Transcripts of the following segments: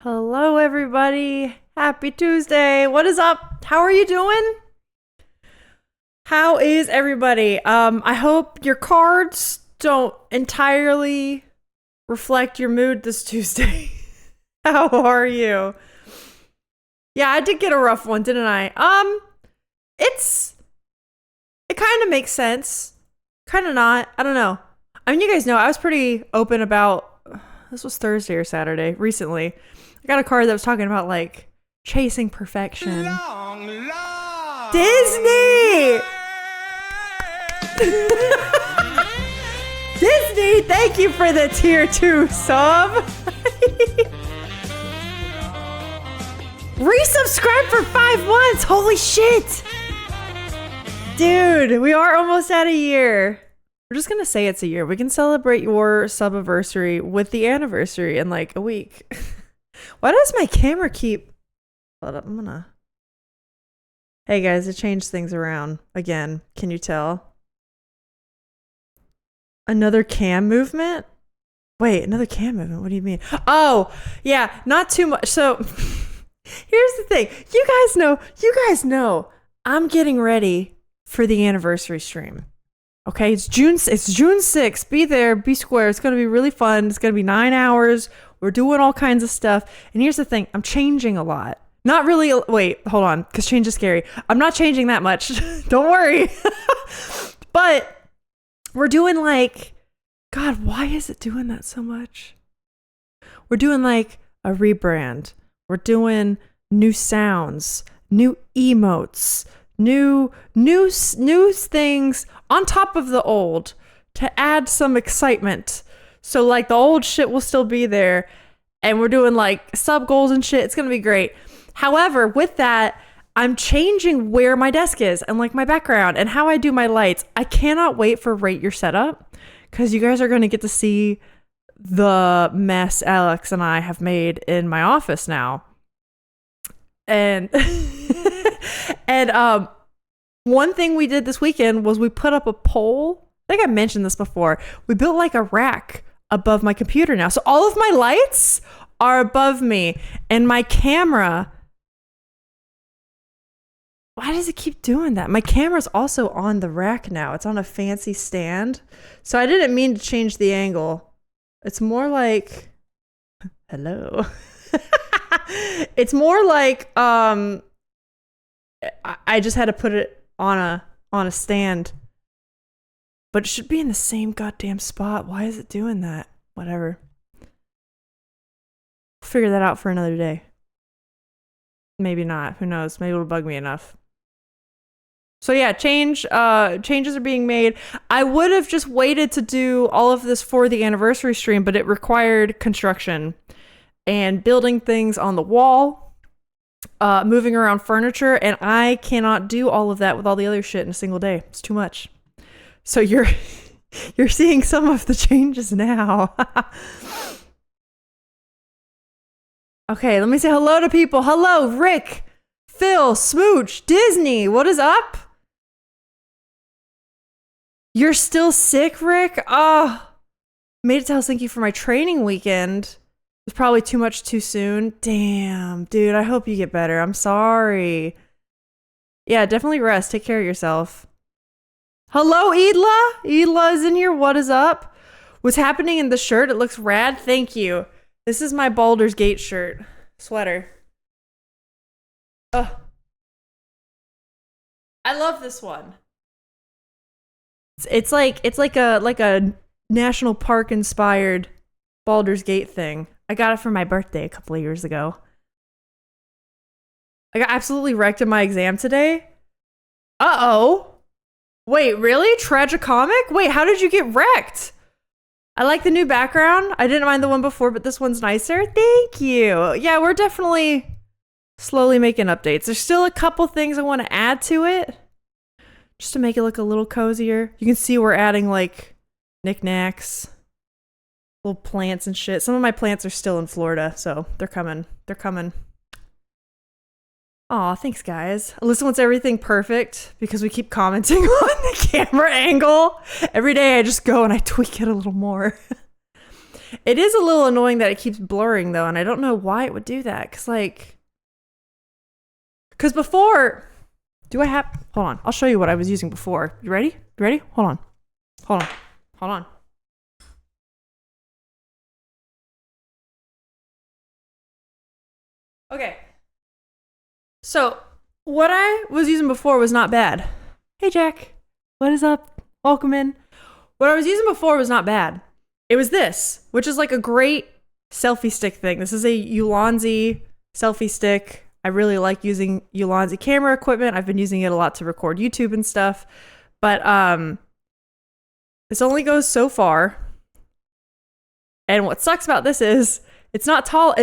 Hello, everybody. Happy Tuesday. What is up? How are you doing? How is everybody? I hope your cards don't entirely reflect your mood this Tuesday. How are you? Yeah, I did get a rough one, didn't I? It kind of makes sense. Kind of not. I don't know. I mean, you guys know I was pretty open about this was Thursday or Saturday recently. I got a card that was talking about like chasing perfection. Disney! Disney, thank you for the tier 2 sub. Resubscribe for 5 months. Holy shit. Dude, we are almost at a year. We're just gonna say it's a year. We can celebrate your sub-anniversary with the anniversary in like a week. Why does my camera keep... Hold up, Hey guys, it changed things around again. Can you tell? Another cam movement? Wait, another cam movement? What do you mean? Oh, yeah, not too much. So, here's the thing. You guys know, I'm getting ready for the anniversary stream. Okay, it's June 6th. Be there, be square. It's going to be really fun. It's going to be 9 hours. We're doing all kinds of stuff. And here's the thing. I'm changing a lot. Not really. Wait, hold on. Because change is scary. I'm not changing that much. Don't worry. But we're doing like, God, why is it doing that so much? We're doing like a rebrand. We're doing new sounds, new emotes, new things on top of the old to add some excitement. So like the old shit will still be there, and we're doing like sub goals and shit. It's gonna be great. However, with that, I'm changing where my desk is and like my background and how I do my lights. I cannot wait for Rate Your Setup because you guys are gonna get to see the mess Alex and I have made in my office now. And and one thing we did this weekend was we put up a pole. I think I mentioned this before. We built like a rack above my computer now. So all of my lights are above me, and my camera, why does it keep doing that? My camera's also on the rack now. It's on a fancy stand. So I didn't mean to change the angle. It's more like, hello. It's more like I just had to put it on a stand. But it should be in the same goddamn spot. Why is it doing that? Whatever. Figure that out for another day. Maybe not. Who knows? Maybe it'll bug me enough. So yeah, changes are being made. I would have just waited to do all of this for the anniversary stream, but it required construction and building things on the wall, moving around furniture, and I cannot do all of that with all the other shit in a single day. It's too much. So you're seeing some of the changes now. Okay, let me say hello to people. Hello, Rick, Phil, Smooch, Disney. What is up? You're still sick, Rick? Oh, made it to Helsinki for my training weekend. It was probably too much too soon. Damn, dude, I hope you get better. I'm sorry. Yeah, definitely rest. Take care of yourself. Hello, Edla. Edla is in here. What is up? What's happening in the shirt? It looks rad. Thank you. This is my Baldur's Gate shirt. Sweater. Ugh. I love this one. It's like a national park inspired Baldur's Gate thing. I got it for my birthday a couple of years ago. I got absolutely wrecked in my exam today. Uh-oh. Wait, really? Tragicomic? Wait, how did you get wrecked? I like the new background. I didn't mind the one before, but this one's nicer. Thank you. Yeah, we're definitely slowly making updates. There's still a couple things I want to add to it, just to make it look a little cozier. You can see we're adding like knickknacks, little plants and shit. Some of my plants are still in Florida, so they're coming. They're coming. Aw, thanks guys. Alyssa wants everything perfect because we keep commenting on the camera angle. Every day I just go and I tweak it a little more. It is a little annoying that it keeps blurring though, and I don't know why it would do that. Cause before, hold on, I'll show you what I was using before. You ready? Hold on. Okay. So what I was using before was not bad. Hey Jack, what is up? Welcome in. What I was using before was not bad. It was this, which is like a great selfie stick thing. This is a Ulanzi selfie stick. I really like using Ulanzi camera equipment. I've been using it a lot to record YouTube and stuff. But this only goes so far. And what sucks about this is it's not tall.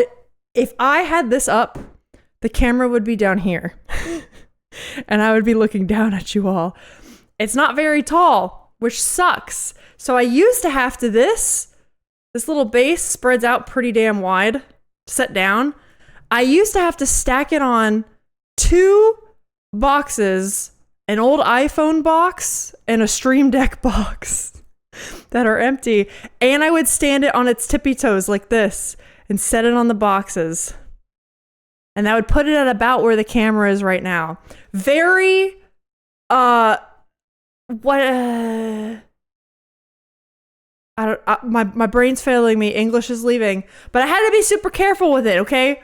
If I had this up, the camera would be down here. And I would be looking down at you all. It's not very tall, which sucks. So I used to have to this little base spreads out pretty damn wide to set down. I used to have to stack it on 2 boxes, an old iPhone box and a Stream Deck box that are empty. And I would stand it on its tippy toes like this and set it on the boxes. And that would put it at about where the camera is right now. Very, my brain's failing me. English is leaving. But I had to be super careful with it, okay?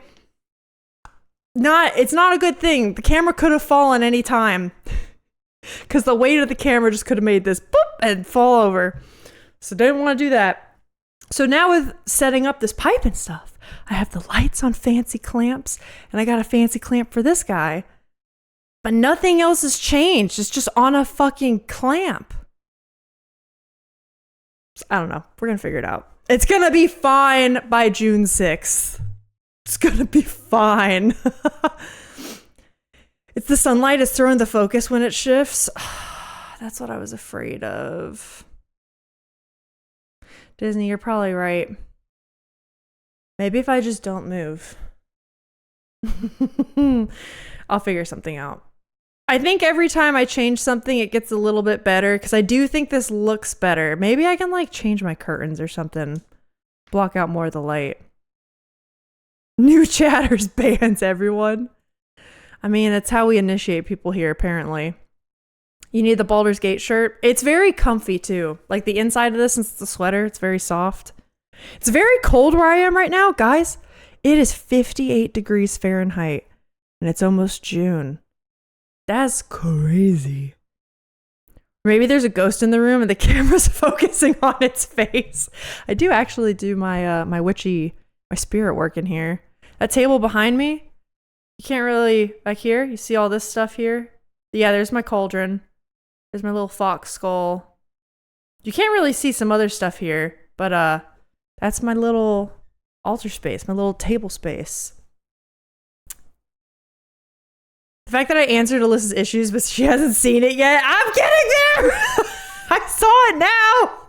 It's not a good thing. The camera could have fallen any time. Because the weight of the camera just could have made this boop and fall over. So didn't want to do that. So now with setting up this pipe and stuff, I have the lights on fancy clamps. And I got a fancy clamp for this guy. But nothing else has changed. It's just on a fucking clamp. I don't know. We're going to figure it out. It's going to be fine by June 6th. It's going to be fine. It's the sunlight is throwing the focus when it shifts. That's what I was afraid of. Disney, you're probably right. Maybe if I just don't move. I'll figure something out. I think every time I change something, it gets a little bit better because I do think this looks better. Maybe I can like change my curtains or something. Block out more of the light. New chatters bans everyone. I mean, that's how we initiate people here, apparently. You need the Baldur's Gate shirt. It's very comfy too. Like the inside of this, since it's a sweater, it's very soft. It's very cold where I am right now, guys. It is 58 degrees Fahrenheit and it's almost June. That's crazy. Maybe there's a ghost in the room and the camera's focusing on its face. I do actually do my my spirit work in here. That table behind me, you can't really, back here, you see all this stuff here? Yeah, there's my cauldron. There's my little fox skull. You can't really see some other stuff here, but that's my little altar space, my little table space. The fact that I answered Alyssa's issues, but she hasn't seen it yet. I'm getting there! I saw it now!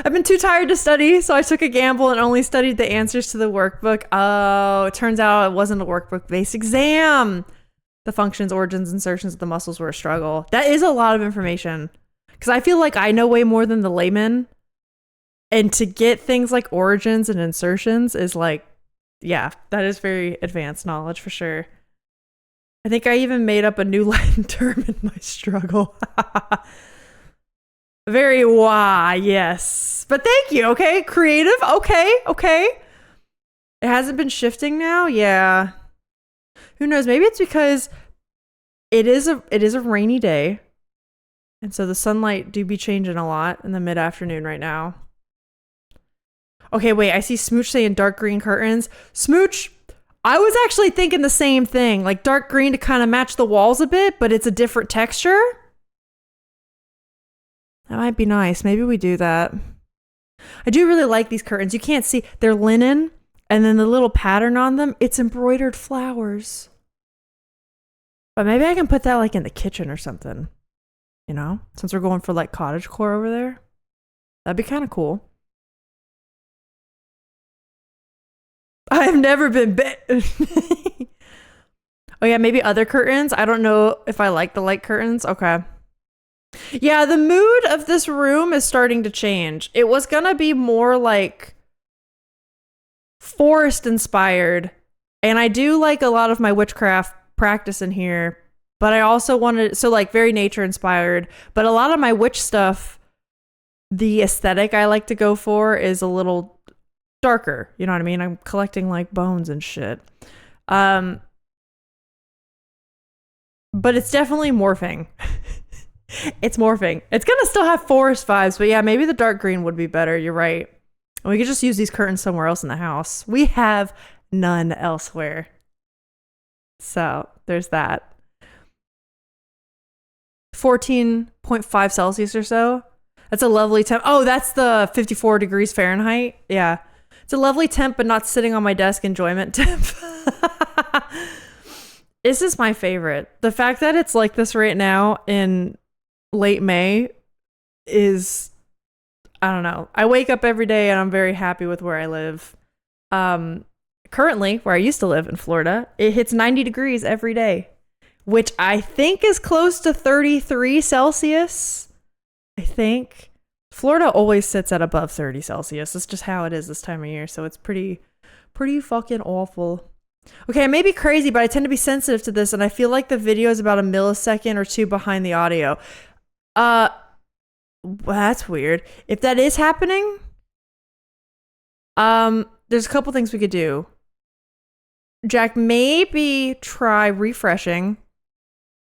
I've been too tired to study, so I took a gamble and only studied the answers to the workbook. Oh, it turns out it wasn't a workbook-based exam. The functions, origins, insertions of the muscles were a struggle. That is a lot of information. Because I feel like I know way more than the layman. And to get things like origins and insertions is like, yeah, that is very advanced knowledge for sure. I think I even made up a new Latin term in my struggle. Very yes. But thank you, okay? Creative, okay. It hasn't been shifting now? Yeah. Who knows? Maybe it's because it is a rainy day. And so the sunlight do be changing a lot in the mid-afternoon right now. Okay, wait, I see Smooch saying dark green curtains. Smooch, I was actually thinking the same thing, like dark green to kind of match the walls a bit, but it's a different texture. That might be nice. Maybe we do that. I do really like these curtains. You can't see, they're linen, and then the little pattern on them, it's embroidered flowers. But maybe I can put that like in the kitchen or something, you know, since we're going for like cottagecore over there. That'd be kind of cool. I've never been bit. Oh yeah, maybe other curtains. I don't know if I like the light curtains. Okay. Yeah, the mood of this room is starting to change. It was gonna be more like forest inspired. And I do like a lot of my witchcraft practice in here, but I also wanted, so like very nature inspired, but a lot of my witch stuff, the aesthetic I like to go for is a little darker. You know what I mean? I'm collecting like bones and shit. But it's definitely morphing. It's morphing. It's gonna still have forest vibes, but yeah, maybe the dark green would be better. You're right. And we could just use these curtains somewhere else in the house. We have none elsewhere. So there's that. 14.5 Celsius or so. That's a lovely temp. Oh, that's the 54 degrees Fahrenheit. Yeah. It's a lovely temp, but not sitting on my desk enjoyment temp. This is my favorite. The fact that it's like this right now in late May is, I don't know. I wake up every day and I'm very happy with where I live. Currently, where I used to live in Florida, it hits 90 degrees every day, which I think is close to 33 Celsius. I think. Florida always sits at above 30 Celsius. That's just how it is this time of year. So it's pretty fucking awful. Okay, I may be crazy, but I tend to be sensitive to this, and I feel like the video is about a millisecond or two behind the audio. Well, that's weird. If that is happening, there's a couple things we could do. Jack, maybe try refreshing.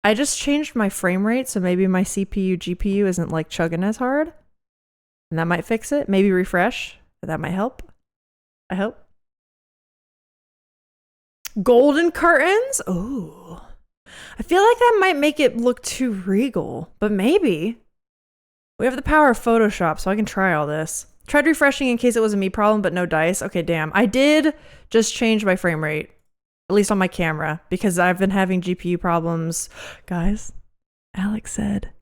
I just changed my frame rate, so maybe my CPU, GPU isn't like chugging as hard. And that might fix it. Maybe refresh. That might help. I hope. Golden curtains? Ooh. I feel like that might make it look too regal, but maybe. We have the power of Photoshop, so I can try all this. Tried refreshing in case it was a me problem, but no dice. Okay, damn. I did just change my frame rate, at least on my camera, because I've been having GPU problems. Guys, Alex said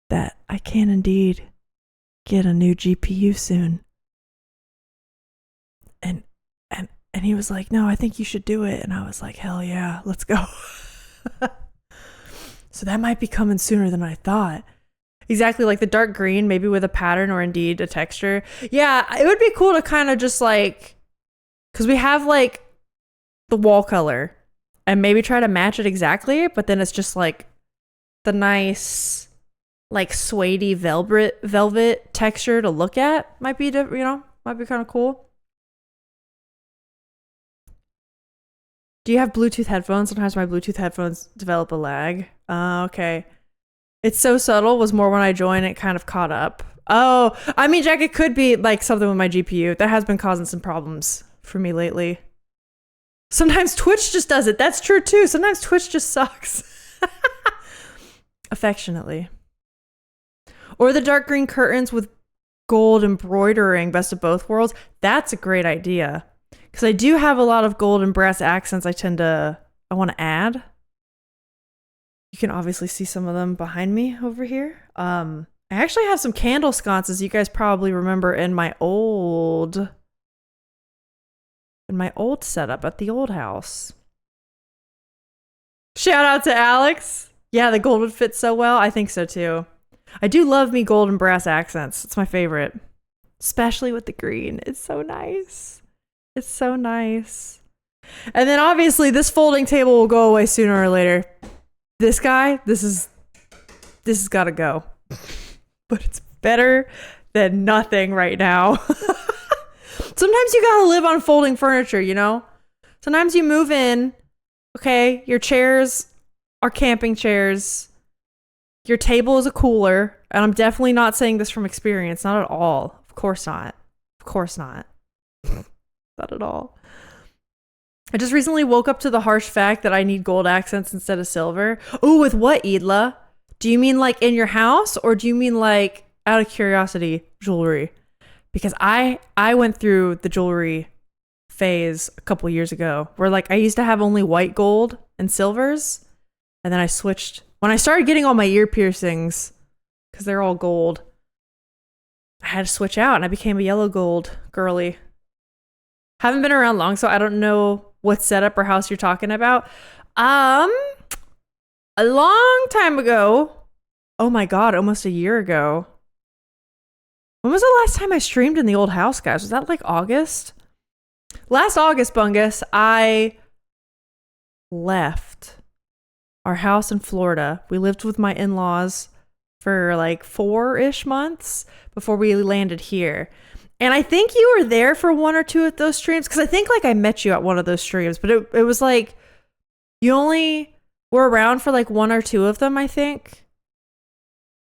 that I can indeed get a new GPU soon. And he was like, no, I think you should do it. And I was like, hell yeah, let's go. So that might be coming sooner than I thought. Exactly, like the dark green, maybe with a pattern or indeed a texture. Yeah, it would be cool to kind of just like, because we have like the wall color and maybe try to match it exactly, but then it's just like the nice like suede velvet texture to look at. Might be, might be kind of cool. Do you have Bluetooth headphones? Sometimes my Bluetooth headphones develop a lag. Okay. It's so subtle was more when I joined, it kind of caught up. Oh, I mean, Jack, it could be like something with my GPU. That has been causing some problems for me lately. Sometimes Twitch just does it. That's true too. Sometimes Twitch just sucks. Affectionately. Or the dark green curtains with gold embroidering, best of both worlds. That's a great idea. Because I do have a lot of gold and brass accents I want to add. You can obviously see some of them behind me over here. I actually have some candle sconces you guys probably remember in my old setup at the old house. Shout out to Alex. Yeah, the gold would fit so well. I think so too. I do love me gold and brass accents. It's my favorite. Especially with the green. It's so nice. It's so nice. And then obviously this folding table will go away sooner or later. This guy, this has got to go. But it's better than nothing right now. Sometimes you got to live on folding furniture, you know? Sometimes you move in, okay, your chairs are camping chairs. Your table is a cooler. And I'm definitely not saying this from experience. Not at all. Of course not. Of course not. Not at all. I just recently woke up to the harsh fact that I need gold accents instead of silver. Oh, with what, Idla? Do you mean like in your house, or do you mean like, out of curiosity, jewelry? Because I went through the jewelry phase a couple years ago where like I used to have only white gold and silvers, and then I switched when I started getting all my ear piercings because they're all gold. I had to switch out and I became a yellow gold girly. Haven't been around long, so I don't know what setup or house you're talking about. A long time ago. Oh my God, almost a year ago. When was the last time I streamed in the old house, guys? Was that like August? Last August, Bungus, I left our house in Florida. We lived with my in-laws for like 4-ish months before we landed here. And I think you were there for 1 or 2 of those streams, because I think like I met you at one of those streams, but it was like you only were around for like 1 or 2 of them, I think.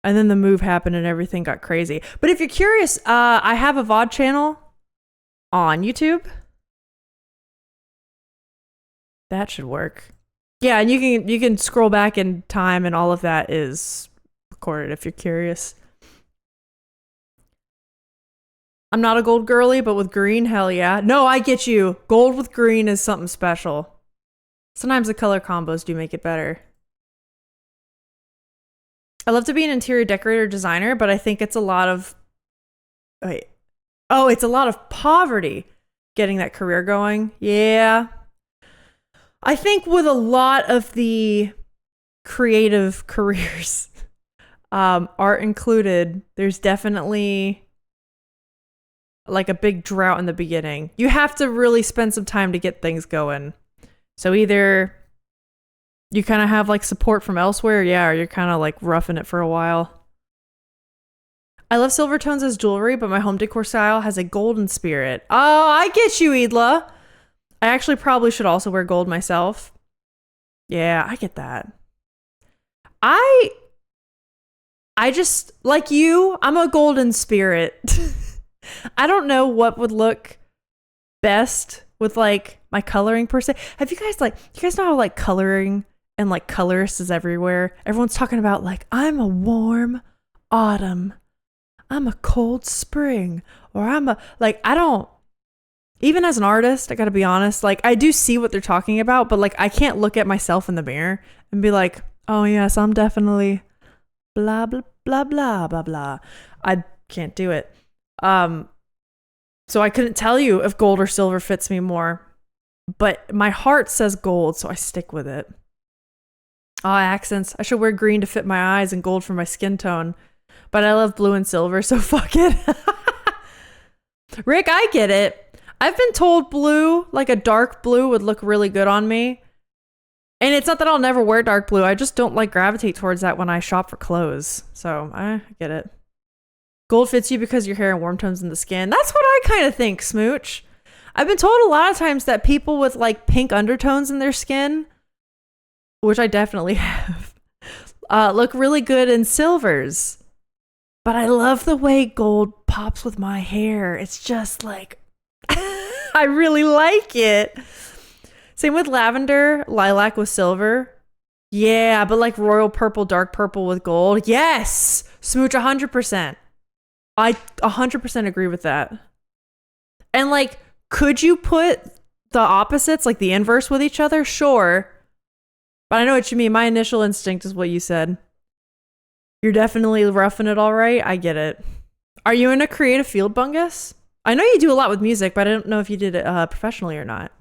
And then the move happened and everything got crazy. But if you're curious, I have a VOD channel on YouTube. That should work. Yeah, and you can scroll back in time and all of that is recorded if you're curious. I'm not a gold girly, but with green, hell yeah. No, I get you. Gold with green is something special. Sometimes the color combos do make it better. I love to be an interior decorator designer, but I think it's a lot of... Wait. Oh, it's a lot of poverty getting that career going. Yeah. I think with a lot of the creative careers, art included, there's definitely like a big drought in the beginning. You have to really spend some time to get things going. So either you kind of have like support from elsewhere, yeah, or you're kind of like roughing it for a while. I love silver tones as jewelry, but my home decor style has a golden spirit. Oh, I get you, Idla. I actually probably should also wear gold myself. Yeah, I get that. I just, like you, I'm a golden spirit. I don't know what would look best with like my coloring per se. Have you guys you guys know how like coloring and like colorists is everywhere? Everyone's talking about like, I'm a warm autumn, I'm a cold spring, or I'm a, like, I don't, even as an artist, I gotta be honest, like I do see what they're talking about, but like I can't look at myself in the mirror and be like, oh yes, I'm definitely blah blah blah blah blah blah. I can't do it. So I couldn't tell you if gold or silver fits me more, but my heart says gold, so I stick with it. Accents. I should wear green to fit my eyes and gold for my skin tone, but I love blue and silver, so fuck it. Rick, I get it. I've been told blue, like a dark blue, would look really good on me. And it's not that I'll never wear dark blue. I just don't like gravitate towards that when I shop for clothes. So I get it. Gold fits you because your hair and warm tones in the skin. That's what I kind of think, Smooch. I've been told a lot of times that people with like pink undertones in their skin, which I definitely have, look really good in silvers. But I love the way gold pops with my hair. It's just like, I really like it. Same with lavender, lilac with silver. Yeah, but like royal purple, dark purple with gold. Yes! Smooch, 100%. I 100% agree with that. And like, could you put the opposites, like the inverse with each other? Sure. But I know what you mean. My initial instinct is what you said. You're definitely roughing it all right. I get it. Are you in a creative field, Bungus? I know you do a lot with music, but I don't know if you did it professionally or not.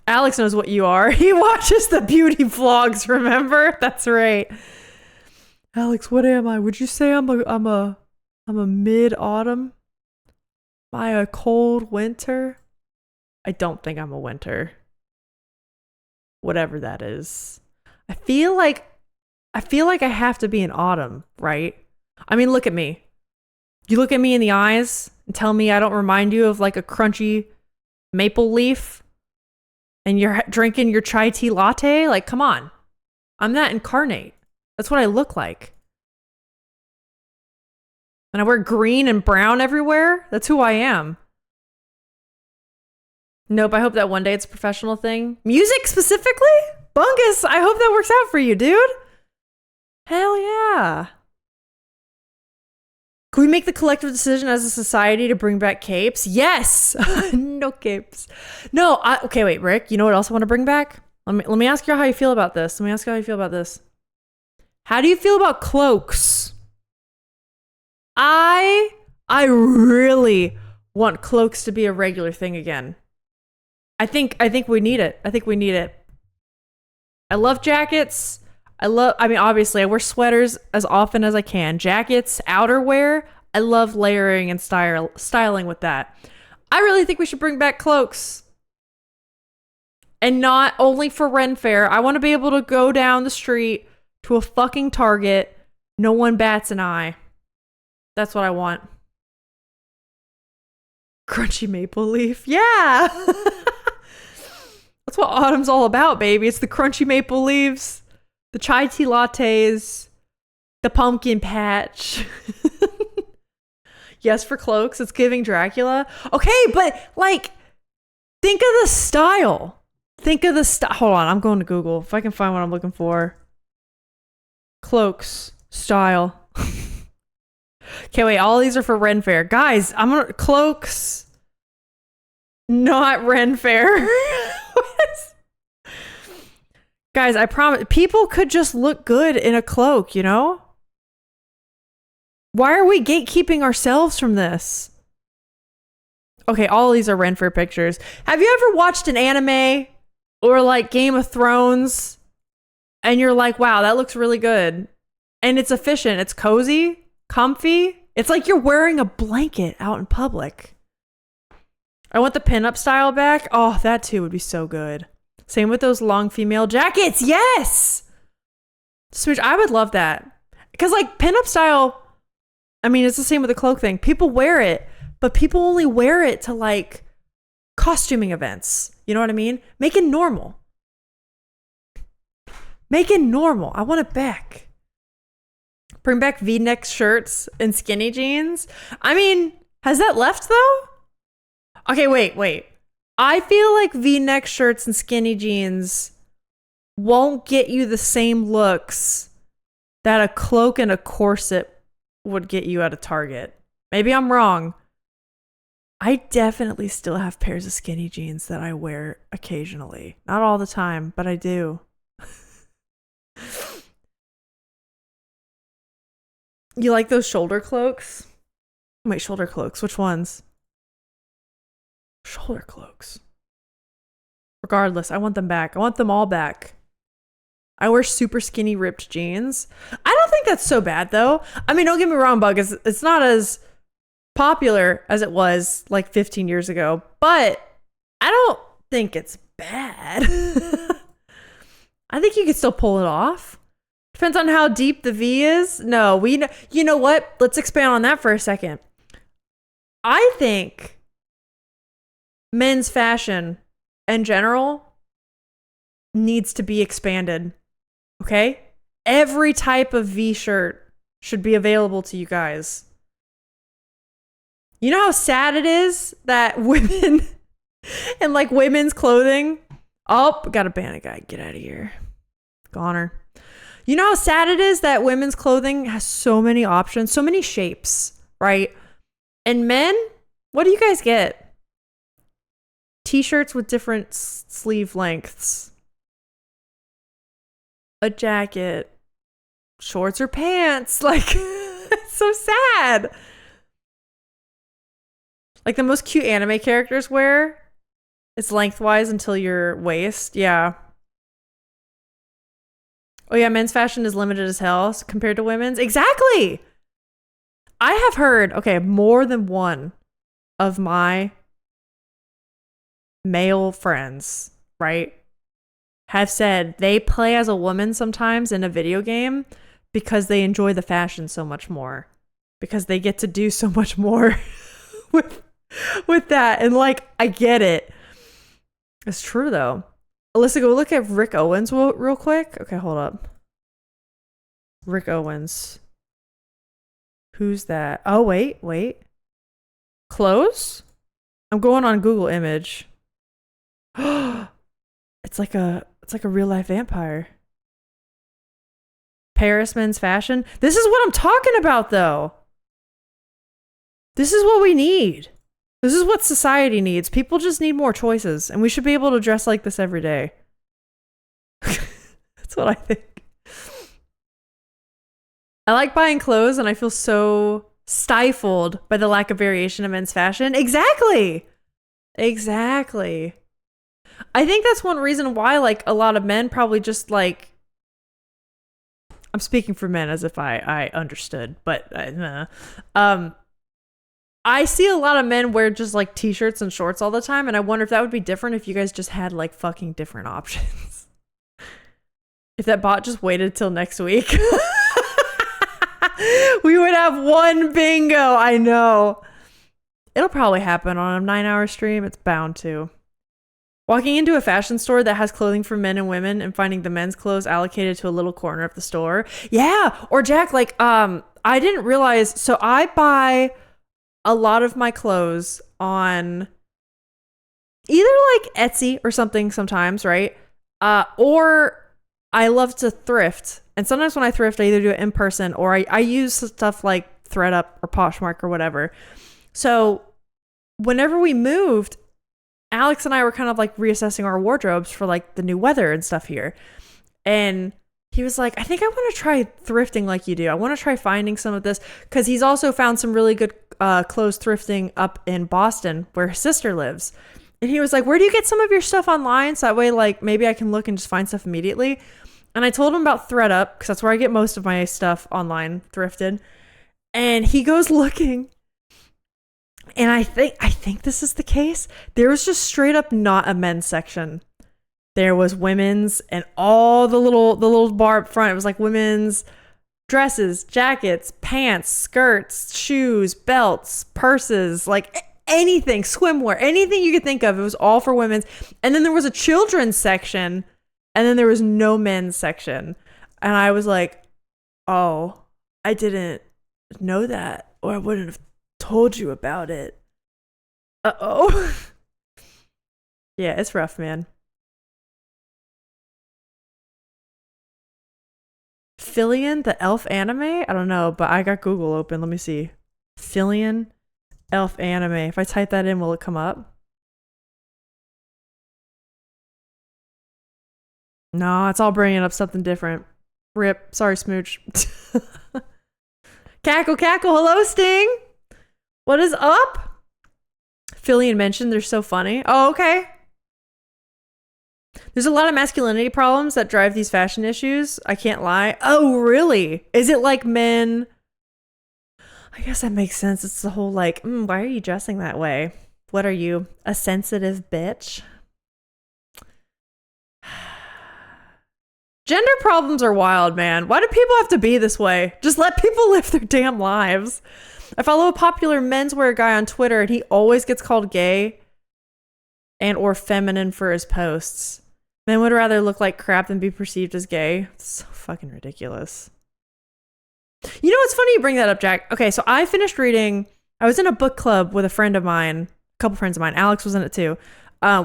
Alex knows what you are. He watches the beauty vlogs, remember? That's right. Alex, what am I? Would you say I'm a mid-autumn? Am I a cold winter? I don't think I'm a winter. Whatever that is. I feel like I have to be an autumn, right? I mean, look at me. You look at me in the eyes and tell me I don't remind you of like a crunchy maple leaf and you're drinking your chai tea latte? Like, come on. I'm that incarnate. That's what I look like. And I wear green and brown everywhere. That's who I am. Nope, I hope that one day it's a professional thing. Music specifically? Bungus, I hope that works out for you, dude. Hell yeah. Can we make the collective decision as a society to bring back capes? Yes. No capes. No, okay, wait, Rick, you know what else I want to bring back? Let me ask you how you feel about this. How do you feel about cloaks? I really want cloaks to be a regular thing again. I think we need it. I love jackets. I mean, obviously, I wear sweaters as often as I can. Jackets, outerwear, I love layering and styling with that. I really think we should bring back cloaks. And not only for Ren Fair. I want to be able to go down the street to a fucking Target. No one bats an eye. That's what I want. Crunchy maple leaf. Yeah. That's what autumn's all about, baby. It's the crunchy maple leaves, the chai tea lattes, the pumpkin patch. Yes, for cloaks. It's giving Dracula. Okay, but like, think of the style. Think of the style. Hold on, I'm going to Google if I can find what I'm looking for. Cloaks style. Okay, wait. All these are for Ren Fair, guys. I'm gonna cloaks, not Ren Fair. Guys, I promise. People could just look good in a cloak, you know? Why are we gatekeeping ourselves from this? Okay, all these are Ren Fair pictures. Have you ever watched an anime or like Game of Thrones and you're like, wow, that looks really good. And it's efficient. It's cozy, comfy. It's like you're wearing a blanket out in public. I want the pinup style back. Oh, that too would be so good. Same with those long female jackets. Yes! Smooch, I would love that. Because like pinup style, I mean, it's the same with the cloak thing. People wear it, but people only wear it to like costuming events. You know what I mean? Make it normal. Make it normal. I want it back. Bring back V-neck shirts and skinny jeans. I mean, has that left though? Okay, wait. I feel like V-neck shirts and skinny jeans won't get you the same looks that a cloak and a corset would get you at a Target. Maybe I'm wrong. I definitely still have pairs of skinny jeans that I wear occasionally. Not all the time, but I do. You like those shoulder cloaks? Wait, shoulder cloaks. Which ones? Shoulder cloaks. Regardless, I want them back. I want them all back. I wear super skinny ripped jeans. I don't think that's so bad though. I mean, don't get me wrong, Bug. It's not as popular as it was like 15 years ago, but I don't think it's bad. I think you can still pull it off. Depends on how deep the V is. No, you know what? Let's expand on that for a second. I think men's fashion in general needs to be expanded. Okay? Every type of V shirt should be available to you guys. You know how sad it is that women and like women's clothing. Oh, gotta ban a guy. Get out of here. Goner. You know how sad it is that women's clothing has so many options, so many shapes, right? And men, what do you guys get? T-shirts with different sleeve lengths. A jacket. Shorts or pants. Like, it's so sad. Like the most cute anime characters wear, it's lengthwise until your waist. Yeah. Oh yeah, men's fashion is limited as hell compared to women's. Exactly. I have heard, okay, more than one of my male friends, right, have said they play as a woman sometimes in a video game because they enjoy the fashion so much more. Because they get to do so much more with that. And like, I get it. It's true though. Alyssa, go look at Rick Owens real quick. Okay, hold up. Rick Owens. Who's that? Oh, wait. Clothes? I'm going on Google image. It's like a real life vampire. Paris men's fashion. This is what I'm talking about though. This is what we need. This is what society needs. People just need more choices, and we should be able to dress like this every day. That's what I think. I like buying clothes, and I feel so stifled by the lack of variation in men's fashion. Exactly. I think that's one reason why, like, a lot of men probably just, like... I'm speaking for men as if I understood, but... I see a lot of men wear just like t-shirts and shorts all the time, and I wonder if that would be different if you guys just had like fucking different options. If that bot just waited till next week. We would have one bingo. I know. It'll probably happen on a 9-hour stream. It's bound to. Walking into a fashion store that has clothing for men and women and finding the men's clothes allocated to a little corner of the store. Yeah. Or Jack, like, I didn't realize. So I buy a lot of my clothes on either like Etsy or something sometimes, right? Or I love to thrift. And sometimes when I thrift, I either do it in person or I use stuff like ThredUp or Poshmark or whatever. So whenever we moved, Alex and I were kind of like reassessing our wardrobes for like the new weather and stuff here. And he was like, I think I want to try thrifting like you do. I want to try finding some of this, because he's also found some really good clothes thrifting up in Boston where his sister lives. And he was like, where do you get some of your stuff online? So that way, like, maybe I can look and just find stuff immediately. And I told him about ThredUp, because that's where I get most of my stuff online thrifted. And he goes looking. And I think this is the case. There was just straight up not a men's section. There was women's, and all the little bar up front, it was like women's dresses, jackets, pants, skirts, shoes, belts, purses, like anything, swimwear, anything you could think of. It was all for women's. And then there was a children's section, and then there was no men's section. And I was like, oh, I didn't know that, or I wouldn't have told you about it. Uh-oh. Yeah, it's rough, man. Fillion, the elf anime? I don't know, but I got Google open. Let me see. Fillion, elf anime. If I type that in, will it come up? No, it's all bringing up something different. Rip. Sorry, Smooch. Cackle, hello, Sting. What is up? Fillion mentioned they're so funny. Oh, okay. There's a lot of masculinity problems that drive these fashion issues. I can't lie. Oh, really? Is it like men? I guess that makes sense. It's the whole like, why are you dressing that way? What are you, a sensitive bitch? Gender problems are wild, man. Why do people have to be this way? Just let people live their damn lives. I follow a popular menswear guy on Twitter, and he always gets called gay and or feminine for his posts. Men would rather look like crap than be perceived as gay. It's so fucking ridiculous. You know what's funny you bring that up, Jack? Okay, so I finished reading. I was in a book club with a friend of mine, a couple friends of mine. Alex was in it too.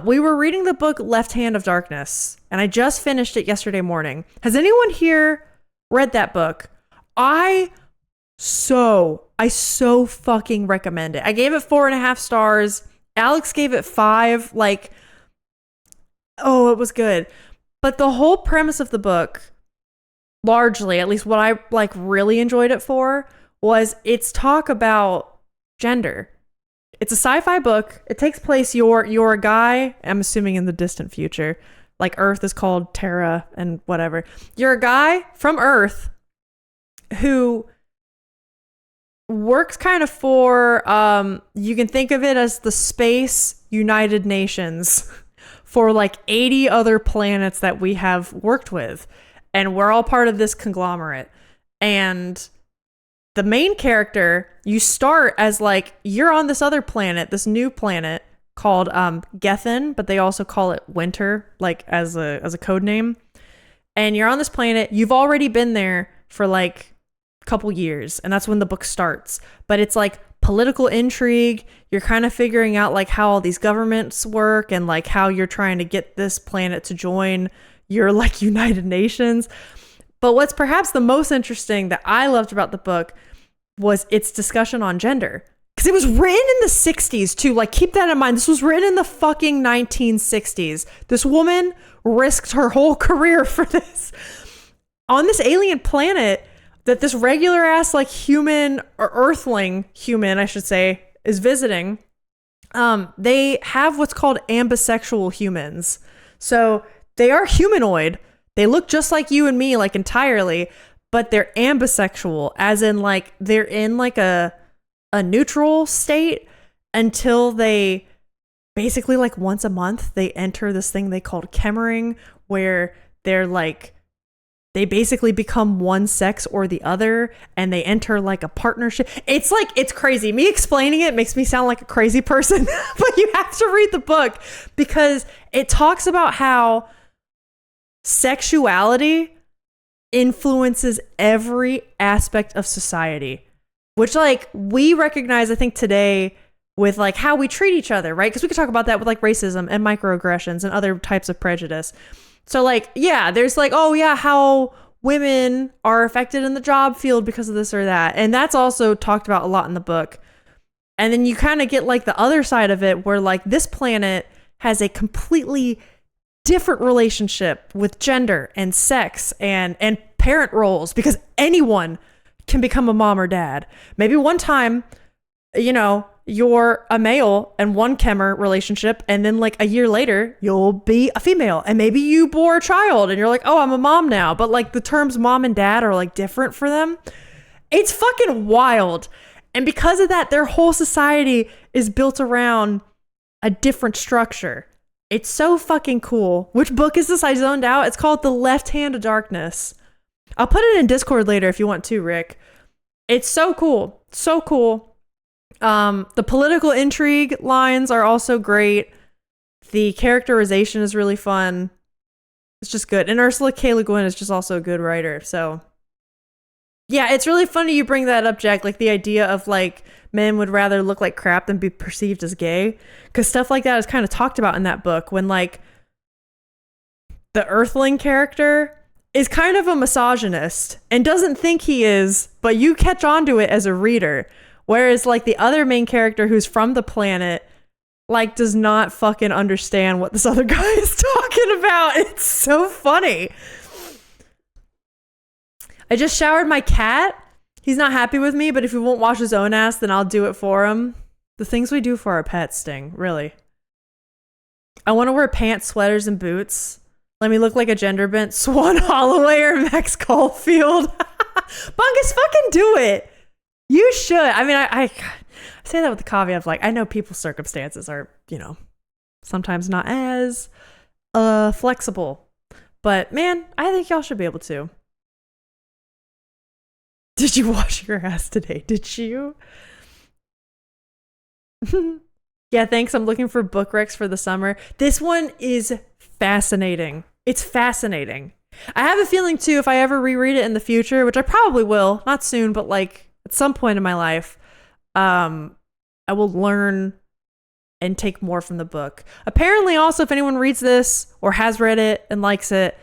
We were reading the book Left Hand of Darkness, and I just finished it yesterday morning. Has anyone here read that book? I so fucking recommend it. I gave it 4.5 stars. Alex gave it 5. Like, oh, it was good. But the whole premise of the book, largely, at least what I like really enjoyed it for, was its talk about gender. It's a sci-fi book. It takes place, you're a guy, I'm assuming in the distant future, like Earth is called Terra and whatever. You're a guy from Earth who works kind of for, you can think of it as the Space United Nations for like 80 other planets that we have worked with. And we're all part of this conglomerate. And the main character, you start as like, you're on this other planet, this new planet called Gethin, but they also call it Winter, like as a code name. And you're on this planet. You've already been there for like a couple years, and that's when the book starts. But it's like political intrigue. You're kind of figuring out like how all these governments work and like how you're trying to get this planet to join your like United Nations. But what's perhaps the most interesting that I loved about the book was its discussion on gender. Because it was written in the 60s too. Like, keep that in mind. This was written in the fucking 1960s. This woman risked her whole career for this. On this alien planet that this regular ass like human, or earthling human, I should say, is visiting, they have what's called ambisexual humans. So they are humanoid. They look just like you and me, like entirely, but they're ambisexual, as in like they're in like a a neutral state until they basically like once a month they enter this thing they called chemering, where they're like they basically become one sex or the other, and they enter like a partnership. It's like, it's crazy. Me explaining it makes me sound like a crazy person, but you have to read the book because it talks about how sexuality influences every aspect of society, which like we recognize, I think, today with like how we treat each other, right? Because we could talk about that with like racism and microaggressions and other types of prejudice. So like, yeah, there's like, oh yeah, how women are affected in the job field because of this or that. And that's also talked about a lot in the book. And then you kind of get like the other side of it where like this planet has a completely different relationship with gender and sex and parent roles, because anyone can become a mom or dad. Maybe one time, you know, you're a male and one chemer relationship, and then like a year later you'll be a female, and maybe you bore a child and you're like, oh, I'm a mom now, but like the terms mom and dad are like different for them. It's fucking wild. And because of that, their whole society is built around a different structure. It's so fucking cool. Which book is this? I zoned out. It's called The Left Hand of Darkness. I'll put it in Discord later if you want to, Rick. It's so cool. So cool. The political intrigue lines are also great. The characterization is really fun. It's just good. And Ursula K. Le Guin is just also a good writer. So yeah, it's really funny you bring that up, Jack. Like the idea of like men would rather look like crap than be perceived as gay. Because stuff like that is kind of talked about in that book, when like the Earthling character is kind of a misogynist and doesn't think he is, but you catch on to it as a reader. Whereas like the other main character who's from the planet like does not fucking understand what this other guy is talking about. It's so funny. I just showered my cat. He's not happy with me, but if he won't wash his own ass, then I'll do it for him. The things we do for our pets sting, really. I want to wear pants, sweaters, and boots. Let me look like a gender bent Swan Holloway or Max Caulfield. Bungus, fucking do it. You should. I mean, I say that with the caveat of like, I know people's circumstances are, you know, sometimes not as flexible. But man, I think y'all should be able to. Did you wash your ass today? Did you? Yeah, thanks. I'm looking for book recs for the summer. This one is fascinating. It's fascinating. I have a feeling too, if I ever reread it in the future, which I probably will, not soon, but like at some point in my life, I will learn and take more from the book. Apparently also, if anyone reads this or has read it and likes it,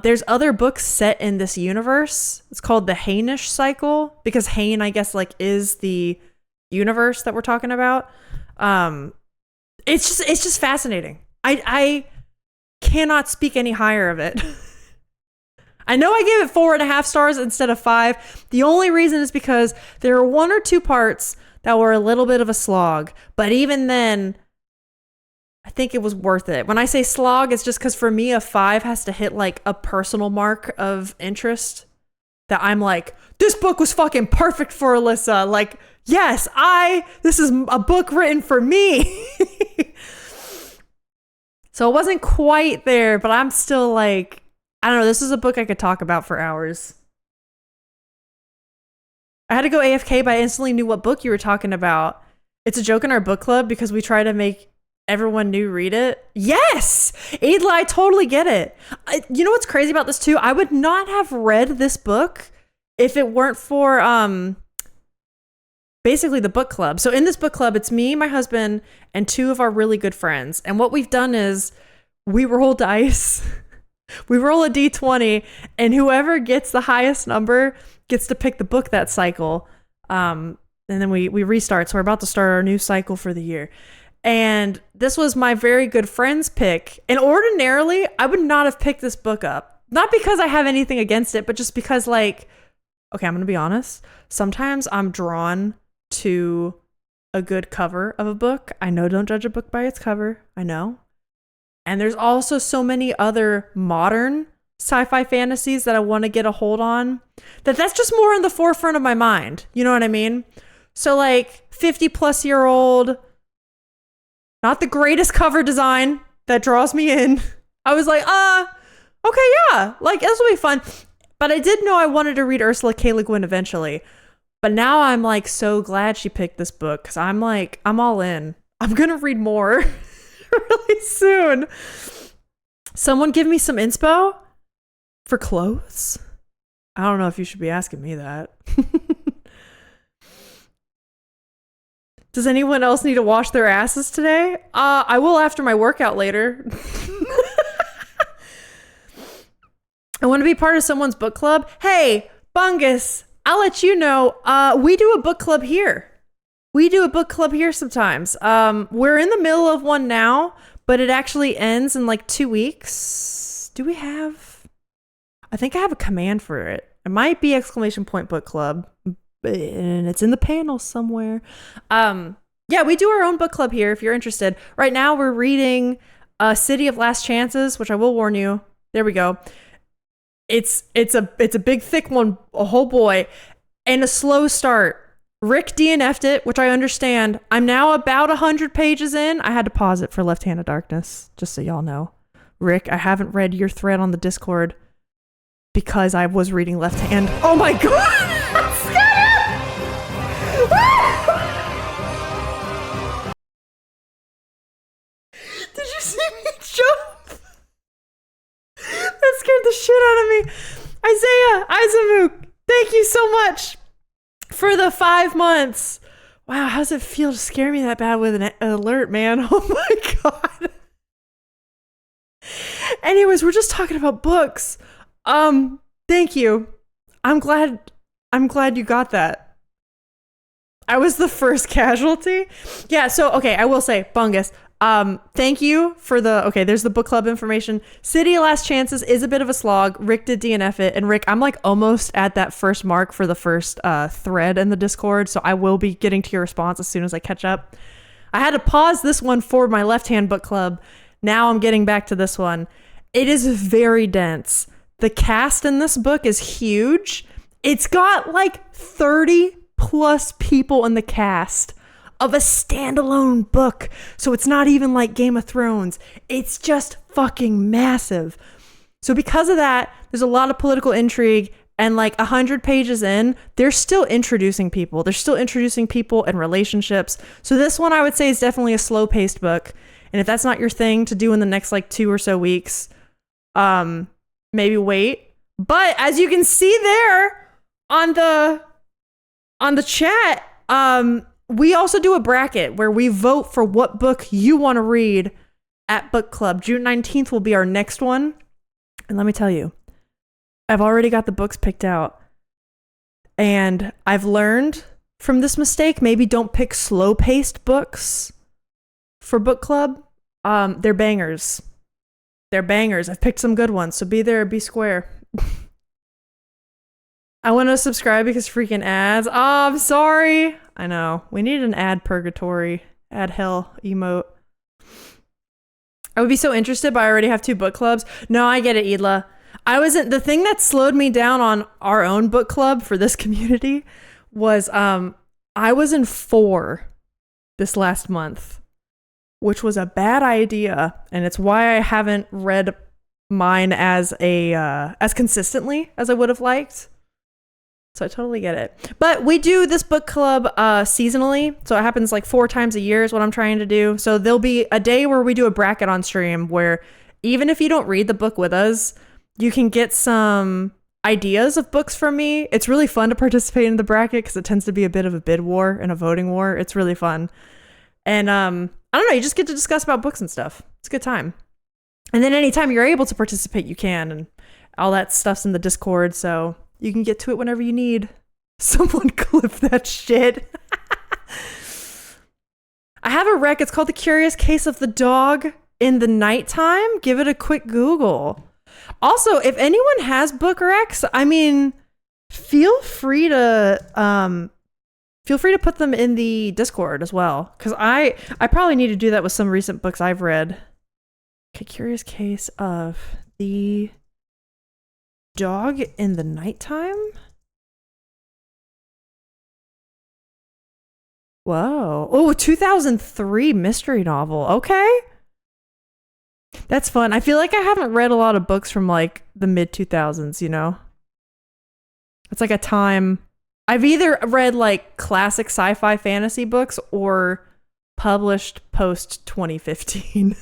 there's other books set in this universe. It's called the Hainish cycle, because Hain, I guess, like is the universe that we're talking about. It's just fascinating. I cannot speak any higher of it. I know I gave it 4.5 stars instead of 5. The only reason is because there were 1 or 2 parts that were a little bit of a slog, but even then, I think it was worth it. When I say slog, it's just because for me, a 5 has to hit like a personal mark of interest that I'm like, this book was fucking perfect for Alyssa. Like, yes, this is a book written for me. So it wasn't quite there, but I'm still like, I don't know. This is a book I could talk about for hours. I had to go AFK, but I instantly knew what book you were talking about. It's a joke in our book club because we try to make everyone new read it. Yes! Adla, I totally get it. You know what's crazy about this too? I would not have read this book if it weren't for basically the book club. So in this book club, it's me, my husband, and 2 of our really good friends. And what we've done is we roll dice. We roll a d20, and whoever gets the highest number gets to pick the book that cycle. And then we restart. So we're about to start our new cycle for the year. And this was my very good friend's pick. And ordinarily, I would not have picked this book up. Not because I have anything against it, but just because, like, okay, I'm going to be honest. Sometimes I'm drawn to a good cover of a book. I know, don't judge a book by its cover. I know. And there's also so many other modern sci-fi fantasies that I want to get a hold on that's just more in the forefront of my mind. You know what I mean? So like 50-plus-year-old, not the greatest cover design that draws me in. I was like, okay, yeah, like this will be fun. But I did know I wanted to read Ursula K. Le Guin eventually. But now I'm like so glad she picked this book because I'm like, I'm all in. I'm gonna read more really soon. Someone give me some inspo for clothes. I don't know if you should be asking me that. Does anyone else need to wash their asses today? I will after my workout later. I want to be part of someone's book club. Hey, Bungus, I'll let you know. We do a book club here. We do a book club here sometimes. We're in the middle of one now, but it actually ends in like 2 weeks. Do we have? I think I have a command for it. It might be ! Book club. And it's in the panel somewhere. Yeah, we do our own book club here if you're interested. Right now we're reading City of Last Chances, which I will warn you. There we go. It's a big thick one, a whole boy, and a slow start. Rick DNF'd it, which I understand. I'm now about 100 pages in. I had to pause it for Left Hand of Darkness, just so y'all know. Rick, I haven't read your thread on the Discord because I was reading Left Hand. Oh my god! Did you see me jump? That scared the shit out of me. Isaiah Izamuk, thank you so much for the 5 months. Wow, how does it feel to scare me that bad with an alert, man? Oh my god. Anyways, we're just talking about books. Thank you. I'm glad you got that. I was the first casualty. Yeah, so okay, I will say, Bungus, thank you for there's the book club information. City of Last Chances is a bit of a slog. Rick did DNF it, and Rick, I'm like almost at that first mark for the first thread in the Discord, so I will be getting to your response as soon as I catch up. I had to pause this one for my Left Hand book club. Now I'm getting back to this one. It is very dense. The cast in this book is huge. It's got like 30 plus people in the cast of a standalone book. So it's not even like Game of Thrones. It's just fucking massive. So because of that, there's a lot of political intrigue, and like 100 pages in, they're still introducing people. They're still introducing people and relationships. So this one I would say is definitely a slow paced book. And if that's not your thing to do in the next like 2 or so weeks, maybe wait. But as you can see there on the chat, we also do a bracket where we vote for what book you want to read at book club. June 19th will be our next one. And let me tell you, I've already got the books picked out. And I've learned from this mistake, maybe don't pick slow-paced books for book club. They're bangers. They're bangers. I've picked some good ones, so be there, be square. I want to subscribe because freaking ads. Oh, I'm sorry. I know. We need an ad purgatory, ad hell emote. I would be so interested, but I already have 2 book clubs. No, I get it, Idla. The thing that slowed me down on our own book club for this community was I was in 4 this last month, which was a bad idea, and it's why I haven't read mine as consistently as I would have liked. So I totally get it. But we do this book club seasonally. So it happens like 4 times a year is what I'm trying to do. So there'll be a day where we do a bracket on stream where even if you don't read the book with us, you can get some ideas of books from me. It's really fun to participate in the bracket because it tends to be a bit of a bid war and a voting war. It's really fun. And I don't know, you just get to discuss about books and stuff. It's a good time. And then anytime you're able to participate, you can. And all that stuff's in the Discord. So you can get to it whenever you need. Someone clip that shit. I have a rec. It's called The Curious Case of the Dog in the Nighttime. Give it a quick Google. Also, if anyone has book recs, I mean, feel free to put them in the Discord as well. Because I probably need to do that with some recent books I've read. Okay, Curious Case of the Dog in the Nighttime? Whoa. Oh, 2003 mystery novel. Okay. That's fun. I feel like I haven't read a lot of books from like the mid 2000s, you know? It's like a time. I've either read like classic sci-fi fantasy books or published post 2015.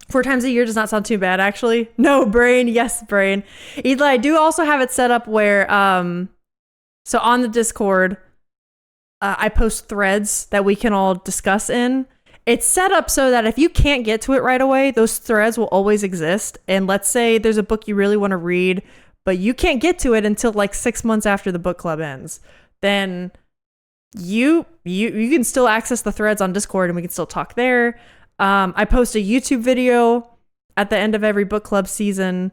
4 times a year does not sound too bad, actually. No, brain. Yes, brain. Eli, I do also have it set up where, so on the Discord, I post threads that we can all discuss in. It's set up so that if you can't get to it right away, those threads will always exist. And let's say there's a book you really want to read, but you can't get to it until like 6 months after the book club ends. Then you can still access the threads on Discord and we can still talk there. I post a YouTube video at the end of every book club season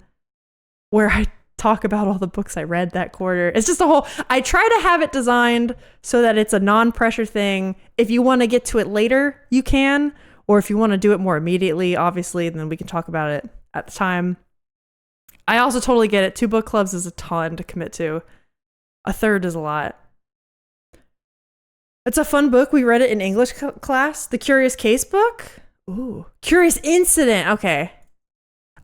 where I talk about all the books I read that quarter. It's just I try to have it designed so that it's a non-pressure thing. If you want to get to it later, you can, or if you want to do it more immediately, obviously, then we can talk about it at the time. I also totally get it. 2 book clubs is a ton to commit to. A third is a lot. It's a fun book. We read it in English class. The Curious Case book. Ooh, Curious Incident. Okay.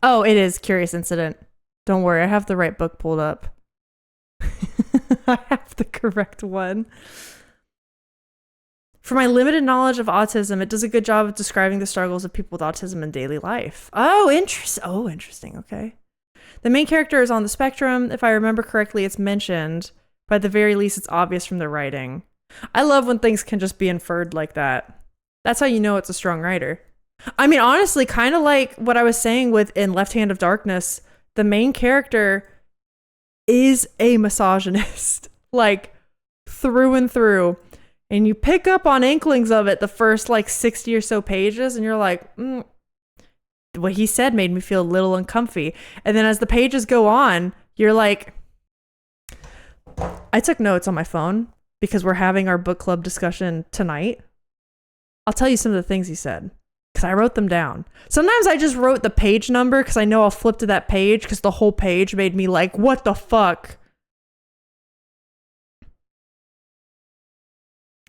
Oh, it is Curious Incident. Don't worry, I have the right book pulled up. I have the correct one. For my limited knowledge of autism, it does a good job of describing the struggles of people with autism in daily life. Oh, interesting. Okay. The main character is on the spectrum. If I remember correctly, it's mentioned, but at the very least, it's obvious from the writing. I love when things can just be inferred like that. That's how you know it's a strong writer. I mean, honestly, kind of like what I was saying in Left Hand of Darkness, the main character is a misogynist, like through and through. And you pick up on inklings of it the first like 60 or so pages, and you're like, what he said made me feel a little uncomfy. And then as the pages go on, you're like, I took notes on my phone because we're having our book club discussion tonight. I'll tell you some of the things he said because I wrote them down. Sometimes I just wrote the page number because I know I'll flip to that page because the whole page made me like, what the fuck?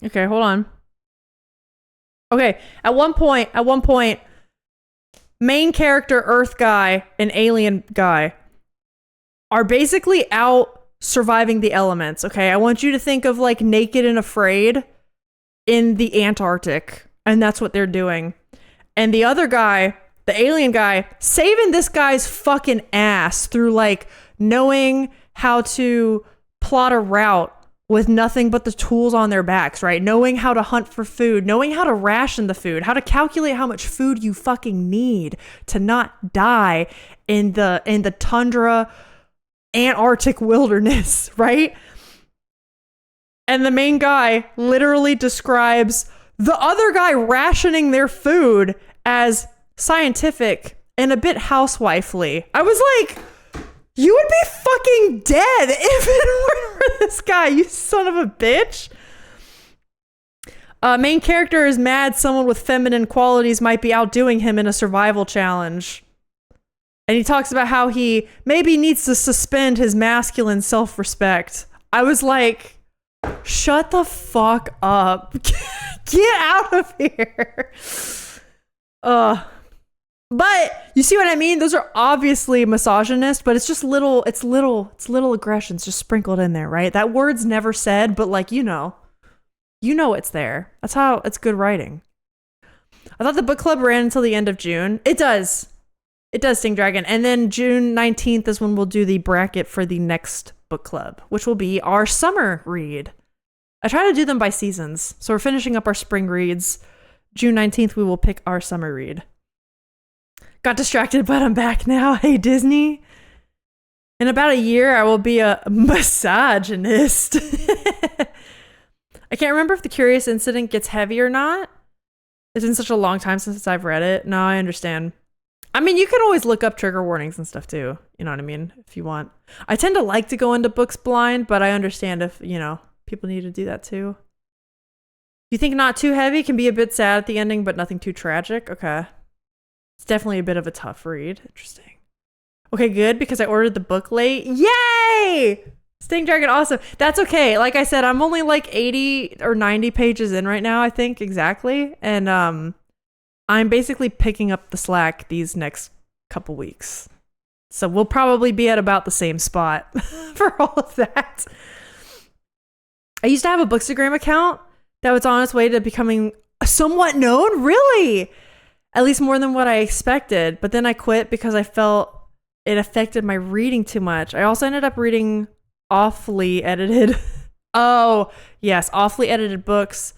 Okay, hold on. Okay, at one point, main character Earth guy and alien guy are basically out surviving the elements. Okay, I want you to think of like Naked and Afraid in the Antarctic, and that's what they're doing. And the other guy, the alien guy, saving this guy's fucking ass through like knowing how to plot a route with nothing but the tools on their backs, right? Knowing how to hunt for food, knowing how to ration the food, how to calculate how much food you fucking need to not die in the tundra Antarctic wilderness, right? And the main guy literally describes the other guy rationing their food as scientific and a bit housewifely. I was like, you would be fucking dead if it weren't for this guy, you son of a bitch. Main character is mad someone with feminine qualities might be outdoing him in a survival challenge. And he talks about how he maybe needs to suspend his masculine self-respect. I was like, shut the fuck up. Get out of here. But you see what I mean? Those are obviously misogynist, but it's just little aggressions just sprinkled in there, right? That word's never said, but like, you know it's there. That's how it's good writing. I thought the book club ran until the end of June. It does, Sting Dragon. And then June 19th is when we'll do the bracket for the next book club, which will be our summer read. I try to do them by seasons. So we're finishing up our spring reads. June 19th, we will pick our summer read. Got distracted, but I'm back now. Hey, Disney. In about a year, I will be a misogynist. I can't remember if the Curious Incident gets heavy or not. It's been such a long time since I've read it. No, I understand. I mean, you can always look up trigger warnings and stuff too. You know what I mean? If you want. I tend to like to go into books blind, but I understand if, people need to do that too. You think not too heavy can be a bit sad at the ending, but nothing too tragic? Okay. It's definitely a bit of a tough read. Interesting. Okay, good, because I ordered the book late. Yay! Sting Dragon, awesome. That's okay. Like I said, I'm only like 80 or 90 pages in right now, I think, exactly. And I'm basically picking up the slack these next couple weeks. So we'll probably be at about the same spot for all of that. I used to have a Bookstagram account that was on its way to becoming somewhat known, really. At least more than what I expected. But then I quit because I felt it affected my reading too much. I also ended up reading awfully edited. Oh, yes, awfully edited books,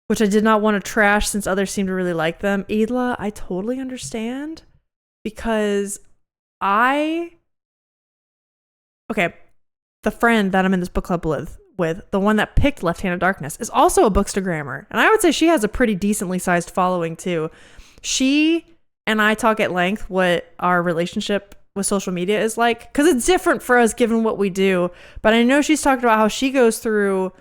which I did not want to trash since others seem to really like them. Idla, I totally understand because the friend that I'm in this book club with, the one that picked Left Hand of Darkness, is also a Bookstagrammer. And I would say she has a pretty decently sized following too. She and I talk at length what our relationship with social media is like, because it's different for us given what we do. But I know she's talked about how she goes through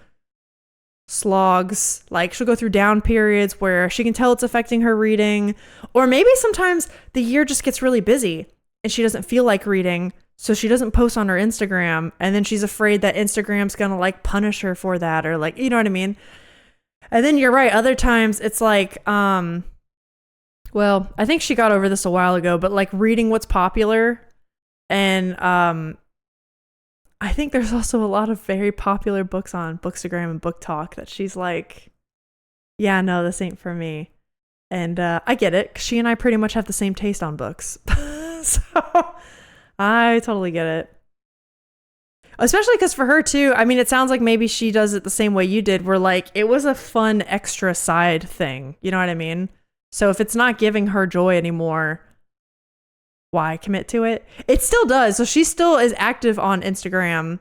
slogs, like she'll go through down periods where she can tell it's affecting her reading, or maybe sometimes the year just gets really busy and she doesn't feel like reading, so she doesn't post on her Instagram, and then she's afraid that Instagram's gonna like punish her for that, or like, you know what I mean? And then you're right, other times it's like well, I think she got over this a while ago, but like reading what's popular. And I think there's also a lot of very popular books on Bookstagram and Book Talk that she's like, yeah, no, this ain't for me. And I get it. She and I pretty much have the same taste on books. So I totally get it. Especially because for her too, I mean, it sounds like maybe she does it the same way you did, where like it was a fun extra side thing. You know what I mean? So if it's not giving her joy anymore, why commit to it? It still does. So she still is active on Instagram.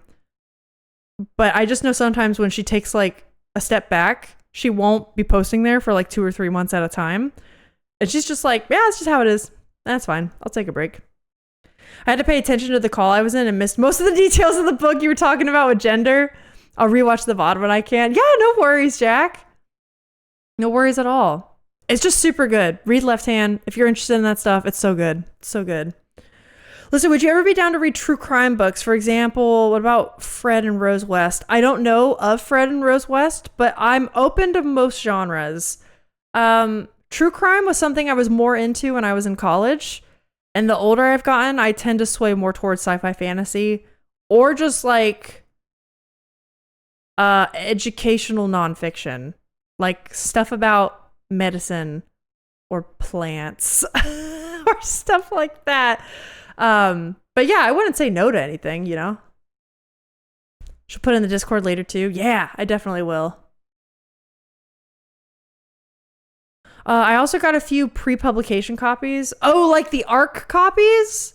But I just know sometimes when she takes like a step back, she won't be posting there for like 2 or 3 months at a time. And she's just like, yeah, it's just how it is. That's fine. I'll take a break. I had to pay attention to the call I was in and missed most of the details of the book you were talking about with gender. I'll rewatch the VOD when I can. Yeah, no worries, Jack. No worries at all. It's just super good. Read Left Hand. If you're interested in that stuff, it's so good. So good. Listen, would you ever be down to read true crime books? For example, what about Fred and Rose West? I don't know of Fred and Rose West, but I'm open to most genres. True crime was something I was more into when I was in college. And the older I've gotten, I tend to sway more towards sci-fi fantasy or just like educational nonfiction, like stuff about medicine or plants or stuff like that. But yeah, I wouldn't say no to anything, you know. She'll put in the Discord later too. Yeah, I definitely will. I also got a few pre-publication copies. Oh, like the ARC copies?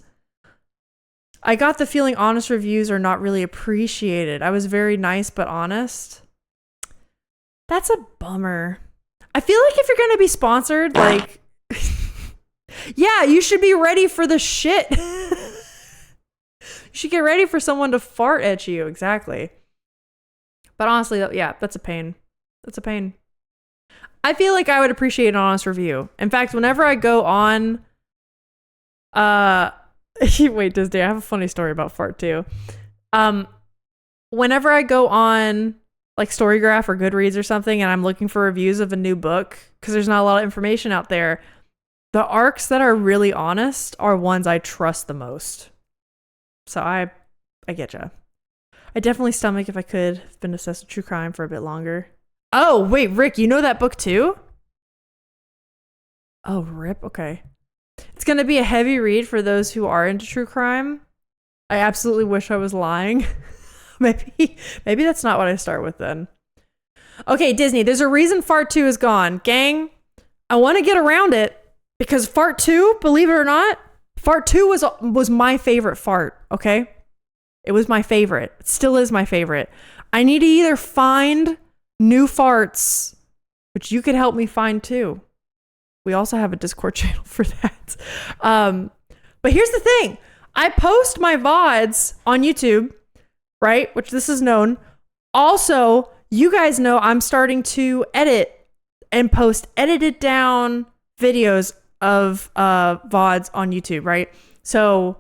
I got the feeling honest reviews are not really appreciated. I was very nice but honest. That's a bummer. I feel like if you're going to be sponsored, like, yeah, you should be ready for the shit. You should get ready for someone to fart at you. Exactly. But honestly, yeah, that's a pain. That's a pain. I feel like I would appreciate an honest review. In fact, whenever I go on, wait, Disney, I have a funny story about fart too. Whenever I go on like Storygraph or Goodreads or something, and I'm looking for reviews of a new book, because there's not a lot of information out there, the arcs that are really honest are ones I trust the most. So I get ya. I definitely stomach if I could have been obsessed with true crime for a bit longer. Oh, wait, Rick, you know that book too? Oh, rip. Okay. It's going to be a heavy read for those who are into true crime. I absolutely wish I was lying. Maybe that's not what I start with then. Okay, Disney, there's a reason Fart 2 is gone. Gang, I want to get around it because Fart 2, believe it or not, Fart 2 was my favorite fart, okay? It was my favorite. It still is my favorite. I need to either find new farts, which you could help me find too. We also have a Discord channel for that. But here's the thing. I post my VODs on YouTube, right? Which this is known. Also, you guys know I'm starting to edit and post edited down videos of VODs on YouTube, right? So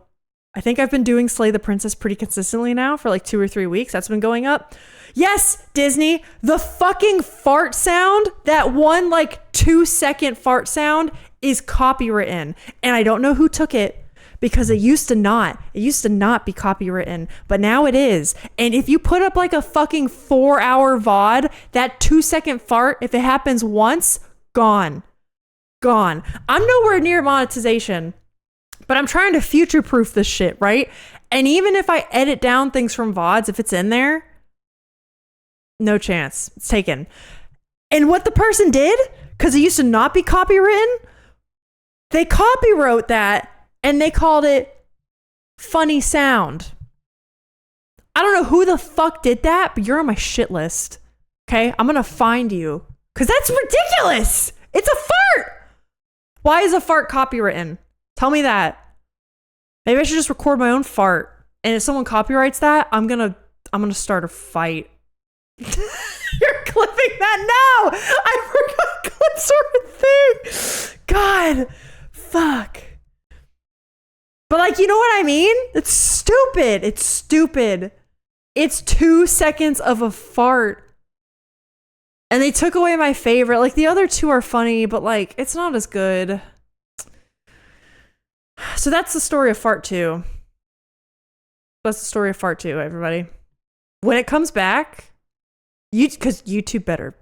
I think I've been doing Slay the Princess pretty consistently now for like 2 or 3 weeks. That's been going up. Yes, Disney, the fucking fart sound, that one like 2-second fart sound is copywritten. And I don't know who took it because it used to not be copywritten, but now it is. And if you put up like a fucking 4-hour VOD, that 2-second fart, if it happens once, gone. I'm nowhere near monetization, but I'm trying to future-proof this shit, right? And even if I edit down things from VODs, if it's in there, no chance. It's taken. And what the person did, because it used to not be copywritten, they copywrote that and they called it funny sound. I don't know who the fuck did that, but you're on my shit list. Okay? I'm going to find you. Because that's ridiculous. It's a fart. Why is a fart copywritten? Tell me that. Maybe I should just record my own fart. And if someone copyrights that, I'm gonna start a fight. You're clipping that? No! I forgot what sort of thing. God. Fuck. But like, you know what I mean? It's stupid. It's 2 seconds of a fart. And they took away my favorite. Like, the other two are funny, but like, it's not as good. So that's the story of Fart 2. That's the story of Fart 2, everybody. When it comes back, because YouTube better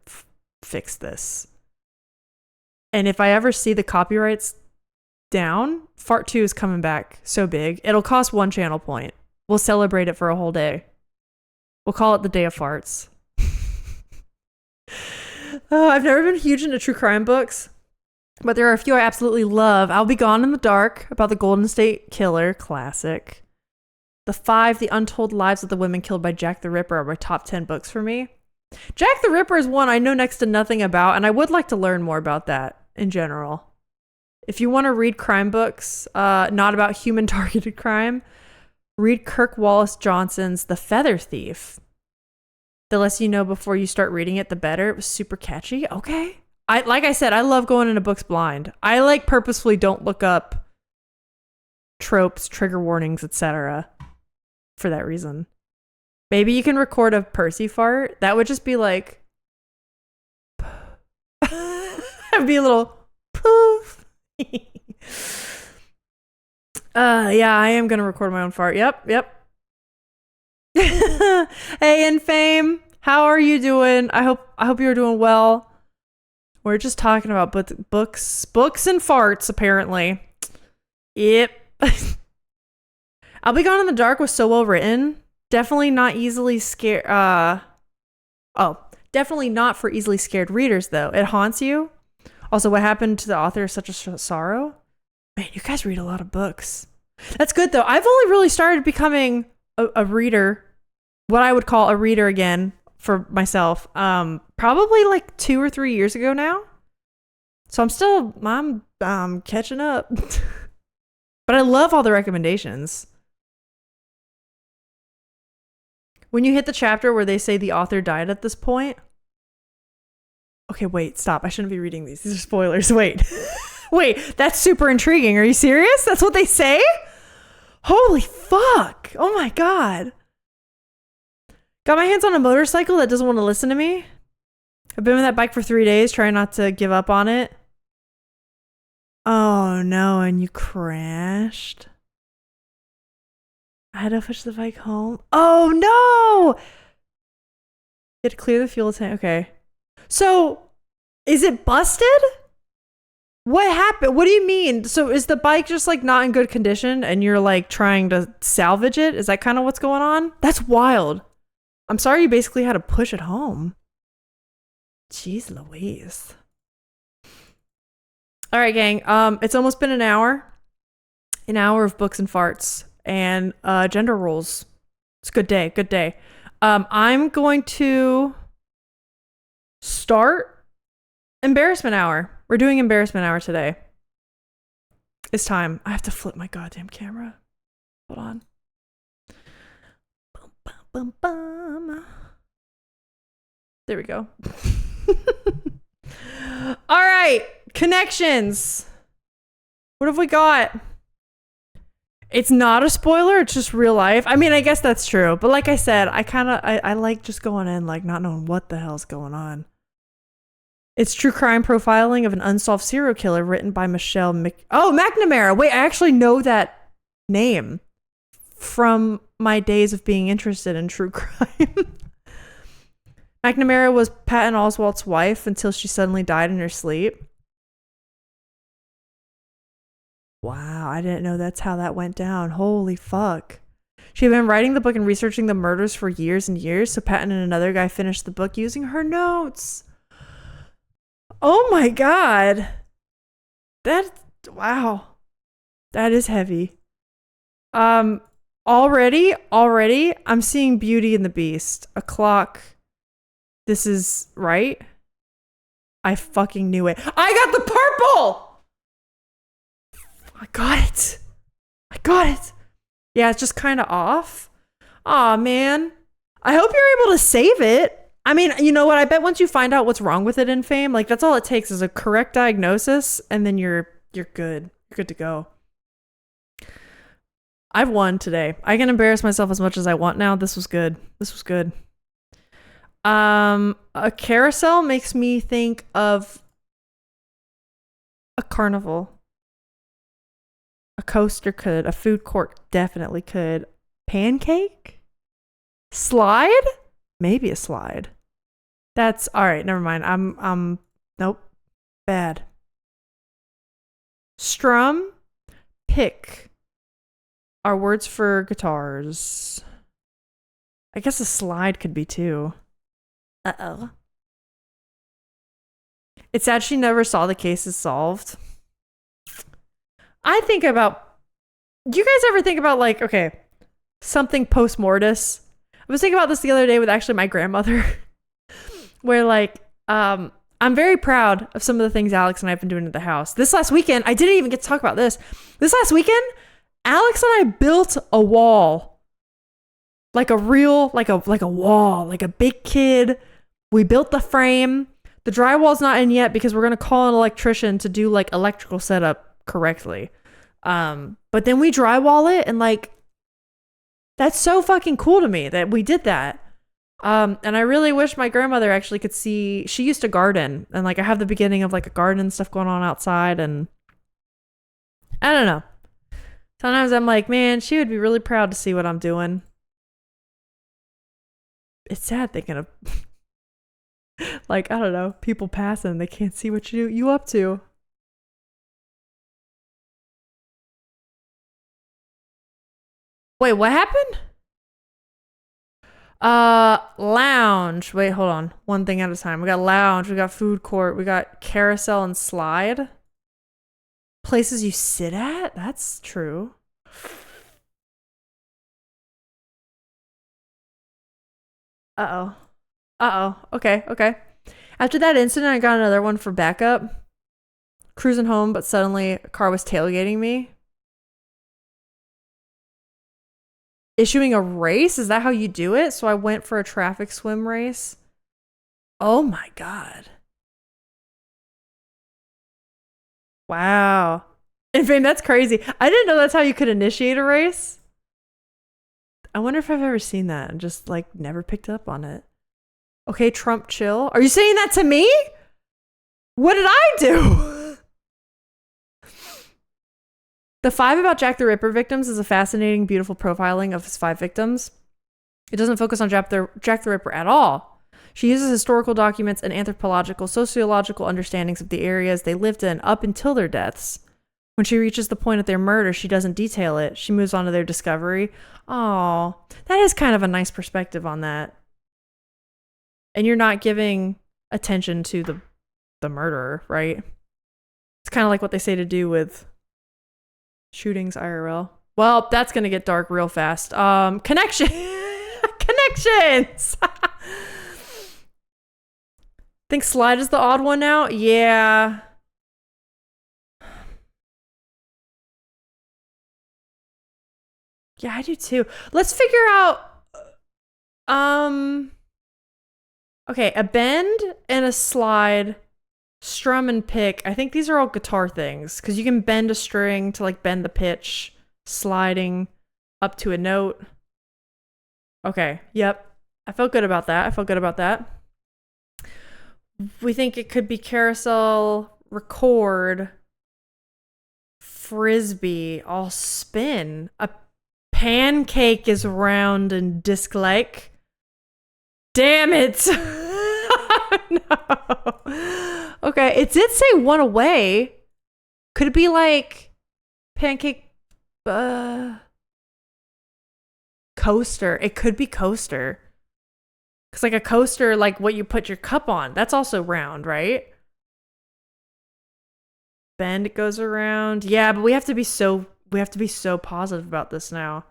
fix this. And if I ever see the copyrights down, Fart 2 is coming back so big. It'll cost 1 channel point. We'll celebrate it for a whole day. We'll call it the Day of Farts. I've never been huge into true crime books, but there are a few I absolutely love. I'll Be Gone in the Dark, about the Golden State Killer, classic. The 5, The Untold Lives of the Women Killed by Jack the Ripper are my top 10 books for me. Jack the Ripper is one I know next to nothing about, and I would like to learn more about that in general. If you want to read crime books, not about human-targeted crime, read Kirk Wallace Johnson's The Feather Thief. The less you know before you start reading it, the better. It was super catchy. Okay. Like I said, I love going into books blind. I like purposefully don't look up tropes, trigger warnings, etc. for that reason. Maybe you can record a Percy fart. That would just be like, it'd be a little poof. Yeah, I am gonna record my own fart. Yep. Hey, in fame, how are you doing? I hope you're doing well. We're just talking about books and farts, apparently. Yep. I'll Be Gone in the Dark was so well written. Definitely not easily scared. Definitely not for easily scared readers, though. It haunts you. Also, what happened to the author is such a sorrow. Man, you guys read a lot of books. That's good, though. I've only really started becoming a reader, what I would call a reader again for myself, probably like 2 or 3 years ago now. So I'm catching up. But I love all the recommendations. When you hit the chapter where they say the author died at this point. Okay, wait, stop. I shouldn't be reading these. These are spoilers. Wait. Wait, that's super intriguing. Are you serious? That's what they say? Holy fuck. Oh my God. Got my hands on a motorcycle that doesn't want to listen to me. I've been with that bike for 3 days, trying not to give up on it. Oh no, and you crashed. I had to push the bike home. Oh no! You had to clear the fuel tank. Okay. So, is it busted? What happened? What do you mean? So is the bike just like not in good condition and you're like trying to salvage it? Is that kind of what's going on? That's wild. I'm sorry you basically had to push it home. Jeez Louise. All right, gang. It's almost been an hour. An hour of books and farts and gender roles. It's a good day. Good day. I'm going to start embarrassment hour. We're doing embarrassment hour today. It's time. I have to flip my goddamn camera. Hold on. Bum, bum, bum, bum. There we go. All right. Connections. What have we got? It's not a spoiler. It's just real life. I mean, I guess that's true. But like I said, I like just going in like not knowing what the hell's going on. It's true crime profiling of an unsolved serial killer written by Michelle McNamara. Wait, I actually know that name from my days of being interested in true crime. McNamara was Patton Oswalt's wife until she suddenly died in her sleep. Wow, I didn't know that's how that went down. Holy fuck. She had been writing the book and researching the murders for years and years, so Patton and another guy finished the book using her notes. Oh my god. Wow. That is heavy. Already, I'm seeing Beauty and the Beast. A clock. This is right. I fucking knew it. I got the purple! I got it. Yeah, it's just kind of off. Aw, man. I hope you're able to save it. I mean, you know what? I bet once you find out what's wrong with it in Fame, like that's all it takes is a correct diagnosis, and then you're good. You're good to go. I've won today. I can embarrass myself as much as I want now. This was good. A carousel makes me think of a carnival. A coaster could. A food court definitely could. Pancake? Slide? Maybe a slide. That's all right. Never mind. Nope. Bad. Strum, pick are words for guitars. I guess a slide could be too. Uh-oh. It's sad she never saw the cases solved. I think about, do you guys ever think about like, okay, something post-mortis? I was thinking about this the other day with actually my grandmother, where like, I'm very proud of some of the things Alex and I have been doing at the house. This last weekend, I didn't even get to talk about this. This last weekend, Alex and I built a wall. Like a real, like a wall, like a big kid. We built the frame. The drywall's not in yet because we're going to call an electrician to do like electrical setup correctly. But then we drywall it, and like that's so fucking cool to me that we did that. And I really wish my grandmother actually could see. She used to garden, and like I have the beginning of like a garden and stuff going on outside, and I don't know. Sometimes I'm like, man, she would be really proud to see what I'm doing. It's sad thinking of like, I don't know, people passing, they can't see what you up to. Wait, what happened? Lounge. Wait, hold on. One thing at a time. We got lounge, we got food court, we got carousel and slide. Places you sit at? That's true. Uh-oh. Okay. After that incident, I got another one for backup. Cruising home, but suddenly a car was tailgating me. Issuing a race? Is that how you do it? So I went for a traffic swim race. Oh my god. Wow. In fact, that's crazy. I didn't know that's how you could initiate a race. I wonder if I've ever seen that and just like never picked up on it. Okay, Trump chill. Are you saying that to me? What did I do? The 5 about Jack the Ripper victims is a fascinating, beautiful profiling of his 5 victims. It doesn't focus on Jack the Ripper at all. She uses historical documents and anthropological, sociological understandings of the areas they lived in up until their deaths. When she reaches the point of their murder, she doesn't detail it. She moves on to their discovery. Oh, that is kind of a nice perspective on that. And you're not giving attention to the murderer, right? It's kind of like what they say to do with shootings IRL. Well, that's going to get dark real fast. Connections. Think slide is the odd one now? Yeah. Yeah, I do too. Let's figure out okay, a bend and a slide, strum and pick. I think these are all guitar things because you can bend a string to like bend the pitch. sliding up to a note. Okay, yep. I felt good about that. We think it could be carousel, record, frisbee, all spin. A pancake is round and disc-like. Damn it! No. Okay, it did say one away. Could it be like pancake coaster? It could be coaster. Because like a coaster, like what you put your cup on, that's also round, right? Bend, it goes around. Yeah, but we have to be so positive about this now.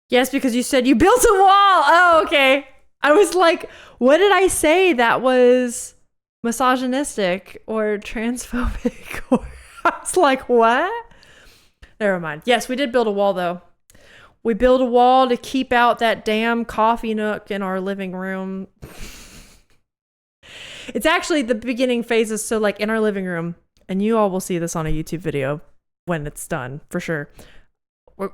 Yes, because you said you built a wall. Oh, okay. I was like, what did I say that was misogynistic or transphobic? Or I was like, what? Never mind. Yes, we did build a wall though. We built a wall to keep out that damn coffee nook in our living room. It's actually the beginning phases. So like in our living room, and you all will see this on a YouTube video when it's done for sure.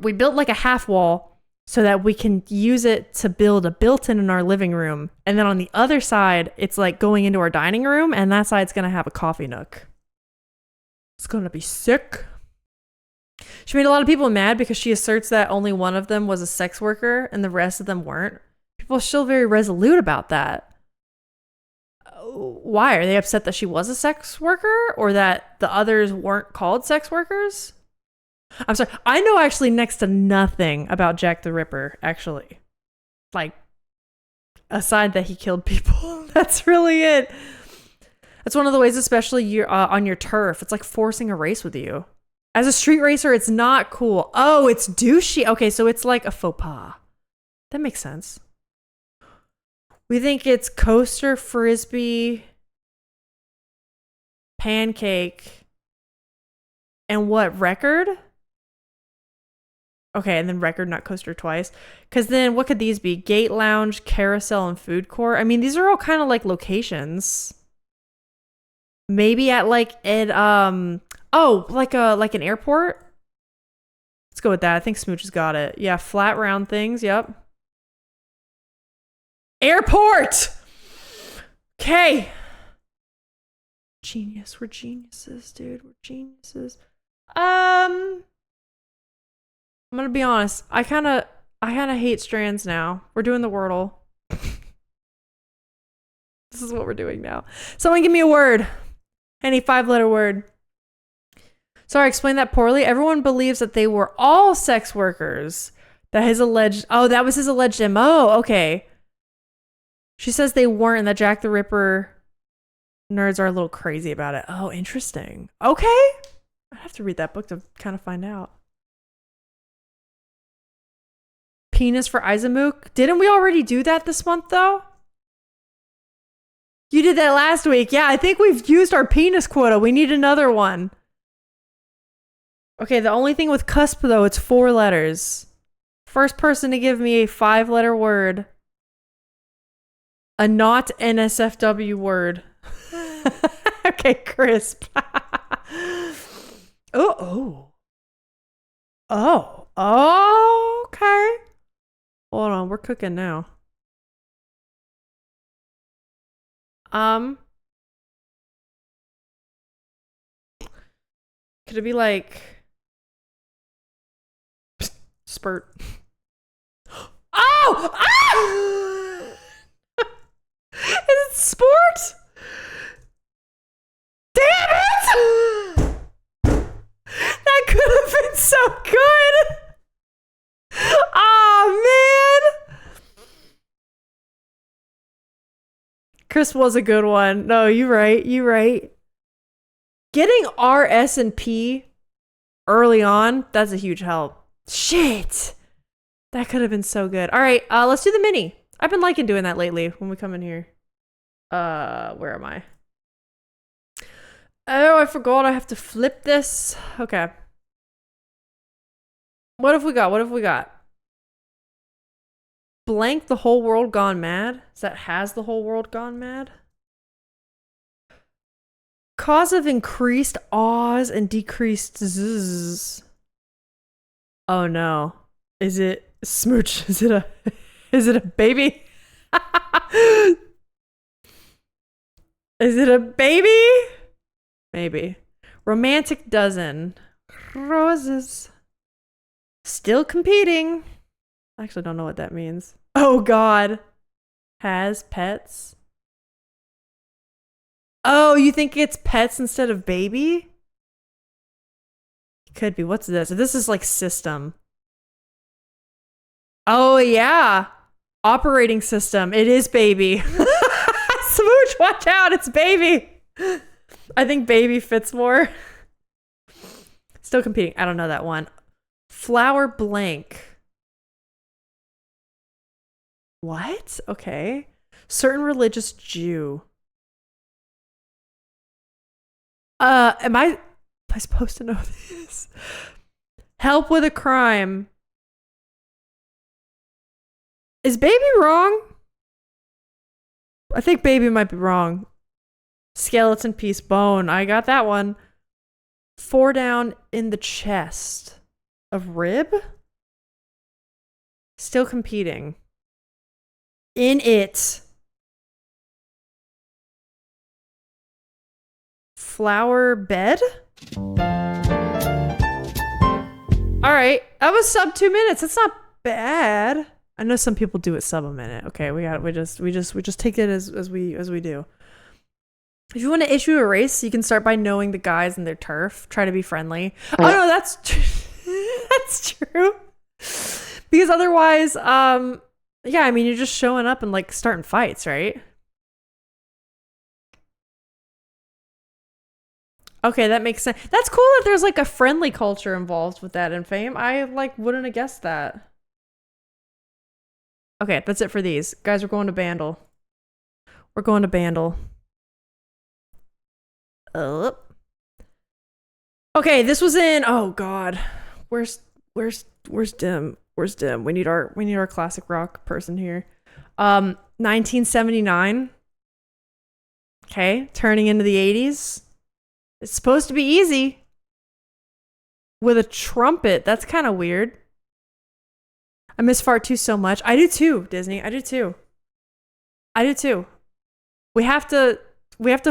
We built like a half wall so that we can use it to build a built-in in our living room. And then on the other side, it's like going into our dining room, and that side's going to have a coffee nook. It's going to be sick. She made a lot of people mad because she asserts that only one of them was a sex worker and the rest of them weren't. People are still very resolute about that. Why? Are they upset that she was a sex worker or that the others weren't called sex workers? I'm sorry. I know actually next to nothing about Jack the Ripper, actually. Like, aside that he killed people. That's really it. That's one of the ways, especially you're, on your turf. It's like forcing a race with you. As a street racer, it's not cool. Oh, it's douchey. Okay, so it's like a faux pas. That makes sense. We think it's coaster, frisbee, pancake, and what, record? Okay, and then record, not coaster twice. Because then what could these be? Gate lounge, carousel, and food court. I mean, these are all kind of like locations. Maybe at like like an airport. Let's go with that. I think Smooch has got it. Yeah, flat round things. Yep. Airport. Okay. Genius. We're geniuses, dude. We're geniuses. I'm gonna be honest. I kind of hate strands now. We're doing the Wordle. This is what we're doing now. Someone give me a word. Any 5-letter word. Sorry, I explained that poorly. Everyone believes that they were all sex workers. That was his alleged MO. Okay. She says they weren't and that Jack the Ripper nerds are a little crazy about it. Oh, interesting. Okay. I have to read that book to kind of find out. Penis for Izamuk. Didn't we already do that this month though? You did that last week. Yeah, I think we've used our penis quota. We need another one. Okay, the only thing with cusp though, it's 4 letters. First person to give me a 5-letter word. A not NSFW word. Okay, crisp. Oh, okay. Hold on, we're cooking now. Could it be like spurt? Oh! Ah! Is it sport? Damn it! That could have been so good. Oh man! Chris was a good one. No, you're right. Getting R, S, and P early on, that's a huge help. Shit! That could have been so good. All right, let's do the mini. I've been liking doing that lately when we come in here. Where am I? Oh, I forgot I have to flip this. Okay. What have we got? Blank the whole world gone mad? Is that has the whole world gone mad? Cause of increased awes and decreased zzz. Oh no. Is it smooch? Is it a baby? Is it a baby? Maybe. Romantic dozen. Roses. Still competing. I actually don't know what that means. Oh god. Has pets. Oh, you think it's pets instead of baby? Could be. What's this? This is like system. Oh yeah. Operating system. It is baby. Smooch, watch out. It's baby. I think baby fits more. Still competing. I don't know that one. Flower blank. What? Okay. Certain religious Jew. Am I supposed to know this? Help with a crime. Is baby wrong? I think baby might be wrong. Skeleton piece bone. I got that one. 4 down in the chest. Of rib? Still competing. In it. Flower bed? Alright. That was sub 2 minutes. That's not bad. I know some people do it sub a minute. Okay, we just take it as we do. If you want to issue a race, you can start by knowing the guys and their turf. Try to be friendly. Oh no, that's that's true. Because otherwise, yeah, I mean, you're just showing up and like starting fights, right? Okay, that makes sense. That's cool that there's like a friendly culture involved with that in Fame. I like wouldn't have guessed that. Okay, that's it for these. Guys, we're going to Bandle. We're going to Bandle. Okay, this was in, oh god. Where's Dim? Where's Dim? We need our classic rock person here. 1979. Okay, turning into the 80s. It's supposed to be easy. With a trumpet. That's kind of weird. I miss Fart 2 so much. I do too, Disney. I do too. I do too. We have to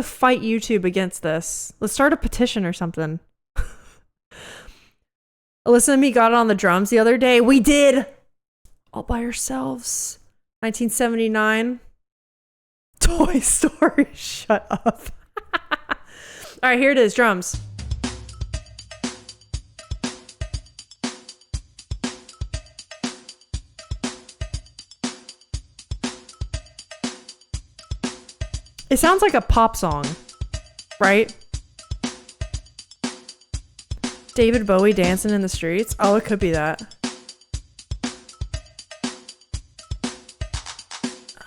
fight YouTube against this. Let's start a petition or something. Alyssa and me got it on the drums the other day. We did. All by ourselves. 1979. Toy Story. Shut up. All right, here it is. Drums. It sounds like a pop song, right? David Bowie dancing in the streets. Oh, it could be that.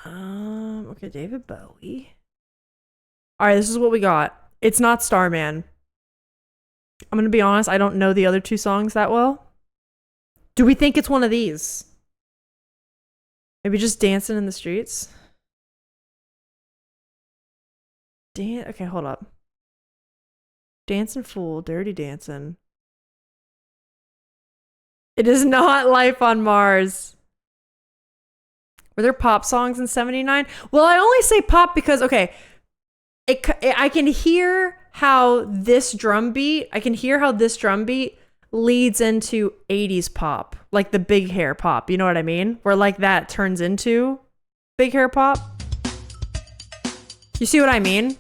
Okay, David Bowie. All right, this is what we got. It's not Starman. I'm gonna be honest, I don't know the other 2 songs that well. Do we think it's one of these? Maybe just dancing in the streets? Okay, hold up. Dancing Fool, Dirty Dancing. It is not Life on Mars. Were there pop songs in 79? Well, I only say pop because, okay, I can hear how this drum beat leads into 80s pop. Like the big hair pop, you know what I mean? Where like that turns into big hair pop. You see what I mean?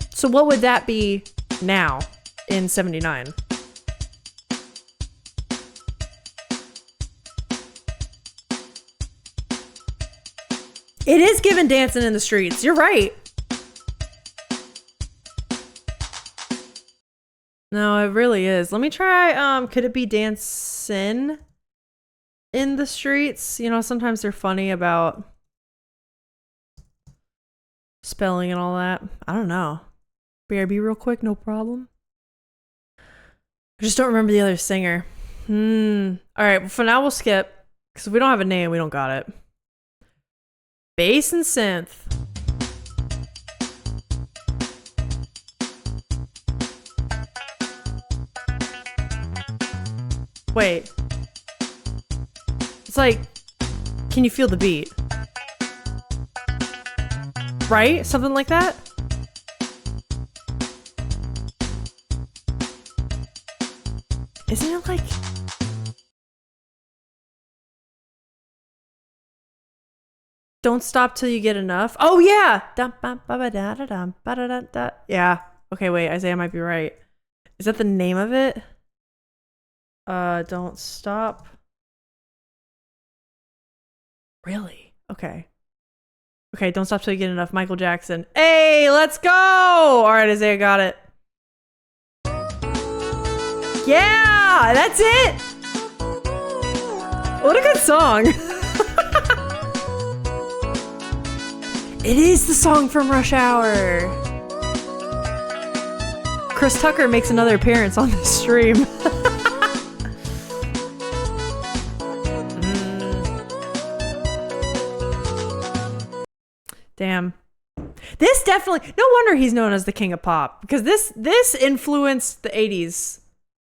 So what would that be now in 79? It is given dancing in the streets. You're right. No, it really is. Let me try, could it be dancing in the streets? You know, sometimes they're funny about spelling and all that. I don't know. BRB real quick, no problem. I just don't remember the other singer. All right, well, for now we'll skip. Because if we don't have a name, we don't got it. Bass and synth. Wait. It's like, can you feel the beat? Right? Something like that? Isn't it like... Don't stop till you get enough. Oh, yeah! Yeah. Okay, wait. Isaiah might be right. Is that the name of it? Don't stop. Really? Okay. Okay, don't stop till you get enough. Michael Jackson. Hey, let's go! All right, Isaiah got it. Yeah, that's it! What a good song. It is the song from Rush Hour. Chris Tucker makes another appearance on this stream. Damn. This definitely, no wonder he's known as the king of pop, because this influenced the 80s.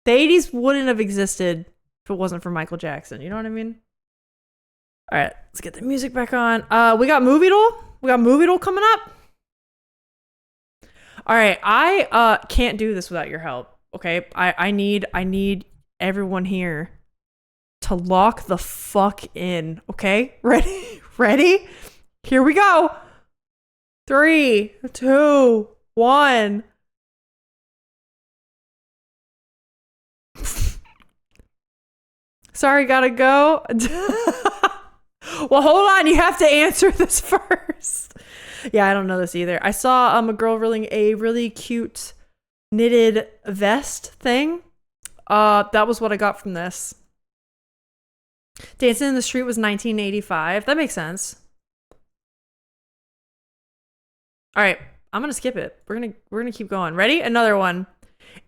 The 80s wouldn't have existed if it wasn't for Michael Jackson. You know what I mean? All right, let's get the music back on. We got Movie Doll. We got Movie Doll coming up. All right, I can't do this without your help. Okay, I need everyone here to lock the fuck in. Okay, ready? Here we go. 3, 2, 1. Sorry, gotta go. Well, hold on. You have to answer this first. Yeah, I don't know this either. I saw a girl wearing a really cute knitted vest thing. That was what I got from this. Dancing in the Street was 1985. That makes sense. All right, I'm gonna skip it. We're gonna keep going. Ready? Another one.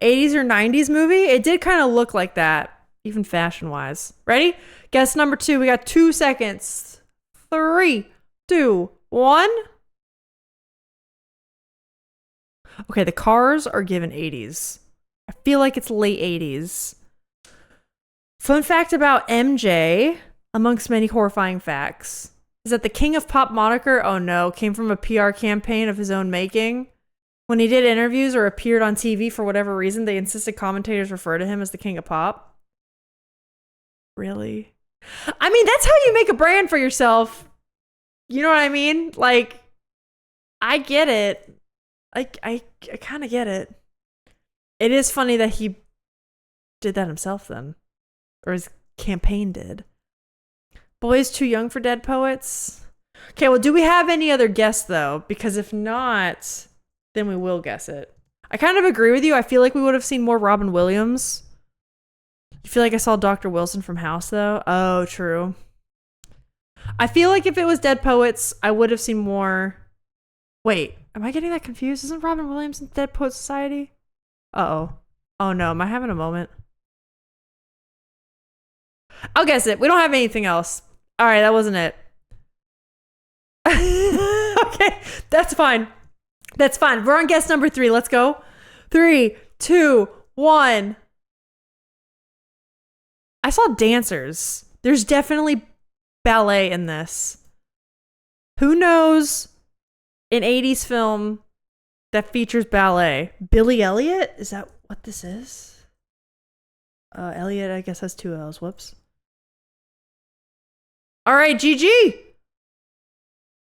80s or 90s movie. It did kind of look like that, even fashion wise. Ready? Guess number 2. We got 2 seconds. 3, 2, 1. Okay, the cars are given 80s. I feel like it's late 80s. Fun fact about MJ, amongst many horrifying facts, is that the King of Pop moniker, oh no, came from a PR campaign of his own making. When he did interviews or appeared on TV for whatever reason, they insisted commentators refer to him as the King of Pop. Really? I mean, that's how you make a brand for yourself. You know what I mean? Like, I get it. I kind of get it. It is funny that he did that himself then. Or his campaign did. Boys Too Young for Dead Poets. Okay, well, do we have any other guess, though? Because if not, then we will guess it. I kind of agree with you. I feel like we would have seen more Robin Williams. You feel like I saw Dr. Wilson from House, though? Oh, true. I feel like if it was Dead Poets, I would have seen more... Wait, am I getting that confused? Isn't Robin Williams in Dead Poets Society? Uh-oh. Oh, no. Am I having a moment? I'll guess it. We don't have anything else. All right, that wasn't it. Okay, that's fine. That's fine. We're on guess number 3. Let's go. 3, 2, 1. I saw dancers. There's definitely ballet in this. Who knows an 80s film that features ballet? Billy Elliot? Is that what this is? Elliot, I guess, has 2 L's. Whoops. All right, GG.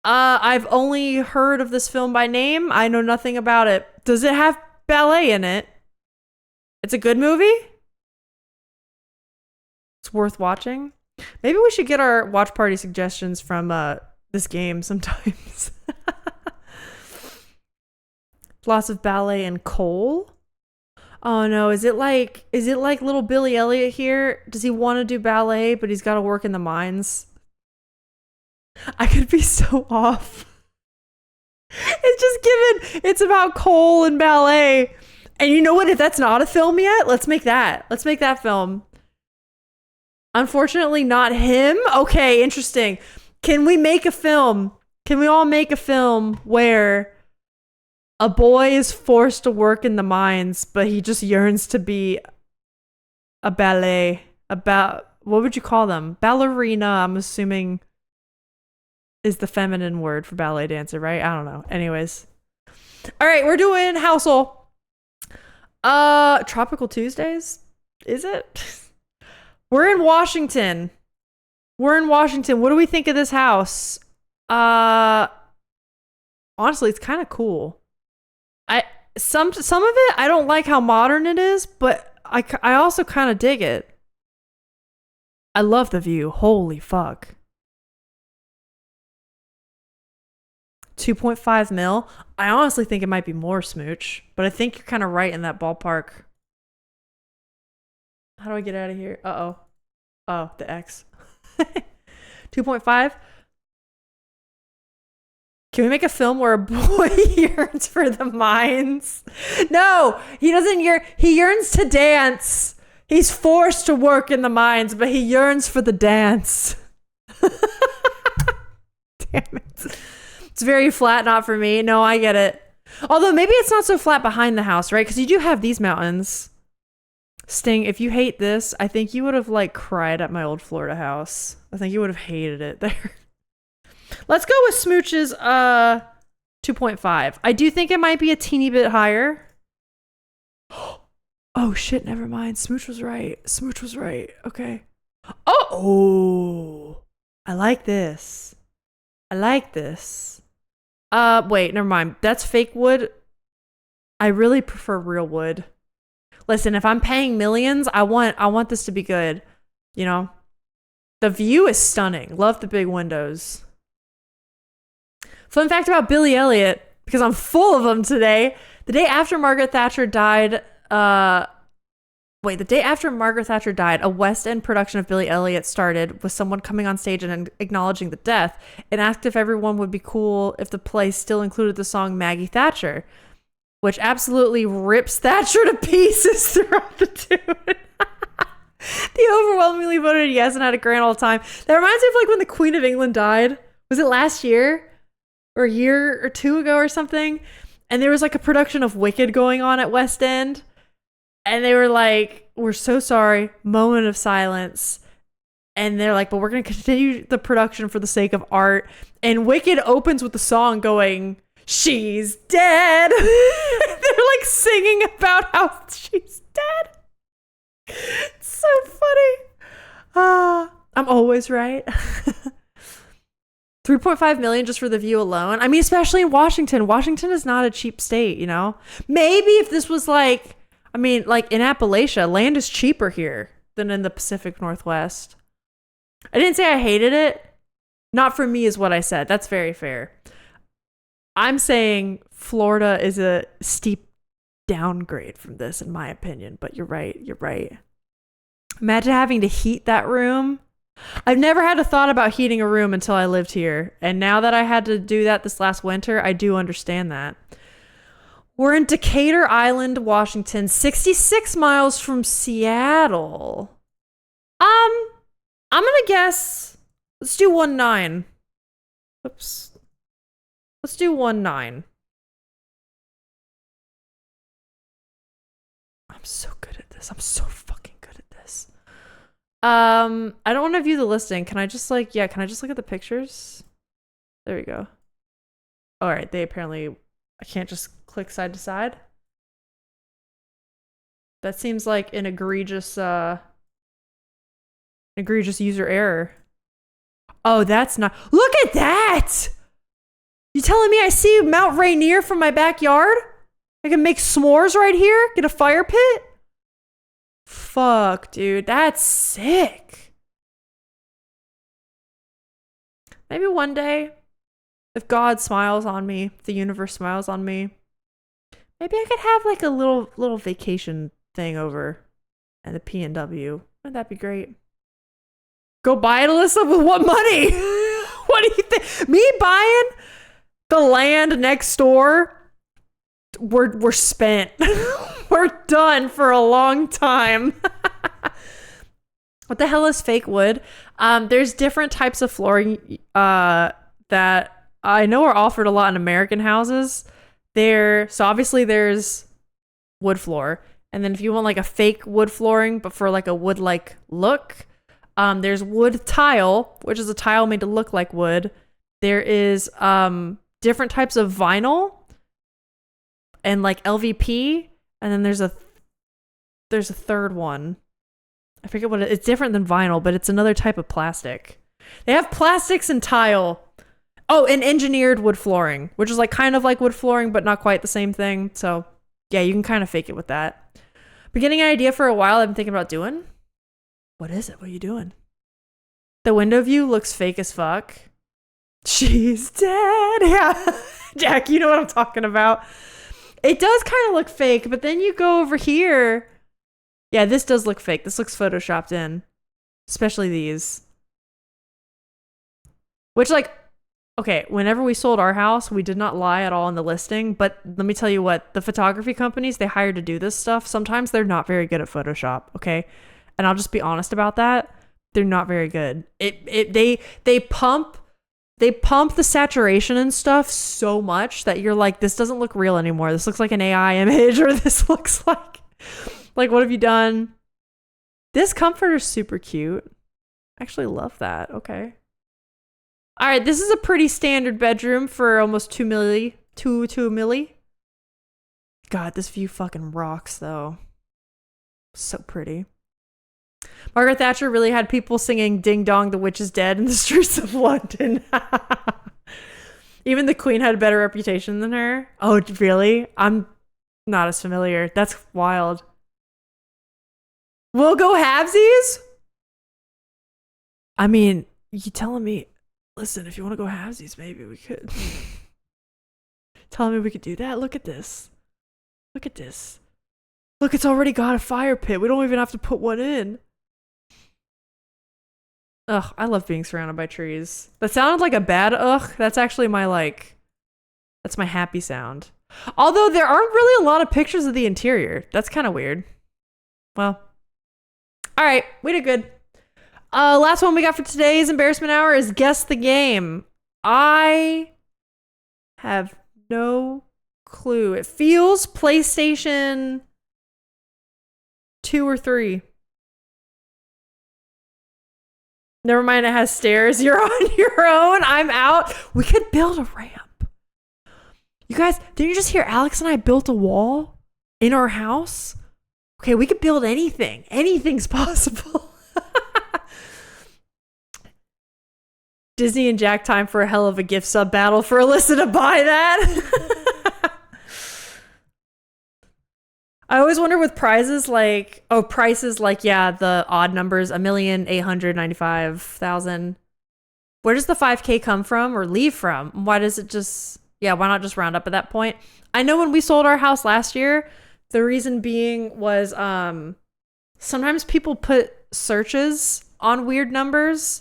I've only heard of this film by name. I know nothing about it. Does it have ballet in it? It's a good movie? It's worth watching? Maybe we should get our watch party suggestions from this game sometimes. Lots of ballet and coal? Oh no, is it like little Billy Elliot here? Does he want to do ballet, but he's got to work in the mines? I could be so off. It's just given it's about coal and ballet. And you know what? If that's not a film yet, let's make that. Let's make that film. Unfortunately, not him. Okay, interesting. Can we make a film? Can we all make a film where a boy is forced to work in the mines, but he just yearns to be a ballet About, what would you call them? Ballerina, I'm assuming, is the feminine word for ballet dancer, right? I don't know. Anyways. All right, we're doing household. Tropical Tuesdays? Is it? We're in Washington. What do we think of this house? Honestly, it's kind of cool. Some of it, I don't like how modern it is, but I also kind of dig it. I love the view. Holy fuck. 2.5 mil. I honestly think it might be more, Smooch, but I think you're kind of right in that ballpark. How do I get out of here? Uh-oh. Oh, the X. 2.5. Can we make a film where a boy yearns for the mines? No, he doesn't yearn. He yearns to dance. He's forced to work in the mines, but he yearns for the dance. Damn it. It's very flat, not for me. No, I get it. Although maybe it's not so flat behind the house, right? Because you do have these mountains. Sting, if you hate this, I think you would have like cried at my old Florida house. I think you would have hated it there. Let's go with Smooch's 2.5. I do think it might be a teeny bit higher. Oh shit, never mind. Smooch was right. Okay. Oh, I like this. Wait, never mind. That's fake wood. I really prefer real wood. Listen, if I'm paying millions, I want this to be good. You know? The view is stunning. Love the big windows. Fun fact about Billy Elliot, because I'm full of them today. The day after Margaret Thatcher died, a West End production of Billy Elliot started with someone coming on stage and acknowledging the death and asked if everyone would be cool if the play still included the song Maggie Thatcher, which absolutely rips Thatcher to pieces throughout the tune. They overwhelmingly voted yes and had a grand old time. That reminds me of like when the Queen of England died. Was it last year? Or a year or two ago or something? And there was like a production of Wicked going on at West End. And they were like, we're so sorry, moment of silence. And they're like, but we're going to continue the production for the sake of art. And Wicked opens with the song going, she's dead. They're like singing about how she's dead. It's so funny. I'm always right. 3.5 million just for the view alone. I mean, especially in Washington. Washington is not a cheap state, you know? Maybe if this was like, I mean, like in Appalachia, land is cheaper here than in the Pacific Northwest. I didn't say I hated it. Not for me is what I said. That's very fair. I'm saying Florida is a steep downgrade from this, in my opinion. But you're right. Imagine having to heat that room. I've never had a thought about heating a room until I lived here. And now that I had to do that this last winter, I do understand that. We're in Decatur Island, Washington, 66 miles from Seattle. I'm going to guess, let's do 1.9. Oops. Let's do 1.9. I'm so good at this. I'm so fucking good at this. I don't want to view the listing. Can I just look at the pictures? There we go. All right, they apparently, I can't just click side to side. That seems like an egregious user error. Oh, that's not, look at that! You telling me I see Mount Rainier from my backyard? I can make s'mores right here? Get a fire pit? Fuck, dude, that's sick. Maybe one day, if God smiles on me, if the universe smiles on me, maybe I could have like a little vacation thing over at the P&W. Wouldn't that be great? Go buy it, Alyssa, with what money? What do you think? Me buying the land next door? We're spent. We're done for a long time. What the hell is fake wood? There's different types of flooring that I know are offered a lot in American houses. So obviously there's wood floor, And then if you want like a fake wood flooring, but for like a wood-like look, there's wood tile, which is a tile made to look like wood. There is different types of vinyl and like LVP, and then there's a third one. I forget what it's different than vinyl, but it's another type of plastic. They have plastics and tile. Oh, and engineered wood flooring, which is like kind of like wood flooring, but not quite the same thing. So yeah, you can kind of fake it with that. Been getting an idea for a while I've been thinking about doing. What is it? What are you doing? The window view looks fake as fuck. She's dead. Yeah. Jack, you know what I'm talking about. It does kind of look fake, but then you go over here. Yeah, this does look fake. This looks photoshopped in. Especially these. Which, like, okay, whenever we sold our house, we did not lie at all in the listing. But let me tell you what, the photography companies they hired to do this stuff, sometimes they're not very good at Photoshop, okay? And I'll just be honest about that. They're not very good. They pump the saturation and stuff so much that you're like, this doesn't look real anymore. This looks like an AI image, or this looks like what have you done? This comforter's super cute. I actually love that. Okay. All right, this is a pretty standard bedroom for almost 2 milli. God, this view fucking rocks though. So pretty. Margaret Thatcher really had people singing Ding Dong, the Witch is Dead in the streets of London. Even the Queen had a better reputation than her. Oh, really? I'm not as familiar. That's wild. We'll go halvesies? I mean, you telling me, listen, if you want to go halvesies, maybe we could. Telling me we could do that? Look at this. Look at this. Look, it's already got a fire pit. We don't even have to put one in. Ugh, I love being surrounded by trees. That sounded like a bad ugh. That's actually my that's my happy sound. Although there aren't really a lot of pictures of the interior. That's kind of weird. Well, all right, we did good. Last one we got for today's embarrassment hour is guess the game. I have no clue. It feels PlayStation 2 or 3. Never mind, it has stairs. You're on your own. I'm out. We could build a ramp. You guys, didn't you just hear Alex and I built a wall in our house? Okay, we could build anything. Anything's possible. Disney and Jack, time for a hell of a gift sub battle for Alyssa to buy that. I always wonder with prizes prices like, yeah, the odd numbers, 1,895,000. Where does the 5K come from or leave from? Why does it why not just round up at that point? I know when we sold our house last year, the reason being was sometimes people put searches on weird numbers.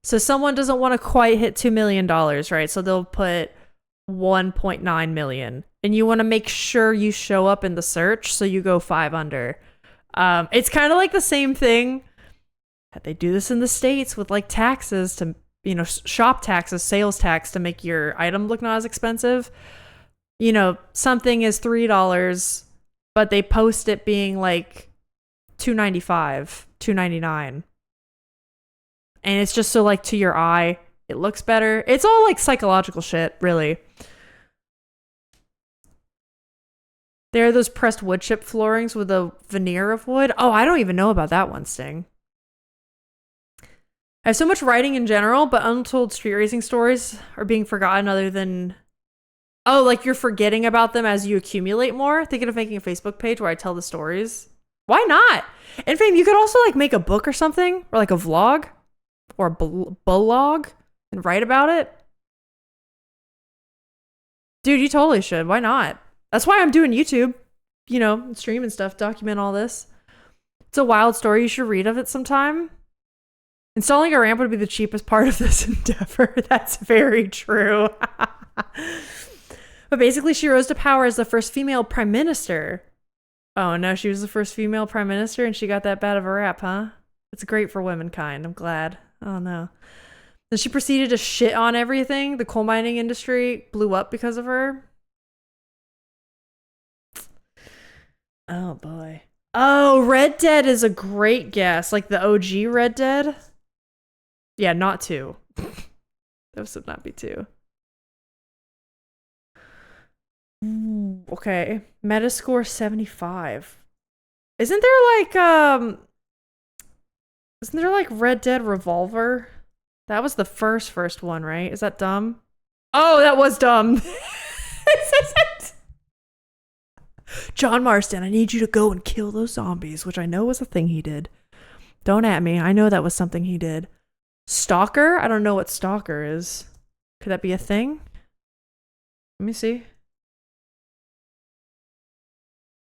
So someone doesn't want to quite hit $2 million, right? So they'll put 1.9 million. And you want to make sure you show up in the search, so you go 5 under. It's kind of like the same thing. They do this in the States with like taxes to, shop taxes, sales tax to make your item look not as expensive. Something is $3, but they post it being like $2.95, $2.99. And it's just so like to your eye, it looks better. It's all like psychological shit, really. There are those pressed wood chip floorings with a veneer of wood. Oh, I don't even know about that one, Sting. I have so much writing in general, but untold street racing stories are being forgotten other than... Oh, like you're forgetting about them as you accumulate more? Thinking of making a Facebook page where I tell the stories? Why not? And Fame, you could also like make a book or something, or like a vlog, or a blog, and write about it. Dude, you totally should. Why not? That's why I'm doing YouTube, stream and stuff, document all this. It's a wild story. You should read of it sometime. Installing a ramp would be the cheapest part of this endeavor. That's very true. But basically, she rose to power as the first female prime minister. Oh, no, she was the first female prime minister and she got that bad of a rap, huh? It's great for womankind. I'm glad. Oh, no. Then she proceeded to shit on everything. The coal mining industry blew up because of her. Oh, boy. Oh, Red Dead is a great guess. Like the OG Red Dead? Yeah, not 2. Those would not be 2. Okay. Metascore 75. Isn't there like Red Dead Revolver? That was the first one, right? Is that dumb? Oh, that was dumb. John Marston, I need you to go and kill those zombies, which I know was a thing he did. Don't at me. I know that was something he did. Stalker? I don't know what Stalker is. Could that be a thing? Let me see.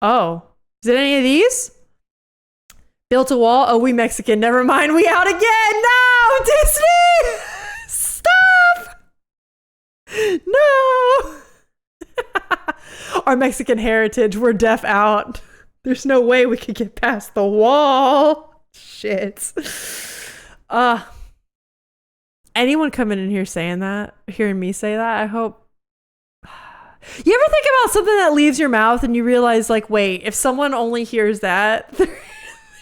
Oh. Is it any of these? Built a wall? Oh, we Mexican. Never mind. We out again. No, Disney! Stop! No! Our Mexican heritage. We're deaf out. There's no way we could get past the wall. Shit. Anyone coming in here saying that? Hearing me say that? I hope. You ever think about something that leaves your mouth and you realize, like, wait, if someone only hears that, they're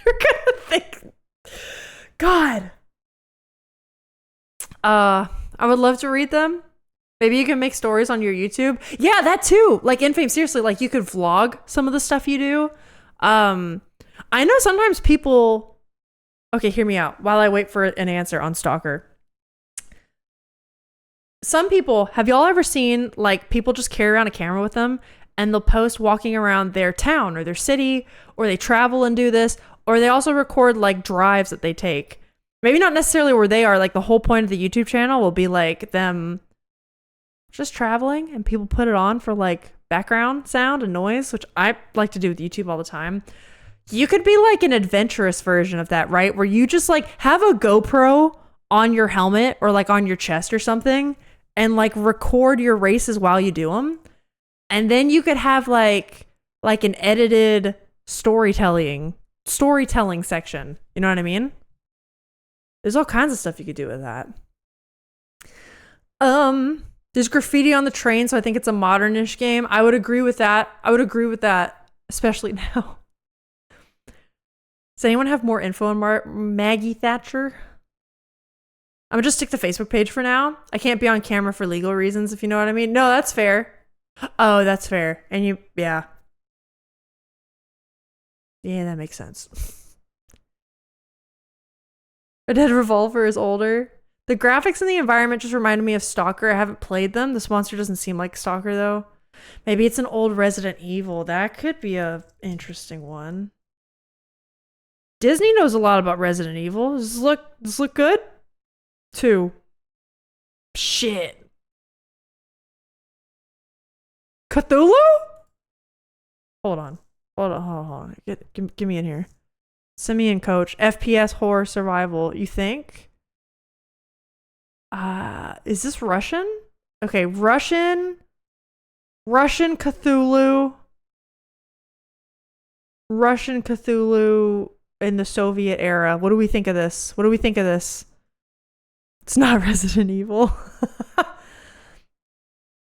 gonna think, God. I would love to read them. Maybe you can make stories on your YouTube. Yeah, that too. Like Infame, seriously, like you could vlog some of the stuff you do. I know sometimes people. Okay, hear me out while I wait for an answer on Stalker. Some people, have y'all ever seen like people just carry around a camera with them and they'll post walking around their town or their city, or they travel and do this, or they also record like drives that they take. Maybe not necessarily where they are. Like the whole point of the YouTube channel will be like them just traveling, and people put it on for like background sound and noise, which I like to do with YouTube all the time. You could be like an adventurous version of that, right? Where you just like have a GoPro on your helmet or like on your chest or something and like record your races while you do them. And then you could have like an edited storytelling section. You know what I mean? There's all kinds of stuff you could do with that. There's graffiti on the train, so I think it's a modern-ish game. I would agree with that. Especially now. Does anyone have more info on Maggie Thatcher? I'm gonna just stick to the Facebook page for now. I can't be on camera for legal reasons, if you know what I mean. No, that's fair. Oh, that's fair. And yeah. Yeah, that makes sense. Red Dead Revolver is older. The graphics and the environment just reminded me of Stalker. I haven't played them. This monster doesn't seem like Stalker, though. Maybe it's an old Resident Evil. That could be a interesting one. Disney knows a lot about Resident Evil. Does this look good? 2. Shit. Cthulhu? Hold on. Get me in here. Send me in, coach. FPS horror survival. You think? Is this Russian? Okay, Russian Cthulhu. Russian Cthulhu in the Soviet era. What do we think of this? It's not Resident Evil.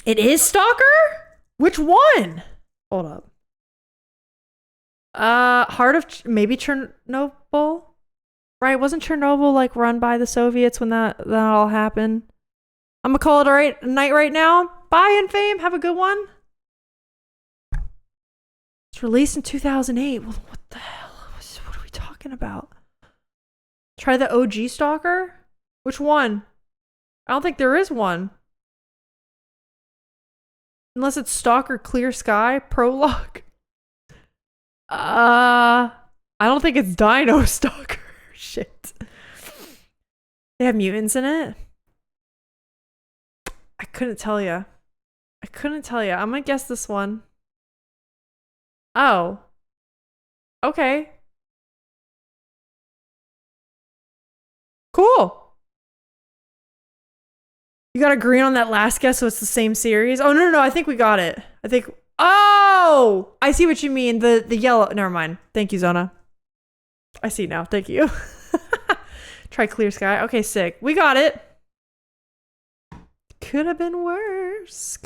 It is Stalker? Which one? Hold up. Heart of maybe Chernobyl? Right? Wasn't Chernobyl like run by the Soviets when that all happened? I'm gonna call it a night right now. Bye, Infame. Have a good one. It's released in 2008. Well, what the hell? What are we talking about? Try the OG Stalker? Which one? I don't think there is one. Unless it's Stalker Clear Sky Prologue. I don't think it's Dino Stalker. Shit. They have mutants in it? I couldn't tell you. I'm gonna guess this one. Oh. Okay. Cool. You got a green on that last guess, so it's the same series? Oh, no. I think we got it. Oh! I see what you mean. The yellow. Never mind. Thank you, Zona. I see now. Thank you. Try Clear Sky. Okay, sick. We got it. Could have been worse.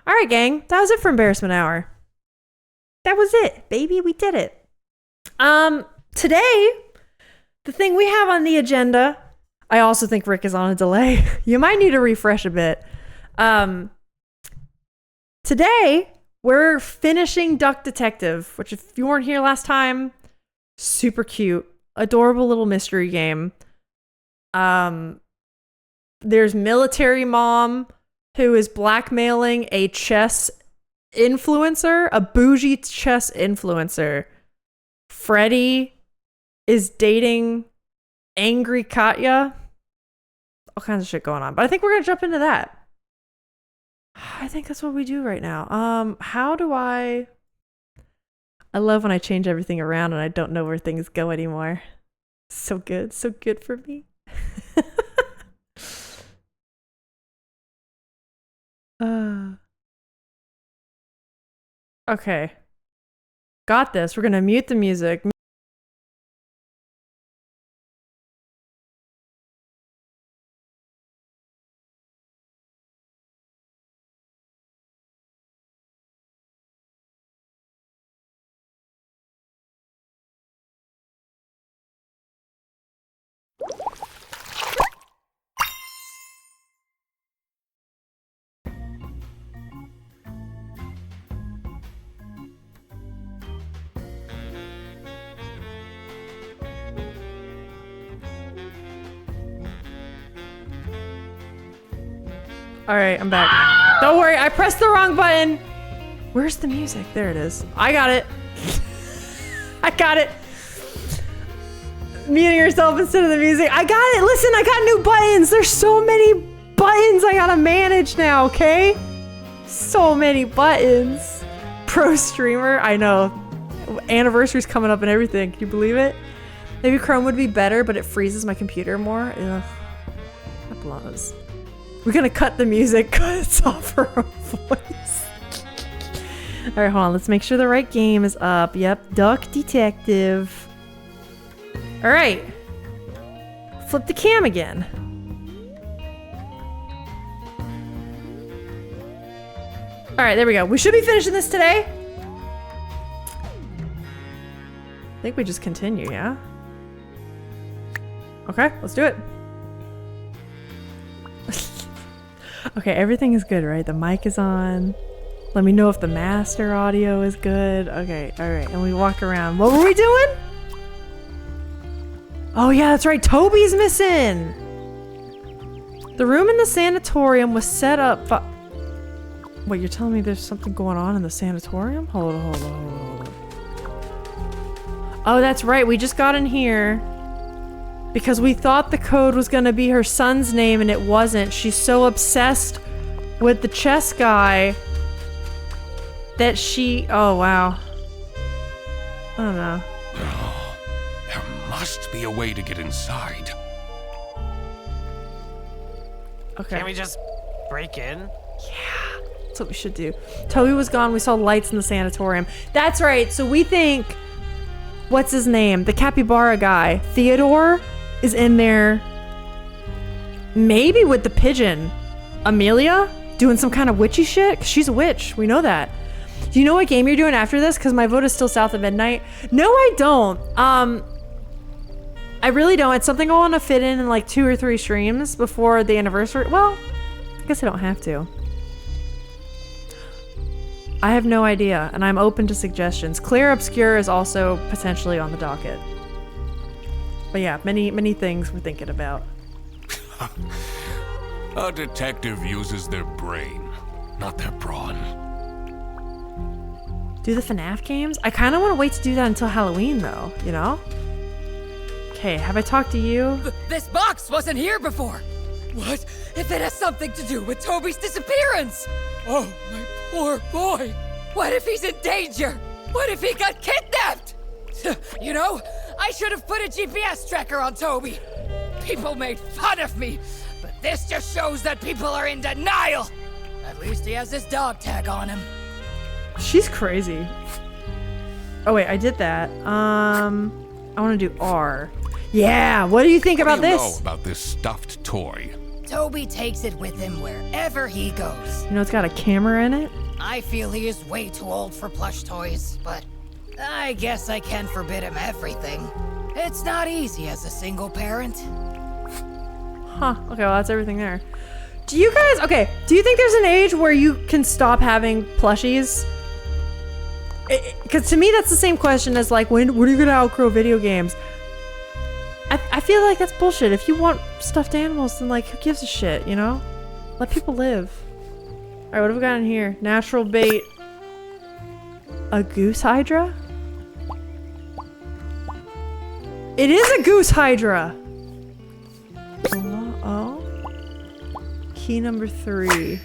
All right, gang. That was it for Embarrassment Hour. That was it, baby. We did it. Today, the thing we have on the agenda, I also think Rick is on a delay. You might need to refresh a bit. Today, we're finishing Duck Detective, which if you weren't here last time, super cute, adorable little mystery game. There's Military Mom, who is blackmailing a chess influencer, a bougie chess influencer. Freddy is dating angry Katya. All kinds of shit going on. But I think we're going to jump into that. I think that's what we do right now. How do I love when I change everything around and I don't know where things go anymore. So good for me. Okay. Got this. We're going to mute the music. All right, I'm back. Don't worry, I pressed the wrong button. Where's the music? There it is. I got it. I got it. Muting yourself instead of the music. I got it. Listen, I got new buttons. There's so many buttons I gotta manage now, okay? So many buttons. Pro streamer, I know. Anniversary's coming up and everything. Can you believe it? Maybe Chrome would be better, but it freezes my computer more. Ugh. That blows. We're gonna cut the music because it's off her own voice. All right, hold on. Let's make sure the right game is up. Yep, Duck Detective. All right. Flip the cam again. All right, there we go. We should be finishing this today. I think we just continue, yeah? Okay, let's do it. Okay, everything is good, right? The mic is on. Let me know if the master audio is good. Okay, all right. And we walk around. What were we doing? Oh, yeah, that's right. Toby's missing. The room in the sanatorium was set up. Wait, you're telling me there's something going on in the sanatorium? Hold on. Oh, that's right. We just got in here because we thought the code was going to be her son's name and it wasn't. She's so obsessed with the chess guy that she... Oh, wow. I don't know. Oh, there must be a way to get inside. Okay. Can't we just break in? Yeah, that's what we should do. Toby was gone. We saw lights in the sanatorium. That's right. So we think... What's his name? The capybara guy. Theodore is in there. Maybe with the pigeon. Amelia? Doing some kind of witchy shit? 'Cause she's a witch. We know that. Do you know what game you're doing after this? Because my vote is still South of Midnight. No, I don't. I really don't. It's something I want to fit in like 2 or 3 streams before the anniversary. Well, I guess I don't have to. I have no idea, and I'm open to suggestions. Clear Obscure is also potentially on the docket. But yeah, many things we're thinking about. A detective uses their brain, not their brawn. Do the FNAF games? I kind of want to wait to do that until Halloween, though, you know? Okay, have I talked to you? This box wasn't here before! What if it has something to do with Toby's disappearance? Oh, my poor boy! What if he's in danger? What if he got kidnapped? You know, I should have put a GPS tracker on Toby. People made fun of me, but this just shows that people are in denial. At least he has his dog tag on him. She's crazy. Oh wait, I did that. I want to do R. Yeah, what do you think about this? What do you know about this stuffed toy? Toby takes it with him wherever he goes. You know it's got a camera in it? I feel he is way too old for plush toys, but I guess I can't forbid him everything. It's not easy as a single parent. Huh. Okay, well, that's everything there. Do you think there's an age where you can stop having plushies? Because to me, that's the same question as like, when are you gonna outgrow video games? I feel like that's bullshit. If you want stuffed animals, then like, who gives a shit, you know? Let people live. All right, what have we got in here? Natural bait. A goose hydra? It is a goose hydra! Oh. Key number 3.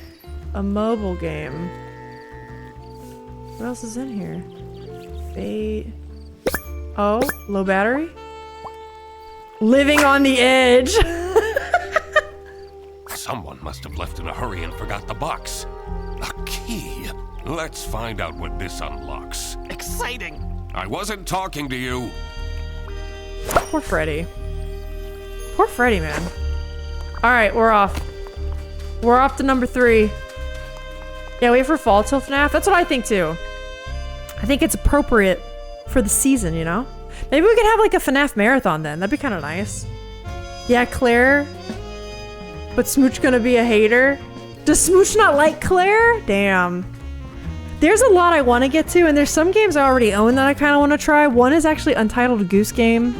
A mobile game. What else is in here? Bait. Oh, low battery? Living on the edge! Someone must have left in a hurry and forgot the box. A key. Let's find out what this unlocks. Exciting! I wasn't talking to you. Poor Freddy. Poor Freddy, man. Alright, we're off. We're off to number 3. Yeah, wait for fall till FNAF. That's what I think too. I think it's appropriate for the season, you know? Maybe we could have like a FNAF marathon then. That'd be kind of nice. Yeah, Claire. But Smooch gonna be a hater? Does Smooch not like Claire? Damn. There's a lot I want to get to, and there's some games I already own that I kind of want to try. One is actually Untitled Goose Game.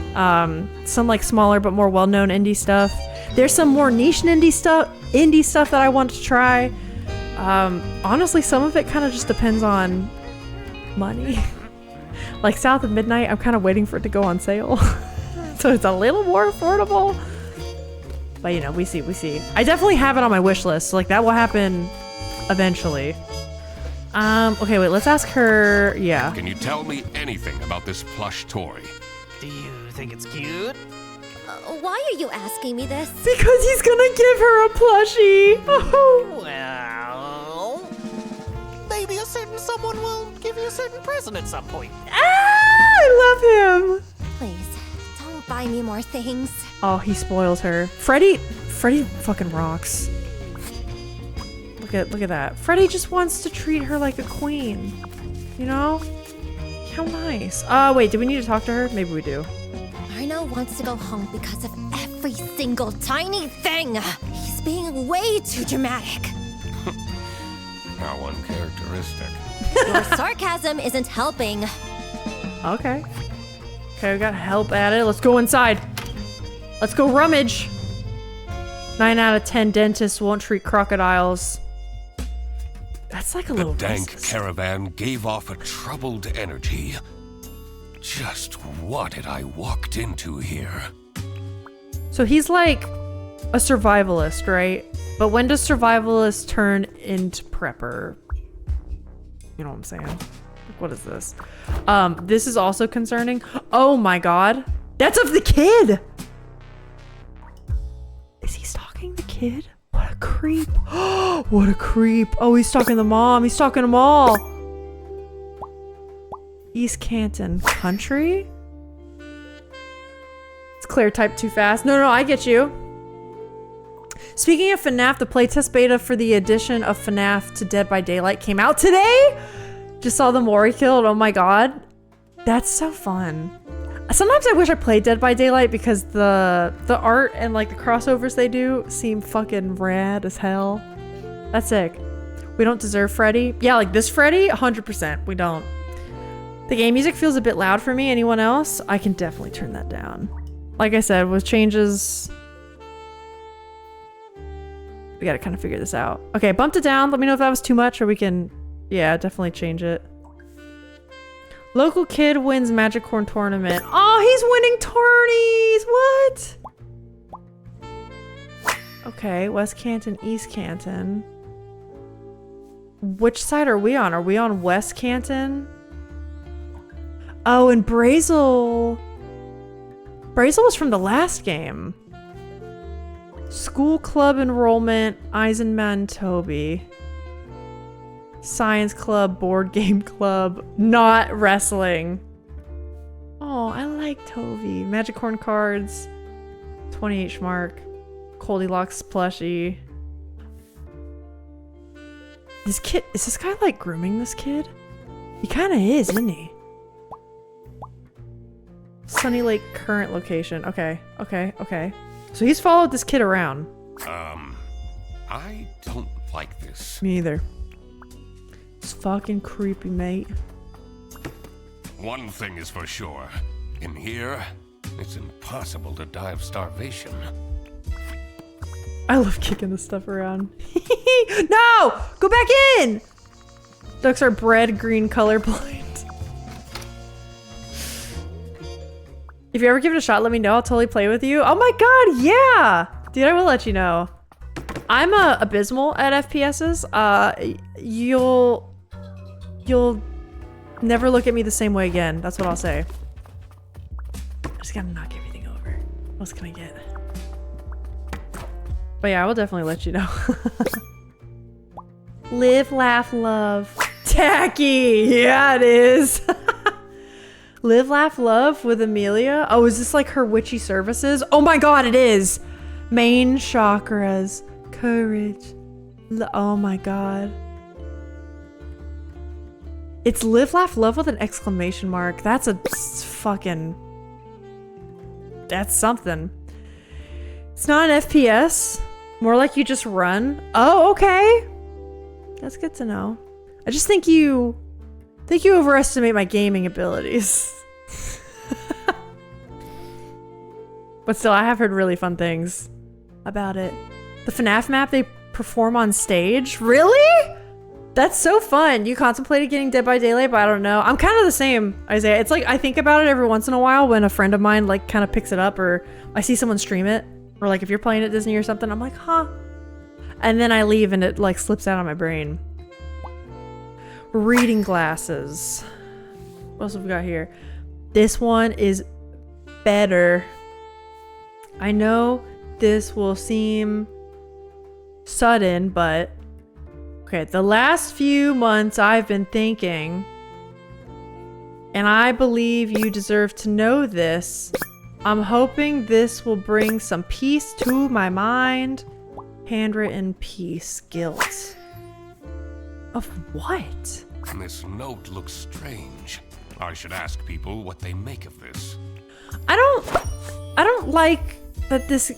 Some like smaller but more well-known indie stuff. There's some more niche indie stuff that I want to try. Honestly, some of it kind of just depends on money. Like South of Midnight, I'm kind of waiting for it to go on sale. So it's a little more affordable. But you know, we see. I definitely have it on my wish list, so like that will happen eventually. Okay, wait, let's ask her, yeah. Can you tell me anything about this plush toy? Do you think it's cute? Why are you asking me this? Because he's gonna give her a plushie. Oh. Well, maybe a certain someone will give you a certain present at some point. I love him. Please, don't buy me more things. Oh, he spoils her. Freddy fucking rocks. Look at that. Freddy just wants to treat her like a queen. You know? How nice. Wait, do we need to talk to her? Maybe we do. Arno wants to go home because of every single tiny thing. He's being way too dramatic. How uncharacteristic. Your sarcasm isn't helping. Okay. Okay, we got help at it. Let's go inside. Let's go rummage. 9 out of 10 dentists won't treat crocodiles. That's like a little The dank racist. caravan gave off a troubled energy. Just what had I walked into here? So he's like a survivalist, right? But when does survivalist turn into prepper? You know what I'm saying? Like, what is this? This is also concerning. Oh my god. That's of the kid! Is he stalking the kid? What a creep. What a creep. Oh, he's stalking the mom. He's stalking them all. East Canton Country? It's Claire typed too fast. No, I get you. Speaking of FNAF, the playtest beta for the addition of FNAF to Dead by Daylight came out today. Just saw the Mori killed. Oh my god. That's so fun. Sometimes I wish I played Dead by Daylight because the art and like the crossovers they do seem fucking rad as hell. That's sick. We don't deserve Freddy. Yeah, like this Freddy, 100%. We don't. The game music feels a bit loud for me. Anyone else? I can definitely turn that down. Like I said, with changes, we gotta kind of figure this out. Okay, bumped it down. Let me know if that was too much or we can, yeah, definitely change it. Local kid wins Magic Corn tournament. Oh, he's winning tourneys. What? Okay, West Canton, East Canton. Which side are we on? Are we on West Canton? Oh, and Brazel. Brazel was from the last game. School club enrollment, Eisenman Toby. Science club, board game club, not wrestling. Oh, I like Toby. Magic Corn cards, 28 schmark, Goldilocks plushie. This kid, is this guy like grooming this kid? He kind of is, isn't he? Sunny Lake current location. Okay, okay, okay. So he's followed this kid around. I don't like this. Me either. It's fucking creepy, mate. One thing is for sure. In here, it's impossible to die of starvation. I love kicking this stuff around. No! Go back in! Ducks are bred green colorblind. If you ever give it a shot, let me know. I'll totally play with you. Oh my god, yeah! Dude, I will let you know. I'm abysmal at FPSs. You'll never look at me the same way again. That's what I'll say. I just gotta knock everything over. What else can I get? But yeah, I will definitely let you know. Live, laugh, love. Tacky! Yeah, it is. Live, laugh, love with Amelia. Oh, is this like her witchy services? Oh my god, it is! Main chakras. Courage. Oh my god. It's live, laugh, love with an exclamation mark. That's a fucking... That's something. It's not an FPS. More like you just run. Oh, okay. That's good to know. I just think you overestimate my gaming abilities. But still, I have heard really fun things about it. The FNAF map they perform on stage? Really? That's so fun. You contemplated getting Dead by Daylight, but I don't know. I'm kind of the same, Isaiah. It's like I think about it every once in a while when a friend of mine like kind of picks it up, or I see someone stream it, or like if you're playing at Disney or something, I'm like, huh. And then I leave and it like slips out of my brain. Reading glasses. What else have we got here? This one is better. I know this will seem sudden, but okay, the last few months I've been thinking, and I believe you deserve to know this. I'm hoping this will bring some peace to my mind. Handwritten peace, guilt. Of what? This note looks strange. I should ask people what they make of this. I don't like that this...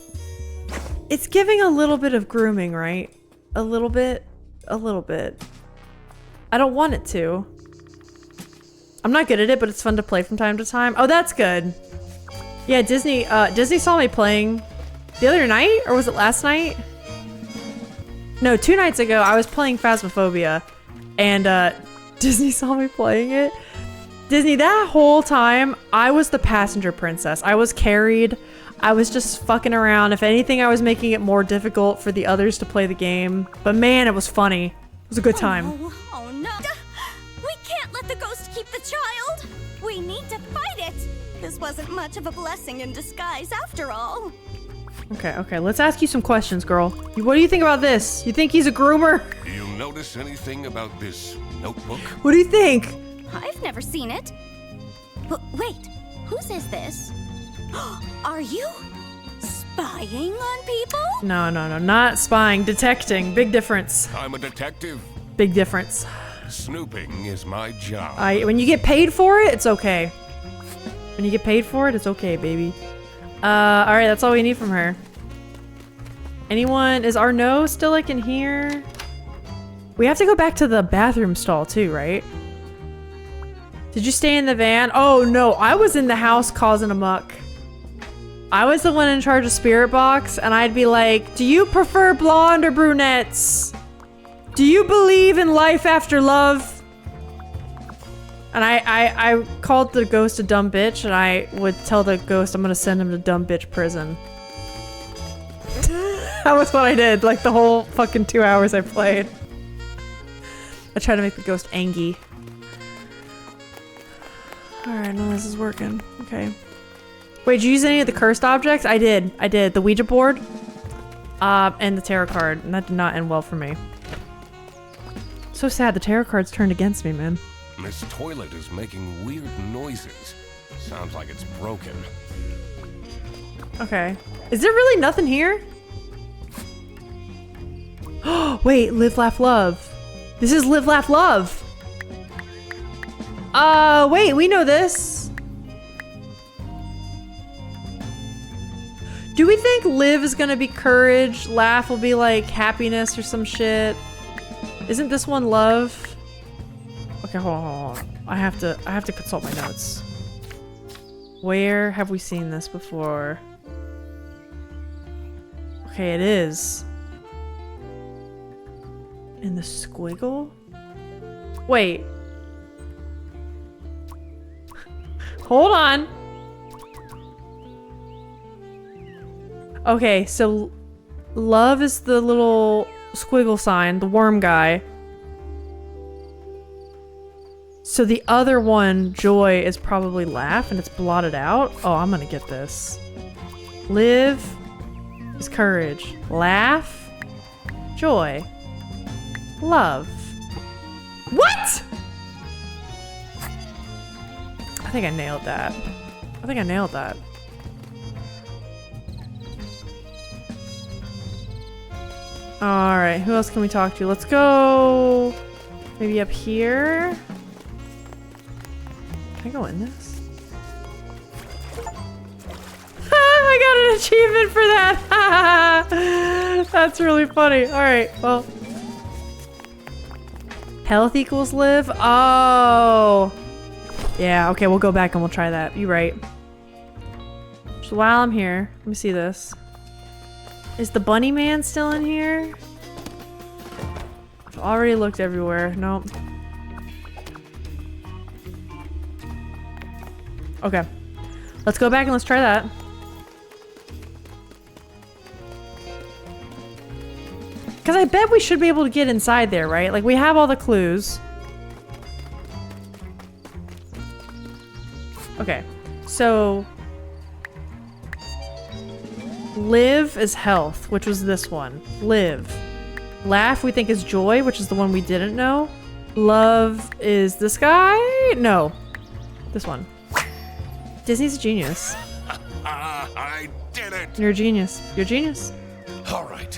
It's giving a little bit of grooming, right? A little bit. A little bit. I don't want it to. I'm not good at it, but it's fun to play from time to time. Oh, that's good. Yeah, Disney saw me playing the other night, or was it last night? No, 2 nights ago, I was playing Phasmophobia, and Disney saw me playing it. Disney, that whole time, I was the passenger princess. I was carried. I was just fucking around. If anything, I was making it more difficult for the others to play the game. But man, it was funny. It was a good time. Oh no! We can't let the ghost keep the child! We need to fight it! This wasn't much of a blessing in disguise after all. Okay, let's ask you some questions, girl. What do you think about this? You think he's a groomer? Do you notice anything about this notebook? What do you think? I've never seen it. But wait, whose is this? Are you spying on people? No, not spying, detecting. Big difference. I'm a detective. Big difference. Snooping is my job. When you get paid for it, it's okay. When you get paid for it, it's okay, baby. Alright, that's all we need from her. Anyone? Is Arnaud still like in here? We have to go back to the bathroom stall too, right? Did you stay in the van? Oh no, I was in the house causing a muck. I was the one in charge of Spirit Box, and I'd be like, do you prefer blonde or brunettes? Do you believe in life after love? And I called the ghost a dumb bitch, and I would tell the ghost I'm gonna send him to dumb bitch prison. That was what I did, like the whole fucking 2 hours I played. I tried to make the ghost angry. Alright, no, this is working. Okay. Wait, did you use any of the cursed objects? I did. The Ouija board. And the tarot card. And that did not end well for me. So sad, the tarot cards turned against me, man. This toilet is making weird noises. Sounds like it's broken. Okay. Is there really nothing here? Wait, live, laugh, love. This is Live, Laugh, Love. Wait, we know this. Do we think Live is gonna be courage, laugh will be like happiness or some shit? Isn't this one love? Okay, hold on. I have to consult my notes. Where have we seen this before? Okay, it is. In the squiggle? Wait. Hold on. Okay, so love is the little squiggle sign, the worm guy. So the other one, joy, is probably laugh and it's blotted out. Oh, I'm gonna get this. Live is courage. Laugh, joy, love. What? I think I nailed that. Alright, who else can we talk to? Let's go maybe up here. Can I go in this? I got an achievement for that! That's really funny. Alright, well. Health equals live? Oh. Yeah, okay, we'll go back and we'll try that. You're right. So while I'm here, let me see this. Is the bunny man still in here? I've already looked everywhere. Nope. Okay. Let's go back and let's try that. Because I bet we should be able to get inside there, right? Like, we have all the clues. Okay. So... live is health, which was this one. Live. Laugh we think is joy, which is the one we didn't know. Love is this guy? No. This one. Disney's a genius. I did it! You're a genius. You're a genius. All right.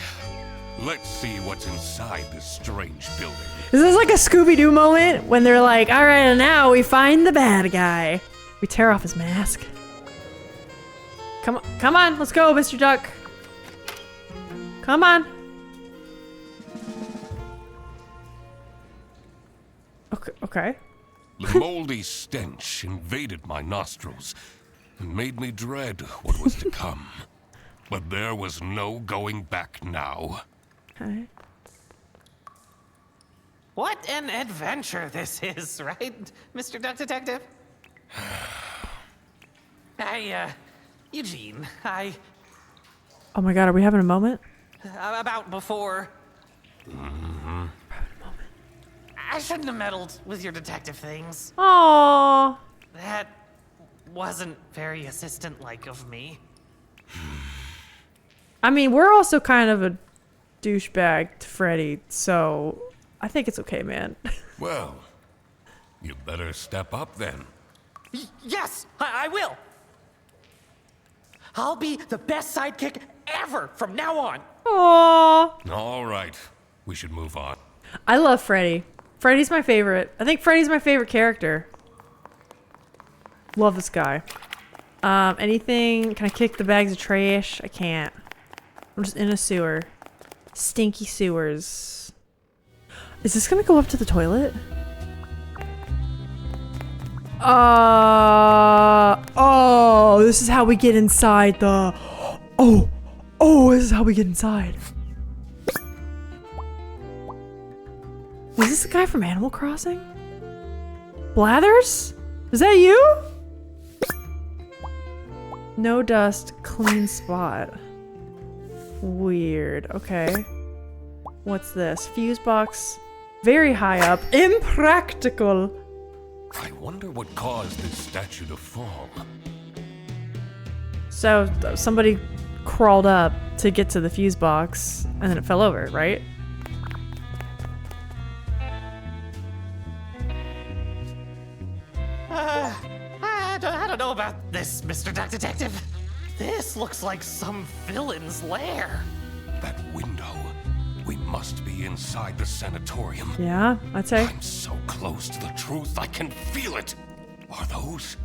Let's see what's inside this strange building. This is like a Scooby-Doo moment when they're like, all right, and now we find the bad guy. We tear off his mask. Come on, let's go, Mr. Duck. Come on. Okay. The moldy stench invaded my nostrils and made me dread what was to come. But there was no going back now. Okay. What an adventure this is, right, Mr. Duck Detective? Eugene, Oh my god, are we having a moment? about before. Mm-hmm. I shouldn't have meddled with your detective things. Aww. That wasn't very assistant-like of me. I mean, we're also kind of a douchebag to Freddy, so I think it's okay, man. Well, you better step up then. Yes, I will. I'll be the best sidekick ever from now on. Aww. All right, we should move on. I love Freddy. Freddy's my favorite. I think Freddy's my favorite character. Love this guy. Anything? Can I kick the bags of trash? I can't. I'm just in a sewer. Stinky sewers. Is this gonna go up to the toilet? Oh, this is how we get inside the... Oh, this is how we get inside. Is this the guy from Animal Crossing? Blathers? Is that you? No dust, clean spot. Weird. Okay. What's this? Fuse box. Very high up. Impractical. I wonder what caused this statue to fall. So somebody crawled up to get to the fuse box and then it fell over, right? I don't know about this, Mr. Duck Detective. This looks like some villain's lair. That window. We must be inside the sanatorium. Yeah, I'd say. I'm so close to the truth, I can feel it. Are those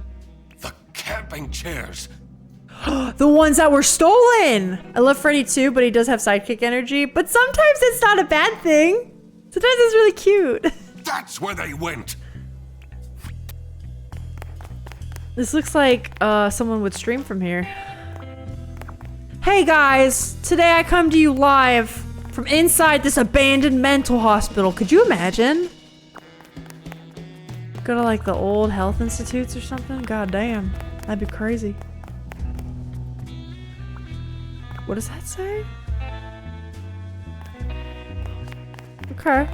the camping chairs? The ones that were stolen! I love Freddy too, but he does have sidekick energy. But sometimes it's not a bad thing. Sometimes it's really cute. That's where they went. This looks like someone would stream from here. Hey guys! Today I come to you live from inside this abandoned mental hospital. Could you imagine? Go to like the old health institutes or something? God damn. That'd be crazy. What does that say? Okay.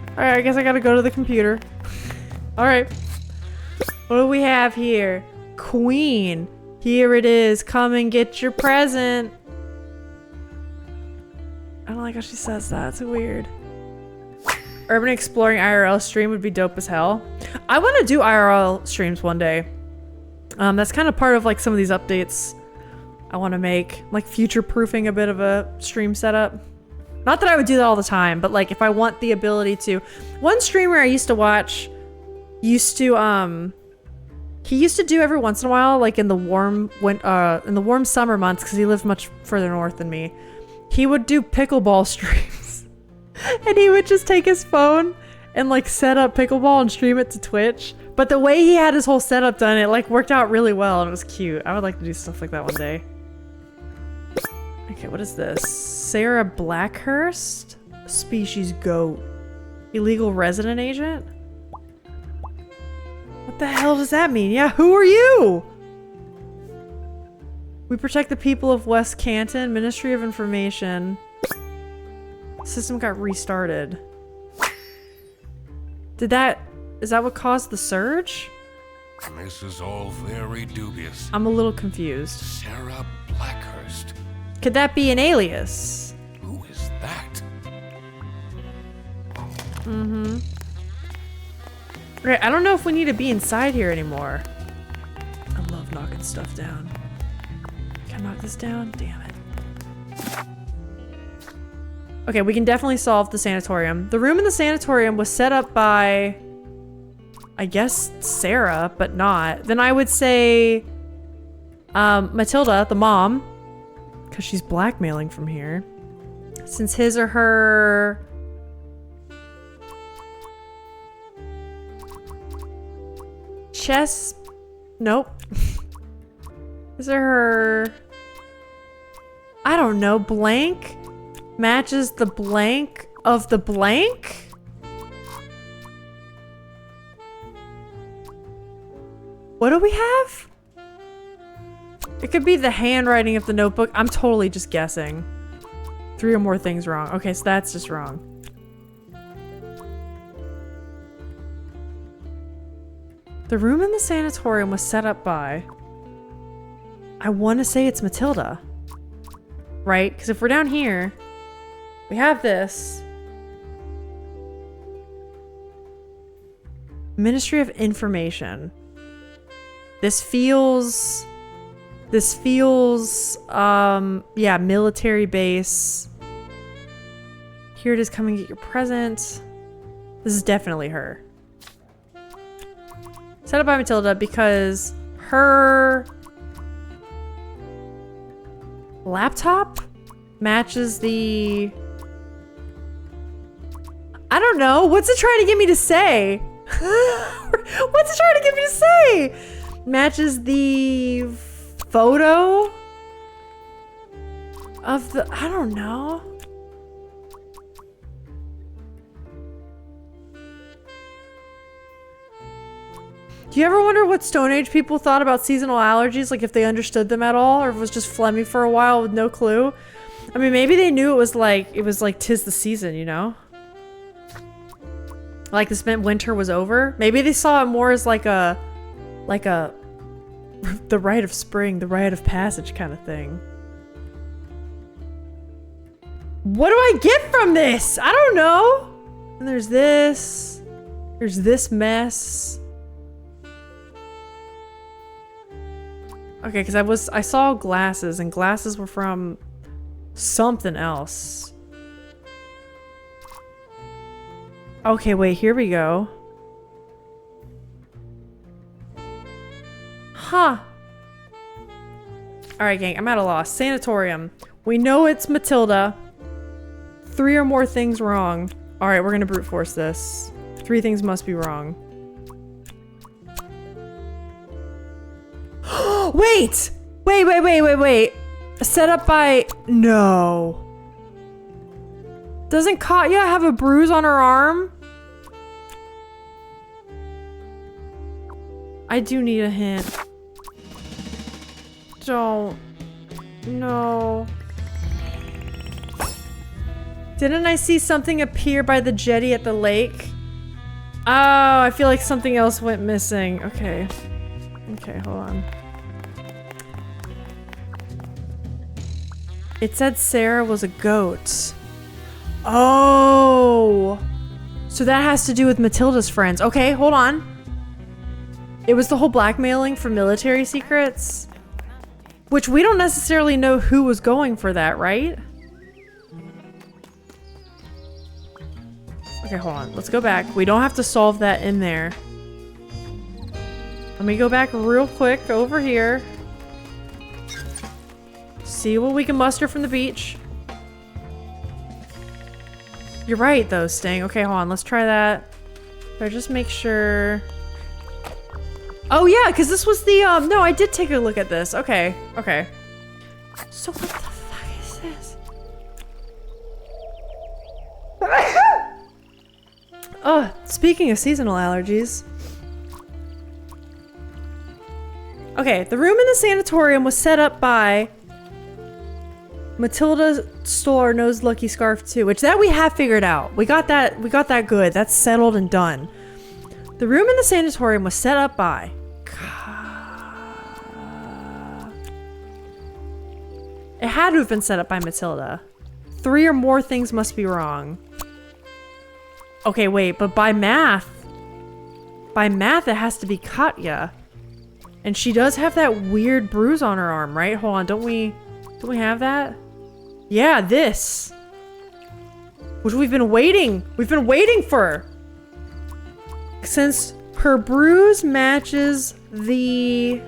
Alright, I guess I gotta go to the computer. Alright. What do we have here? Queen. Here it is. Come and get your present. I don't like how she says that. It's weird. Urban Exploring IRL stream would be dope as hell. I want to do IRL streams one day. That's kind of part of like some of these updates I want to make. Like future-proofing a bit of a stream setup. Not that I would do that all the time, but like if I want the ability to. One streamer I used to watch used to he used to do every once in a while, like in the warm summer months, because he lived much further north than me. He would do pickleball streams. And he would just take his phone and like set up pickleball and stream it to Twitch. But the way he had his whole setup done, it like worked out really well and it was cute. I would like to do stuff like that one day. Okay, what is this? Sarah Blackhurst? Species goat. Illegal resident agent? What the hell does that mean? Yeah, who are you? We protect the people of West Canton. Ministry of Information. System got restarted. Is that what caused the surge? This is all very dubious. I'm a little confused. Sarah Blackhurst. Could that be an alias? Who is that? Mm-hmm. Okay, I don't know if we need to be inside here anymore. I love knocking stuff down. Can I knock this down? Damn it. Okay, we can definitely solve the sanatorium. The room in the sanatorium was set up by, I guess, Sarah, but not. Then I would say Matilda, the mom, because she's blackmailing from here. Since his or her... Chess... Nope. His or her... I don't know, blank? Matches the blank of the blank? What do we have? It could be the handwriting of the notebook. I'm totally just guessing. 3 or more things wrong. Okay, so that's just wrong. The room in the sanatorium was set up by... I want to say it's Matilda. Right? Because if we're down here... We have this. Ministry of Information. This feels, yeah, military base. Here it is, come and get your present. This is definitely her. Set up by Matilda because her laptop matches the... I don't know. What's it trying to get me to say? What's it trying to get me to say? Matches the photo of the... I don't know. Do you ever wonder what Stone Age people thought about seasonal allergies? Like if they understood them at all, or if it was just phlegmy for a while with no clue? I mean, maybe they knew it was like 'tis the season, you know? Like this meant winter was over. Maybe they saw it more as like a the rite of spring, the rite of passage kind of thing. What do I get from this? I don't know. And there's this mess. Okay, because I saw glasses and glasses were from something else. Okay, wait, here we go. Huh. Alright, gang, I'm at a loss. Sanatorium. We know it's Matilda. 3 or more things wrong. Alright, we're gonna brute force this. 3 things must be wrong. Wait! Wait. Set up by... No. Doesn't Katya have a bruise on her arm? I do need a hint. Don't. No. Didn't I see something appear by the jetty at the lake? Oh, I feel like something else went missing. Okay. Okay, hold on. It said Sarah was a goat. Oh. So that has to do with Matilda's friends. Okay, hold on. It was the whole blackmailing for military secrets. Which we don't necessarily know who was going for that, right? Okay, hold on. Let's go back. We don't have to solve that in there. Let me go back real quick over here. See what we can muster from the beach. You're right, though, Sting. Okay, hold on. Let's try that. But just make sure... Oh, yeah, because this was the, no, I did take a look at this. Okay, okay. So what the fuck is this? Oh, speaking of seasonal allergies. Okay, the room in the sanatorium was set up by... Matilda stole our nose lucky scarf too, which that we have figured out. We got that good. That's settled and done. The room in the sanatorium was set up by... It had to have been set up by Matilda. 3 or more things must be wrong. Okay, wait, but by math... By math, it has to be Katya. And she does have that weird bruise on her arm, right? Hold on, don't we have that? Yeah, this. Which we've been waiting for. Since her bruise matches the...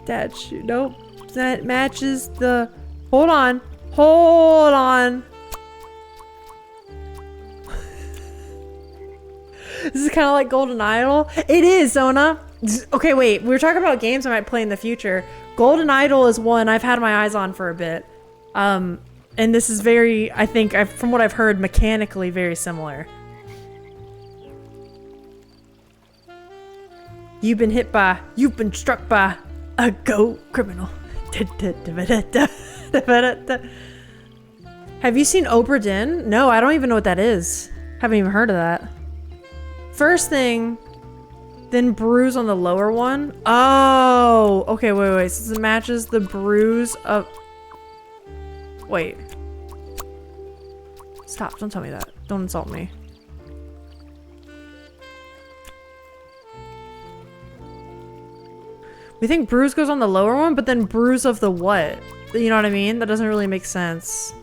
statue. Nope. That matches the... Hold on. Hold on. This is kind of like Golden Idol. It is, Zona. Okay, wait. We were talking about games I might play in the future. Golden Idol is one I've had my eyes on for a bit. And this is very, I think, from what I've heard, mechanically very similar. You've been struck by a goat criminal. Have you seen Obra Dinn? No, I don't even know what that is. Haven't even heard of that. First thing, then bruise on the lower one. Oh, okay, wait. Since it matches the bruise of... Wait. Stop, don't tell me that. Don't insult me. We think bruise goes on the lower one, but then bruise of the what? You know what I mean? That doesn't really make sense.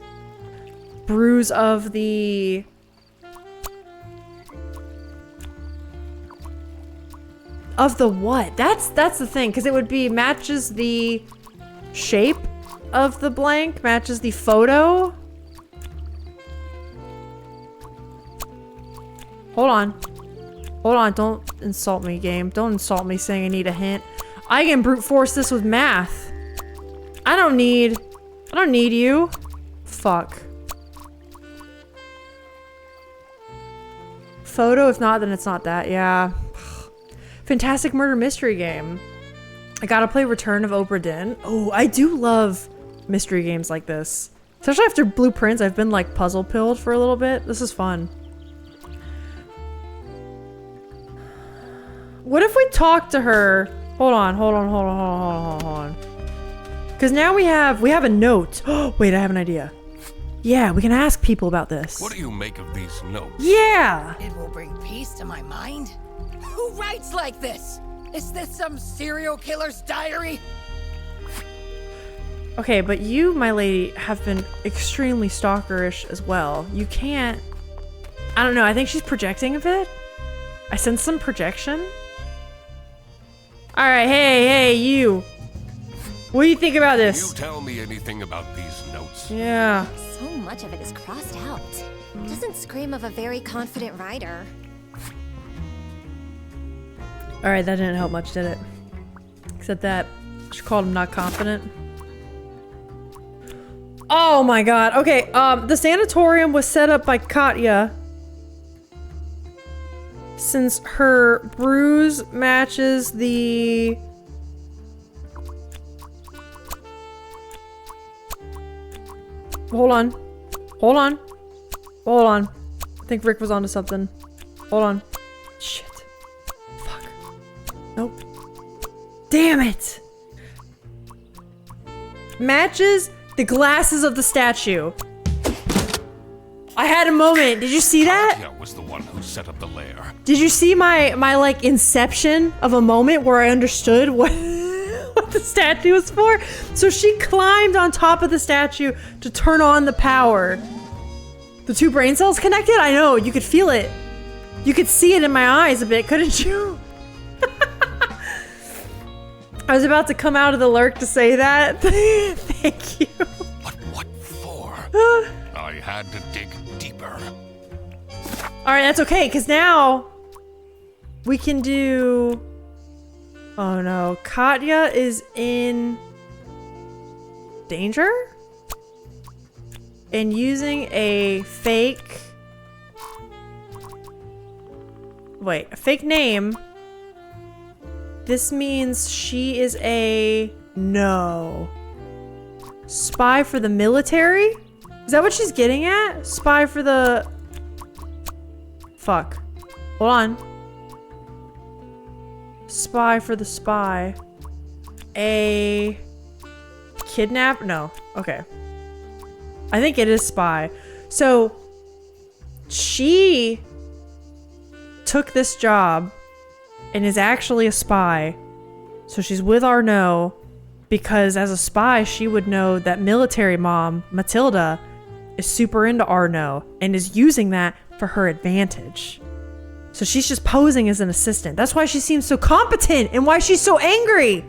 Bruise of the... Of the what? That's the thing, because it would be matches the shape of the blank, matches the photo. Hold on, don't insult me, game. Don't insult me saying I need a hint. I can brute force this with math. I don't need you. Fuck. Photo, if not, then it's not that, yeah. Fantastic murder mystery game. I gotta play Return of Obra Dinn. Oh, I do love mystery games like this. Especially after Blueprints, I've been like puzzle pilled for a little bit. This is fun. What if we talk to her? Hold on. Because now we have a note. Oh, wait, I have an idea. Yeah, we can ask people about this. What do you make of these notes? Yeah! It will bring peace to my mind. Who writes like this? Is this some serial killer's diary? Okay, but you, my lady, have been extremely stalkerish as well. You can't... I don't know, I think she's projecting a bit. I sense some projection. Alright, hey, you. What do you think about this? You tell me anything about these notes? Yeah. So much of it is crossed out. Doesn't scream of a very confident writer. Alright, that didn't help much, did it? Except that she called him not confident. Oh my god. Okay, the sanatorium was set up by Katya. Since her bruise matches the... Hold on. Hold on. Hold on. I think Rick was onto something. Hold on. Shit. Fuck. Nope. Damn it! Matches the glasses of the statue. I had a moment. Did you see that? Katya was the one who set up the lair. Did you see my like inception of a moment where I understood what what the statue was for? So she climbed on top of the statue to turn on the power. The two brain cells connected? I know, you could feel it. You could see it in my eyes a bit, couldn't you? I was about to come out of the lurk to say that. Thank you. But what for? I had to dig deeper. Alright, that's okay, because now we can do... Oh no, Katya is in danger? And using a fake... Wait, a fake name. This means she is a... No. Spy for the military? Is that what she's getting at? Spy for the... Fuck. Hold on. Spy for the spy. A... Kidnap? No. Okay. I think it is spy. So... She... took this job and is actually a spy. So she's with Arnaud because as a spy, she would know that military mom, Matilda, is super into Arnaud and is using that for her advantage. So she's just posing as an assistant. That's why she seems so competent and why she's so angry.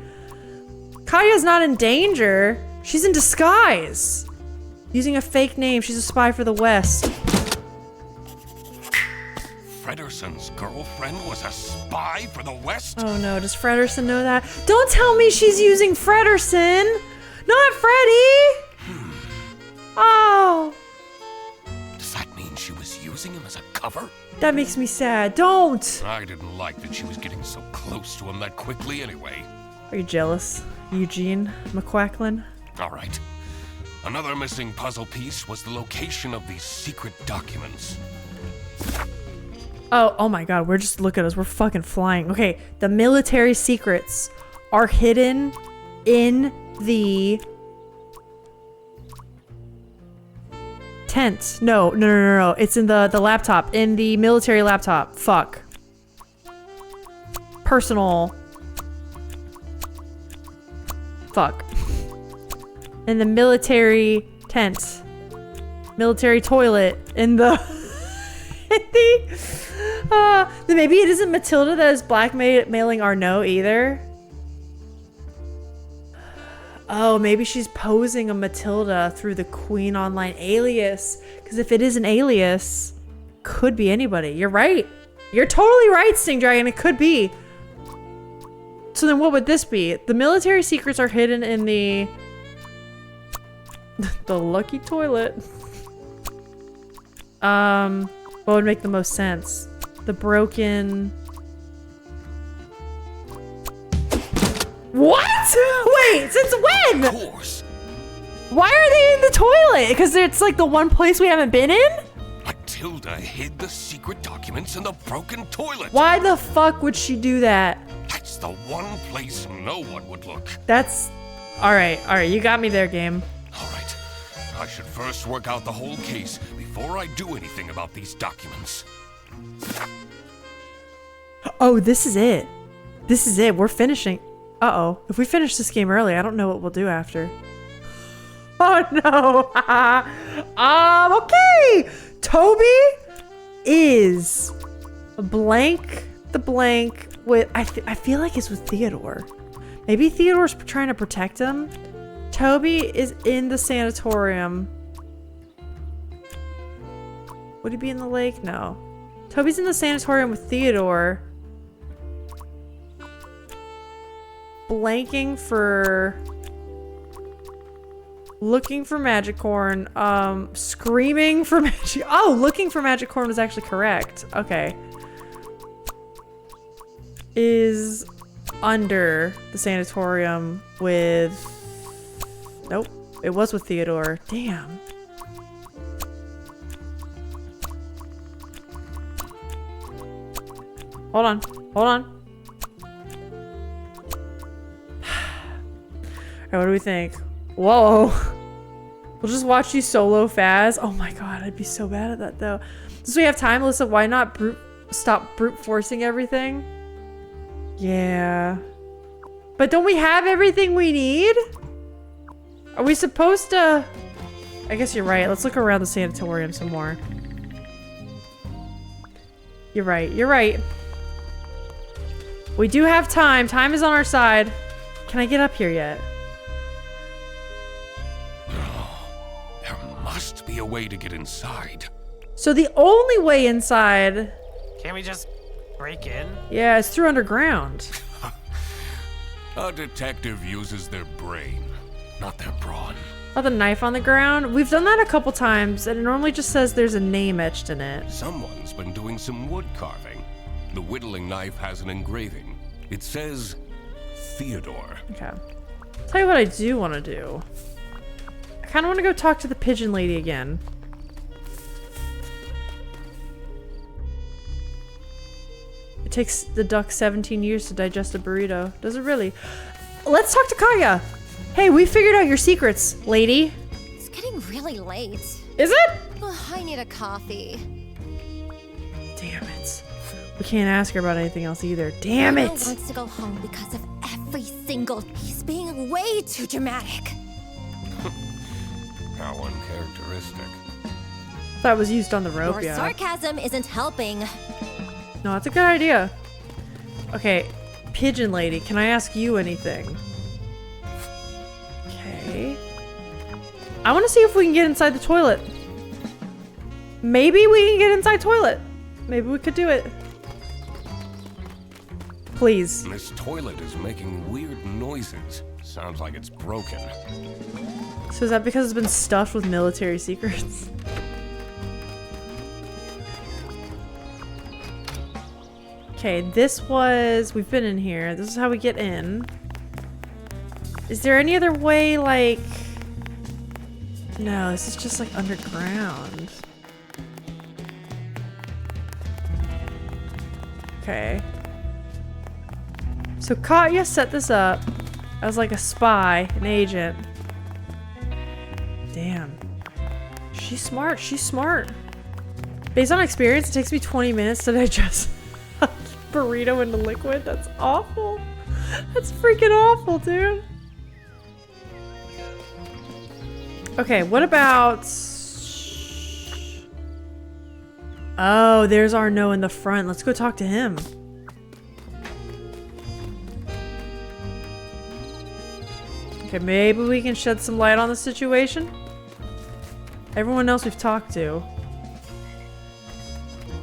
Katya's not in danger. She's in disguise. Using a fake name, she's a spy for the West. Frederson's girlfriend was a spy for the West? Oh no, does Frederson know that? Don't tell me she's using Frederson! Not Freddy! Oh! Does that mean she was using him as a cover? That makes me sad. Don't! I didn't like that she was getting so close to him that quickly anyway. Are you jealous, Eugene McQuacklin? Alright. Another missing puzzle piece was the location of these secret documents. Oh my god, look at us, we're fucking flying. Okay, the military secrets are hidden in the tent. No. It's in the laptop, in the military laptop. Fuck. Personal. Fuck. In the military tent. Military toilet. In the... then maybe it isn't Matilda that is blackmailing Arnaud either. Oh, maybe she's posing a Matilda through the Queen Online alias. Because if it is an alias, could be anybody. You're right. You're totally right, Sting Dragon. It could be. So then what would this be? The military secrets are hidden in the... the lucky toilet. What would make the most sense? The broken... What? Wait, since when? Of course. Why are they in the toilet? Because it's like the one place we haven't been in? Matilda hid the secret documents in the broken toilet. Why the fuck would she do that? That's the one place no one would look. That's... Alright, you got me there, game. Alright. I should first work out the whole case before I do anything about these documents. Oh, this is it. This is it. We're finishing. Uh-oh. If we finish this game early, I don't know what we'll do after. Oh no. Okay. Toby is blank the blank with I feel like it's with Theodore. Maybe Theodore's trying to protect him. Toby is in the sanatorium. Would he be in the lake? No. Toby's in the sanatorium with Theodore. Blanking for... Looking for Magicorn. Screaming for magic... Oh, looking for Magicorn was actually correct. Okay. Is under the sanatorium with... Nope. It was with Theodore. Damn. Hold on. Hold on. Alright, what do we think? Whoa. We'll just watch you solo Faz. Oh my god, I'd be so bad at that though. Since we have time, Alyssa, why not stop brute forcing everything? Yeah. But don't we have everything we need? Are we supposed to... I guess you're right. Let's look around the sanatorium some more. You're right. You're right. We do have time. Time is on our side. Can I get up here yet? There must be a way to get inside. So the only way inside... Can we just break in? Yeah, it's through underground. A detective uses their brain, not their brawn. Oh, the knife on the ground? We've done that a couple times, and it normally just says there's a name etched in it. Someone's been doing some wood carving. The whittling knife has an engraving. It says Theodore. Okay. Tell you what I do want to do. I kind of want to go talk to the pigeon lady again. It takes the duck 17 years to digest a burrito. Does it really? Let's talk to Kaya. Hey, we figured out your secrets, lady. It's getting really late. Is it? Ugh, I need a coffee. Damn it. We can't ask her about anything else either. Damn it! He wants to go home because of every single... He's being way too dramatic. How uncharacteristic. That was used on the rope, Your yeah. sarcasm isn't helping. No, it's a good idea. Okay, pigeon lady, can I ask you anything? Okay. I want to see if we can get inside the toilet. Maybe we can get inside toilet. Maybe we could do it. Please. This toilet is making weird noises. Sounds like it's broken. So is that because it's been stuffed with military secrets? Okay, this was... We've been in here. This is how we get in. Is there any other way, like... No, this is just, like, underground. Okay. So Katya set this up as, like, a spy, an agent. Damn. She's smart. She's smart. Based on experience, it takes me 20 minutes to digest a burrito into liquid. That's awful. That's freaking awful, dude. Okay, what about... Oh, there's Arnaud in the front. Let's go talk to him. Okay, maybe we can shed some light on the situation. Everyone else we've talked to.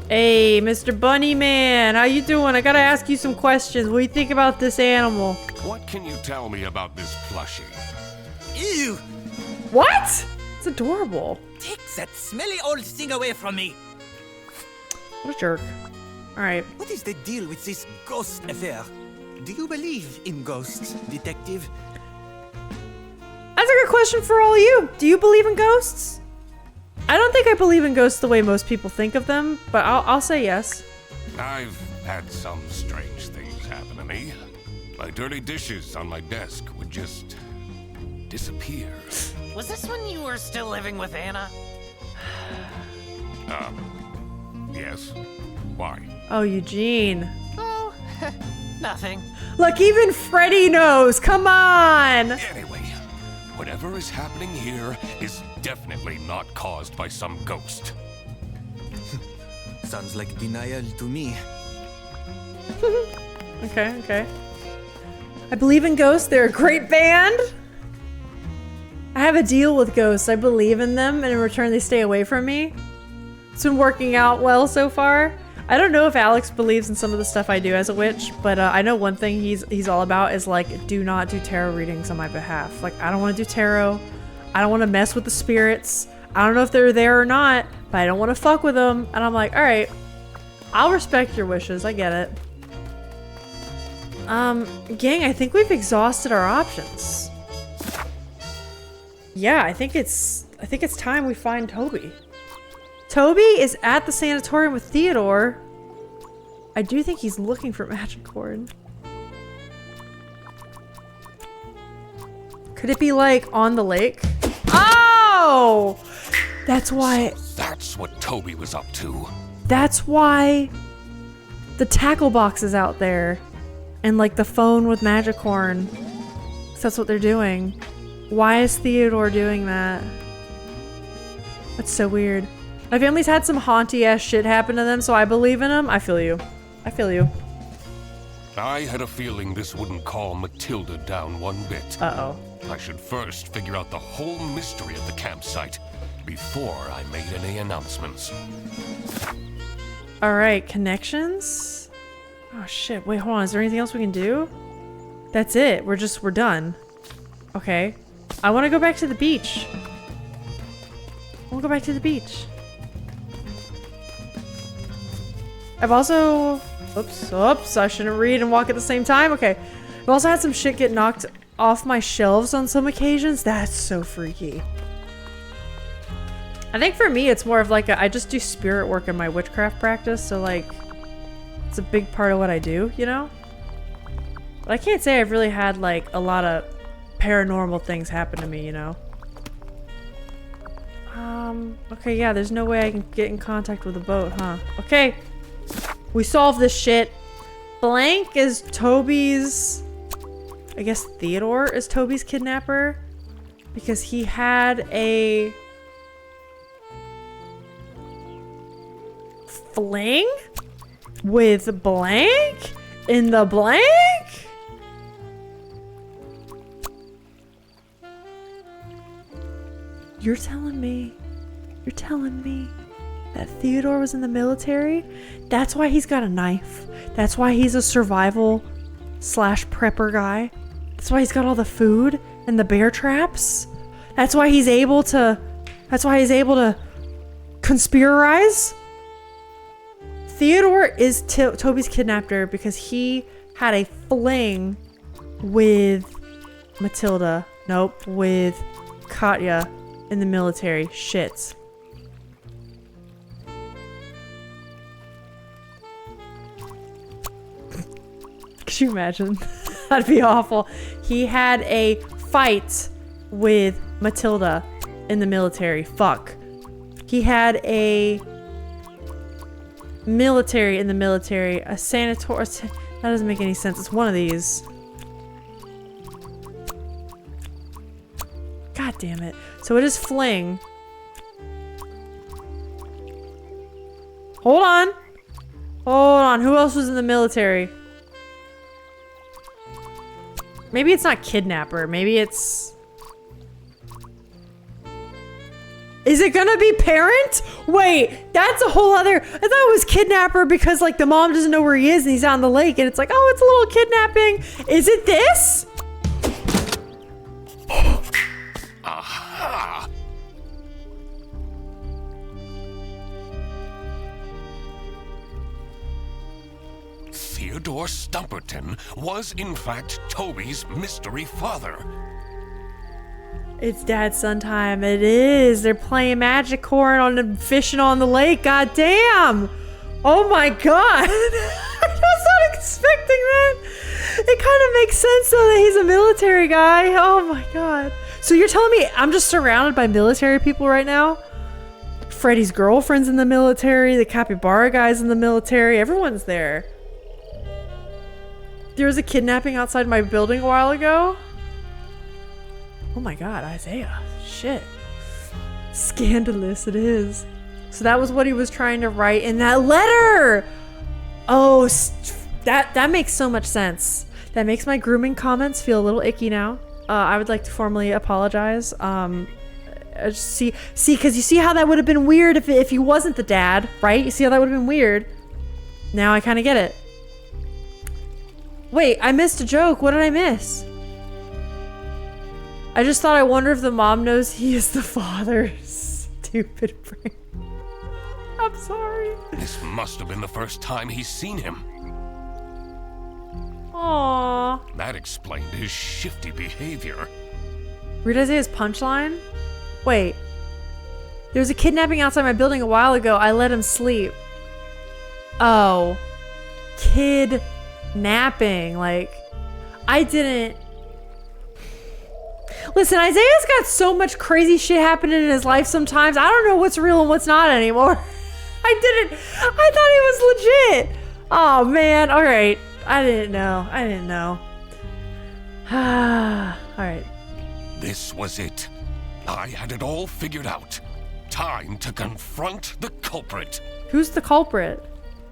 Hey, Mr. Bunny Man, how you doing? I gotta ask you some questions. What do you think about this animal? What can you tell me about this plushie? Ew! What? It's adorable. Take that smelly old thing away from me! What a jerk. Alright. What is the deal with this ghost affair? Do you believe in ghosts, detective? That's a good question for all of you. Do you believe in ghosts? I don't think I believe in ghosts the way most people think of them, but I'll say yes. I've had some strange things happen to me. My dirty dishes on my desk would just disappear. Was this when you were still living with Anna? Yes. Why? Oh, Eugene. Oh, nothing. Look, even Freddy knows. Come on. Anyway, Whatever is happening here is definitely not caused by some ghost. Sounds like denial to me. Okay. I believe in ghosts. They're a great band. I have a deal with ghosts. I believe in them, and in return, they stay away from me. It's been working out well so far. I don't know if Alex believes in some of the stuff I do as a witch, but I know one thing he's all about is like, do not do tarot readings on my behalf. Like, I don't want to do tarot. I don't want to mess with the spirits. I don't know if they're there or not, but I don't want to fuck with them. And I'm like, all right, I'll respect your wishes. I get it. Gang, I think we've exhausted our options. Yeah, I think it's time we find Toby. Toby is at the sanatorium with Theodore. I do think he's looking for magic cord. Could it be like on the lake? Oh! That's why. That's what Toby was up to. That's why the tackle box is out there. And like the phone with magic horn. That's what they're doing. Why is Theodore doing that? That's so weird. My family's had some haunty ass shit happen to them, so I believe in them. I feel you. I feel you. I had a feeling this wouldn't calm Matilda down one bit. Uh-oh. I should first figure out the whole mystery of the campsite before I made any announcements. Alright, connections? Oh shit, wait, hold on. Is there anything else we can do? That's it. We're done. Okay. I want to go back to the beach. We'll go back to the beach. I've also... Oops, I shouldn't read and walk at the same time. Okay. I've also had some shit get knocked off my shelves on some occasions. That's so freaky. I think for me, it's more of like I just do spirit work in my witchcraft practice, so like, it's a big part of what I do, you know? But I can't say I've really had like a lot of paranormal things happen to me, you know? Okay, yeah, there's no way I can get in contact with the boat, huh? Okay. We solved this shit. Blank is Toby's... I guess Theodore is Toby's kidnapper. Because he had a... fling? With Blank? In the blank? You're telling me that Theodore was in the military? That's why he's got a knife. That's why he's a survival / prepper guy. That's why he's got all the food and the bear traps. That's why he's able to conspirize. Theodore is Toby's kidnapper because he had a fling with Matilda. Nope, with Katya in the military. Shit. Could you imagine? That'd be awful. He had a fight with Matilda in the military. Fuck. He had a military in the military. A sanatorium. That doesn't make any sense. It's one of these. God damn it. So it is fling. Hold on. Hold on. Who else was in the military? Maybe it's not kidnapper. Maybe it's... Is it gonna be parent? Wait, that's a whole other... I thought it was kidnapper because like the mom doesn't know where he is and he's out on the lake and it's like, oh, it's a little kidnapping. Is it this? Aha! Theodore Stumperton was in fact Toby's mystery father. It's dad son time. It is. They're playing magic horn on the fishing on the lake. God damn. Oh my god. I was not expecting that. It kind of makes sense though that he's a military guy. Oh my god. So you're telling me I'm just surrounded by military people right now? Freddy's girlfriend's in the military. The capybara guy's in the military. Everyone's there. There was a kidnapping outside my building a while ago. Oh my God, Isaiah. Shit. Scandalous it is. So that was what he was trying to write in that letter. Oh, that makes so much sense. That makes my grooming comments feel a little icky now. I would like to formally apologize. See, because you see how that would have been weird if he wasn't the dad, right? You see how that would have been weird? Now I kind of get it. Wait, I missed a joke. What did I miss? I just thought I wonder if the mom knows he is the father. Stupid brain. I'm sorry. This must have been the first time he's seen him. Aww. That explained his shifty behavior. Read Isaiah's punchline? Wait. There was a kidnapping outside my building a while ago. I let him sleep. Oh. Kidnapping. Like, I didn't... Listen, Isaiah's got so much crazy shit happening in his life sometimes. I don't know what's real and what's not anymore. I thought he was legit. Oh, man. All right. I didn't know. All right. This was it. I had it all figured out. Time to confront the culprit. Who's the culprit?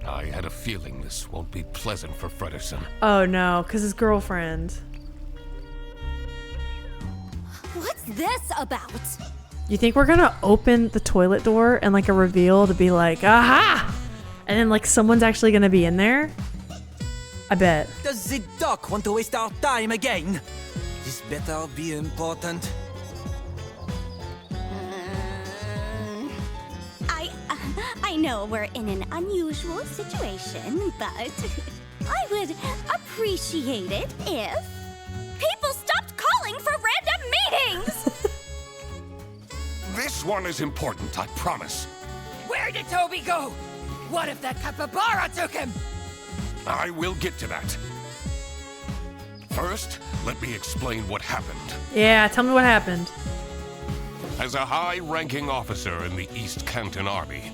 I had a feeling this won't be pleasant for Frederson. Oh, no. Because his girlfriend. What's this about? You think we're gonna open the toilet door and like a reveal to be like, aha! And then like someone's actually gonna be in there? I bet. Does the doc want to waste our time again? This better be important. I know we're in an unusual situation, but I would appreciate it if people stopped calling for random meetings! This one is important, I promise. Where did Toby go? What if that capybara took him? I will get to that. First, let me explain what happened. Yeah, tell me what happened. As a high-ranking officer in the East Canton Army,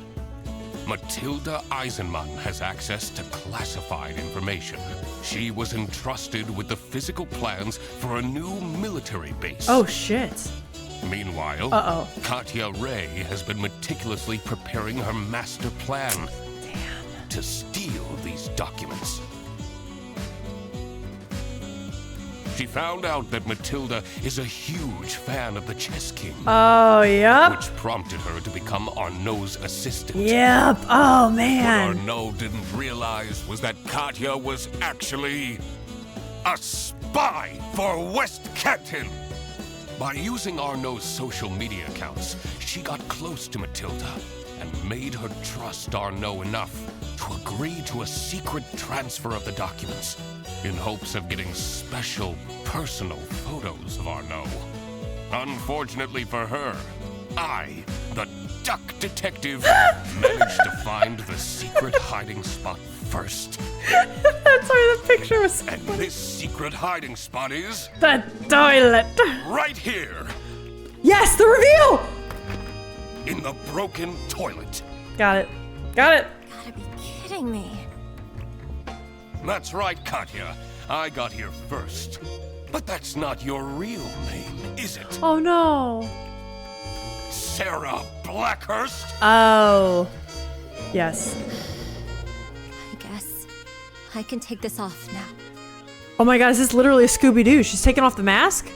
Matilda Eisenman has access to classified information. She was entrusted with the physical plans for a new military base. Oh, shit. Meanwhile, Katya Ray has been meticulously preparing her master plan to steal these documents. She found out that Matilda is a huge fan of the Chess King. Oh, yep. Which prompted her to become Arnaud's assistant. Yep. Oh, man. What Arnaud didn't realize was that Katya was actually a spy for West Canton. By using Arnaud's social media accounts, she got close to Matilda and made her trust Arnaud enough to agree to a secret transfer of the documents in hopes of getting special, personal photos of Arnaud. Unfortunately for her, I, the duck detective, managed to find the secret hiding spot first. That's why the picture was so And this secret hiding spot is... the toilet. right here, Yes, the reveal! in the broken toilet. Got it. Got it. Gotta be kidding me. That's right, Katya. I got here first. But that's not your real name, is it? Oh, no. Sarah Blackhurst? Oh. Yes. I guess I can take this off now. Oh my god, is this literally a Scooby-Doo? She's taking off the mask?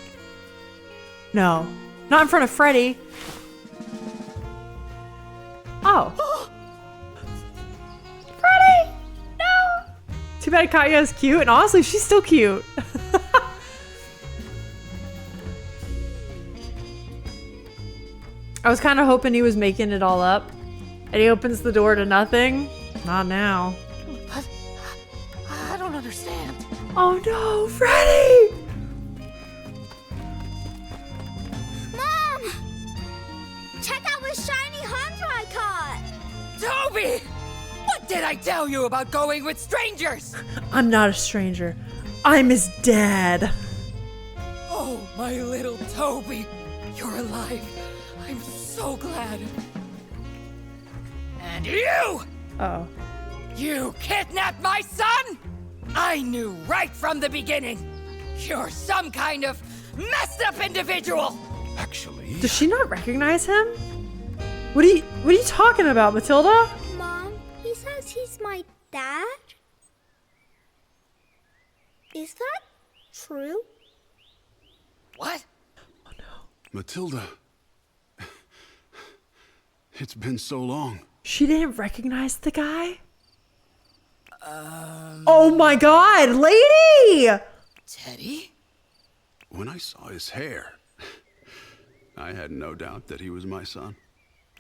No. Not in front of Freddy. Oh. Freddy! No! Too bad Katya is cute, and honestly, she's still cute. I was kind of hoping he was making it all up. And he opens the door to nothing. Not now. I don't understand. Oh no, Freddy! Mom! Check out this shiny hunter I caught! Toby! What did I tell you about going with strangers? I'm not a stranger. I'm his dad. Oh, my little Toby. You're alive. I'm so glad. And you! Uh-oh. You kidnapped my son? I knew right from the beginning. You're some kind of messed up individual! Actually, Does she not recognize him? What are you talking about, Matilda? Mom, he says he's my dad? Is that true? What? Matilda. It's been so long. She didn't recognize the guy? Oh my god, lady! Teddy? When I saw his hair, I had no doubt that he was my son.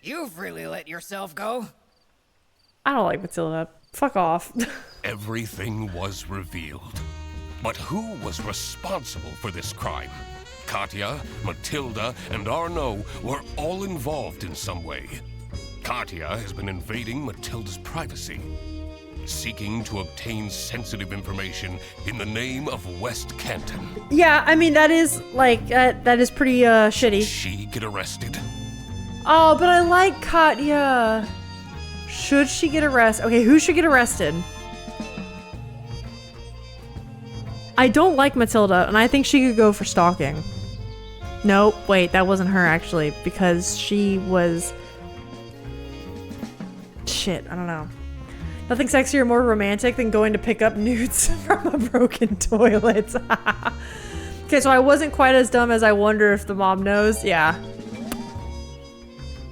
You've really let yourself go. I don't like Matilda. Fuck off. everything was revealed. But who was responsible for this crime? Katya, Matilda, and Arnaud were all involved in some way. Katya has been invading Matilda's privacy, seeking to obtain sensitive information in the name of West Canton. Yeah, I mean, that is, like, that is pretty, shitty. She get arrested? Oh, but I like Katya. Should she get arrested? Okay, who should get arrested? I don't like Matilda, and I think she could go for stalking. No, wait, that wasn't her, actually, because she was... Shit, I don't know. Nothing sexier or more romantic than going to pick up nudes from a broken toilet. Okay, so I wasn't quite as dumb as I wonder if the mom knows. Yeah.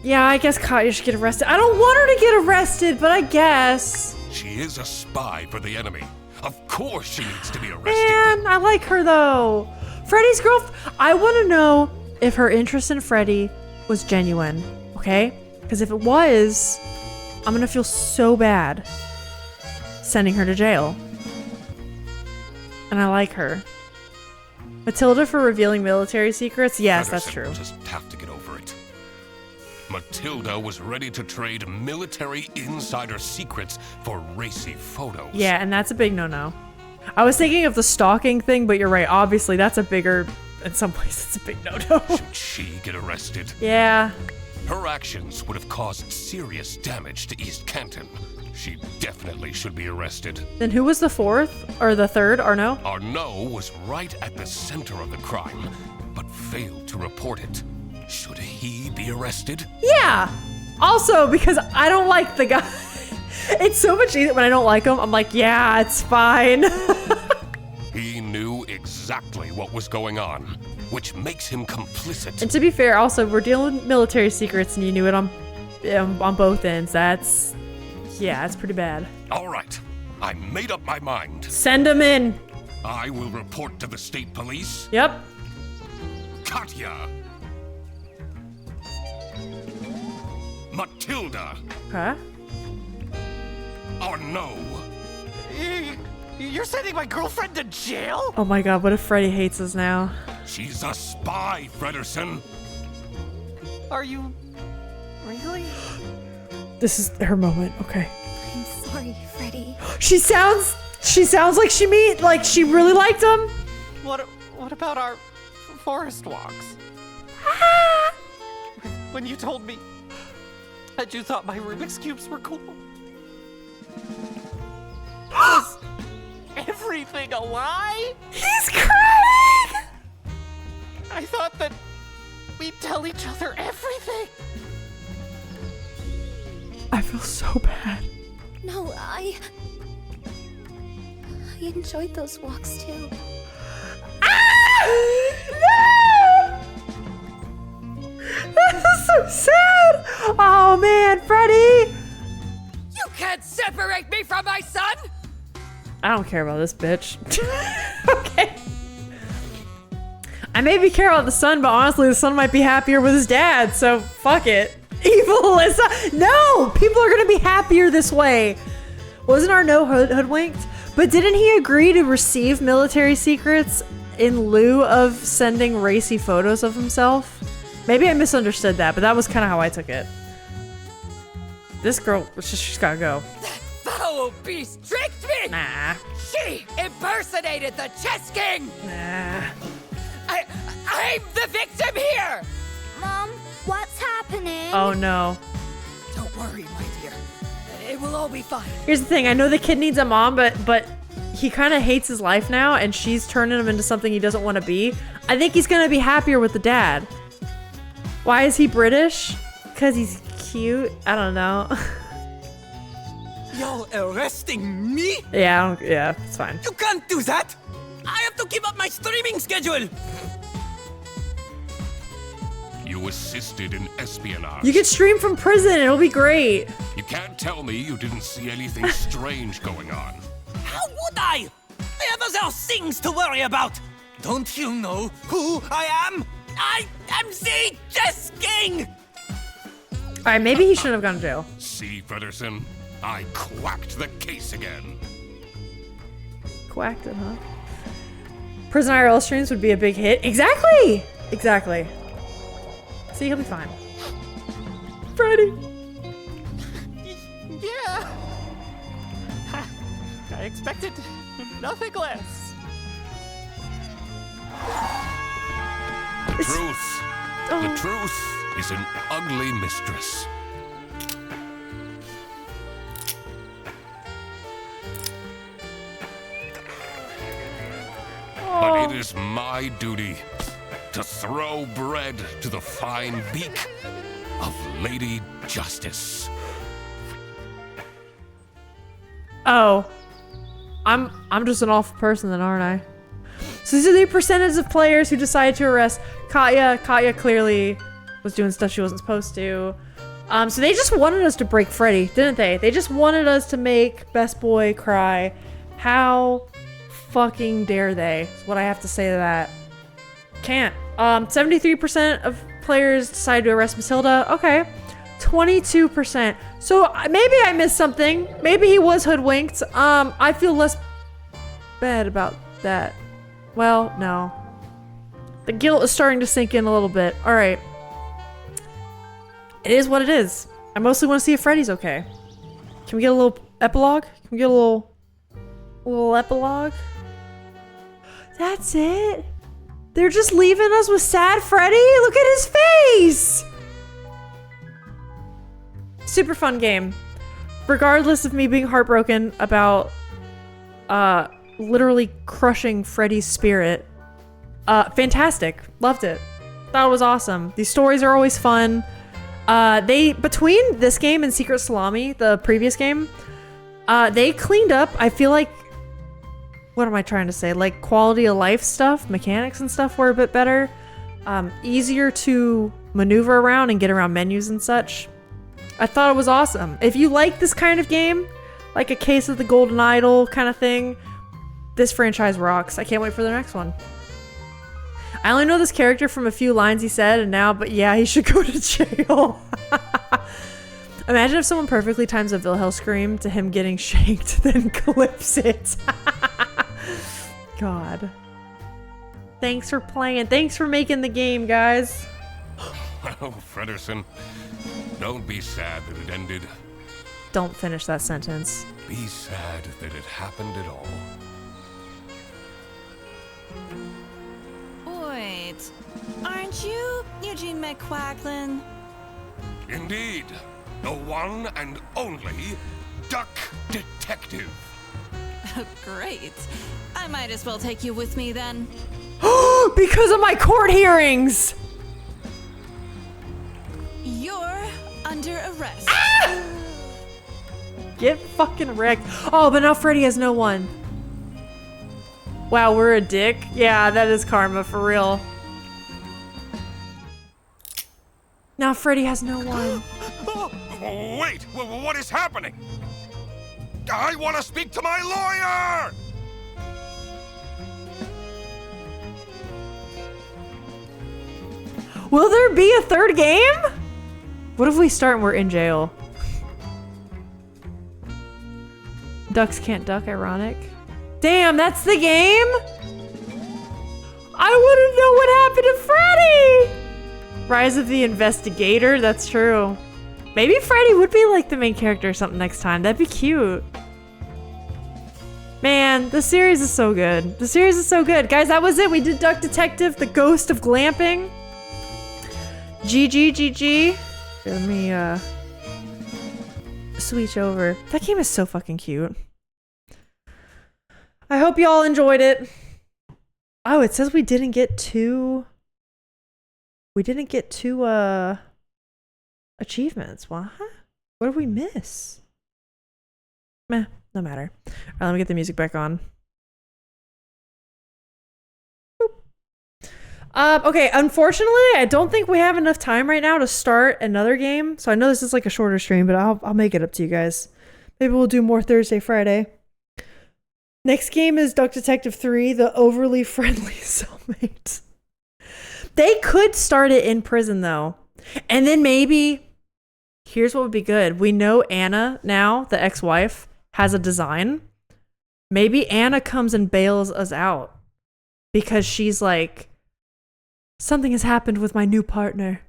Yeah, I guess Katya should get arrested. I don't want her to get arrested, but I guess. She is a spy for the enemy. Of course she needs to be arrested. Man, I like her though. Freddy's girlfriend. I want to know if her interest in Freddy was genuine, okay? Because if it was, I'm going to feel so bad sending her to jail. And I like her. Matilda for revealing military secrets? Yes, that's Fredderson true. will just have to get over it. Matilda was ready to trade military insider secrets for racy photos. Yeah, and that's a big no-no. I was thinking of the stalking thing, but you're right. Obviously, that's a bigger... In some places, it's a big no-no. Should she get arrested? Yeah. Her actions would have caused serious damage to East Canton. She definitely should be arrested. Then who was the fourth? Or the third? Arnaud? Arnaud was right at the center of the crime, but failed to report it. Should he be arrested? Yeah. Also, because I don't like the guy. It's so much easier when I don't like him. I'm like, yeah, it's fine. He knew exactly what was going on, which makes him complicit. And to be fair, also, we're dealing with military secrets and you knew it on both ends. That's, yeah, that's pretty bad. All right, I made up my mind. Send him in. I will report to the state police. Yep. Katya. Matilda. Huh? Arnaud. You're sending my girlfriend to jail? Oh my god, what if Freddy hates us now? She's a spy, Fredderson. Are you really? This is her moment, okay. I'm sorry, Freddy. She sounds like she really liked him. What about our forest walks? When you told me that you thought my Rubik's Cubes were cool. Was everything a lie? He's crying! I thought that we'd tell each other everything. I feel so bad. No, I enjoyed those walks too. No! This is so sad! Oh man, Freddy! You can't separate me from my son! I don't care about this bitch. Okay. I maybe care about the son, but honestly, the son might be happier with his dad, so fuck it. Evil Alyssa. No! People are gonna be happier this way. Wasn't Arnaud hoodwinked? But didn't he agree to receive military secrets in lieu of sending racy photos of himself? Maybe I misunderstood that, but that was kind of how I took it. This girl, she's gotta go. That foul beast tricked me! Nah. She impersonated the chess king! Nah. I'm the victim here! Mom, what's happening? Oh no. Don't worry, my dear. It will all be fine. Here's the thing, I know the kid needs a mom, but he kind of hates his life now and she's turning him into something he doesn't want to be, I think he's gonna be happier with the dad. Why is he British? Because he's cute? I don't know. You're arresting me? Yeah, it's fine. You can't do that! I have to give up my streaming schedule! You assisted in espionage. You can stream from prison, it'll be great. You can't tell me you didn't see anything strange going on. How would I? I have other things to worry about! Don't you know who I am? I am the Chess King! Alright, maybe he shouldn't have gone to jail. See, Fredderson? I quacked the case again. Quacked it, huh? Prison IRL streams would be a big hit. Exactly! Exactly. See, he'll be fine. Freddy! Yeah. I expected nothing less. The truth is an ugly mistress. But it is my duty to throw bread to the fine beak of Lady Justice. Oh. I'm just an awful person then, aren't I? So these are the percentage of players who decided to arrest Katya. Katya clearly was doing stuff she wasn't supposed to. So they just wanted us to break Freddy, didn't they? They just wanted us to make Best Boy cry. How fucking dare they? Is what I have to say to that. Can't. 73% of players decided to arrest Matilda. Okay. 22%. So maybe I missed something. Maybe he was hoodwinked. I feel less bad about that. Well, no. The guilt is starting to sink in a little bit. All right. It is what it is. I mostly want to see if Freddy's okay. Can we get a little epilogue? Can we get a little epilogue? That's it? They're just leaving us with sad Freddy? Look at his face! Super fun game. Regardless of me being heartbroken about literally crushing Freddy's spirit. Fantastic. Loved it. Thought it was awesome. These stories are always fun. Between this game and Secret Salami, the previous game, they cleaned up, I feel like, what am I trying to say? Like quality of life stuff, mechanics and stuff were a bit better. Easier to maneuver around and get around menus and such. I thought it was awesome. If you like this kind of game, like a Case of the Golden Idol kind of thing, this franchise rocks. I can't wait for the next one. I only know this character from a few lines he said, and now, but yeah, he should go to jail. Imagine if someone perfectly times a Wilhelm scream to him getting shanked, then clips it. God. Thanks for playing. Thanks for making the game, guys. Oh, Fredderson, don't be sad that it ended. Don't finish that sentence. Be sad that it happened at all. Wait, aren't you Eugene McQuacklin? Indeed, the one and only Duck Detective. Great. I might as well take you with me then. Because of my court hearings! You're under arrest. Ah! Get fucking wrecked. Oh, but now Freddy has no one. Wow, we're a dick? Yeah, that is karma for real. Now Freddy has no one. Wait, what is happening? I want to speak to my lawyer! Will there be a third game? What if we start and we're in jail? Ducks can't duck, ironic. Damn, that's the game? I want to know what happened to Freddy! Rise of the Investigator, that's true. Maybe Freddy would be like the main character or something next time. That'd be cute. Man, the series is so good. The series is so good. Guys, that was it. We did Duck Detective, The Ghost of Glamping. GG. Let me, switch over. That game is so fucking cute. hope you all enjoyed it. Oh, it says we didn't get two achievements. What? What did we miss? Meh, no matter. All right, let me get the music back on. Okay, unfortunately, I don't think we have enough time right now to start another game. So I know this is like a shorter stream, but I'll make it up to you guys. Maybe we'll do more Thursday, Friday. Next game is Duck Detective 3, The Overly Friendly Cellmate. They could start it in prison, though. And then maybe, here's what would be good. We know Anna now, the ex-wife, has a design. Maybe Anna comes and bails us out. Because she's like, something has happened with my new partner.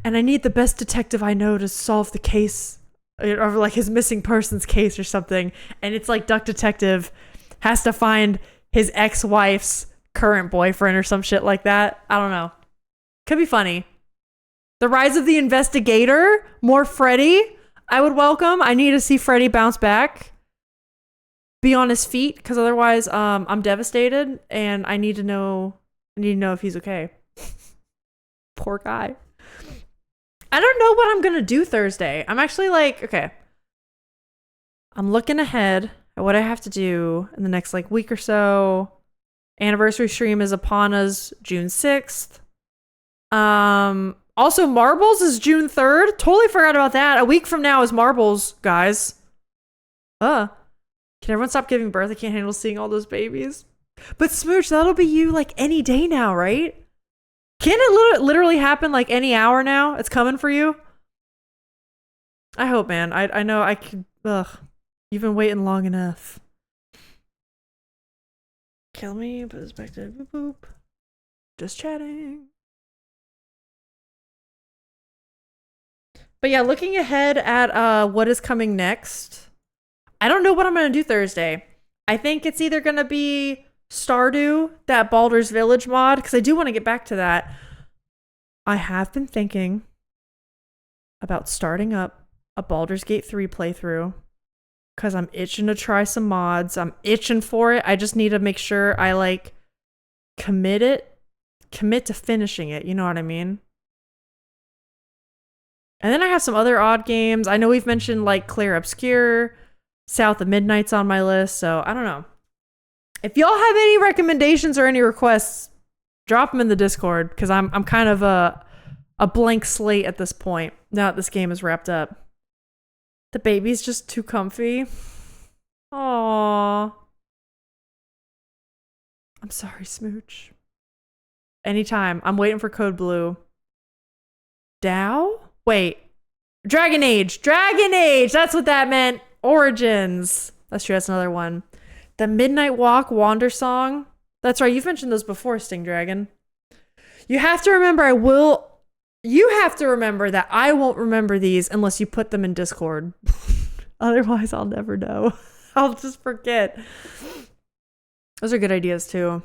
And I need the best detective I know to solve the case. Or like his missing persons case or something. And it's like Duck Detective has to find his ex-wife's current boyfriend or some shit like that. I don't know. Could be funny. The Rise of the Investigator. More Freddy. I would welcome. I need to see Freddy bounce back. Be on his feet. Because otherwise I'm devastated. And I need to know if he's okay. Poor guy. I don't know what I'm going to do Thursday. I'm actually like, okay. I'm looking ahead at what I have to do in the next like week or so. Anniversary stream is upon us June 6th. Also Marbles is June 3rd. Totally forgot about that. A week from now is Marbles, guys. Can everyone stop giving birth? I can't handle seeing all those babies. But Smooch, that'll be you like any day now, right? Can it literally happen like any hour now? It's coming for you? I hope, man. I know I could. Ugh. You've been waiting long enough. Kill me. Put this back to boop boop. Just chatting. But yeah, looking ahead at what is coming next. I don't know what I'm going to do Thursday. I think it's either going to be Stardew, that Baldur's Village mod, because I do want to get back to that. I have been thinking about starting up a Baldur's Gate 3 playthrough because I'm itching to try some mods. I'm itching for it. I just need to make sure I like commit to finishing it. You know what I mean? And then I have some other odd games. I know we've mentioned like Clair Obscure, South of Midnight's on my list, so I don't know. If y'all have any recommendations or any requests, drop them in the Discord because I'm kind of a blank slate at this point now that this game is wrapped up. The baby's just too comfy. Aww. I'm sorry, Smooch. Anytime. I'm waiting for Code Blue. Dow? Wait. Dragon Age. Dragon Age! That's what that meant. Origins. That's true. That's another one. The Midnight Walk Wander Song. That's right. You've mentioned those before, Sting Dragon. You have to remember You have to remember that I won't remember these unless you put them in Discord. Otherwise, I'll never know. I'll just forget. Those are good ideas, too.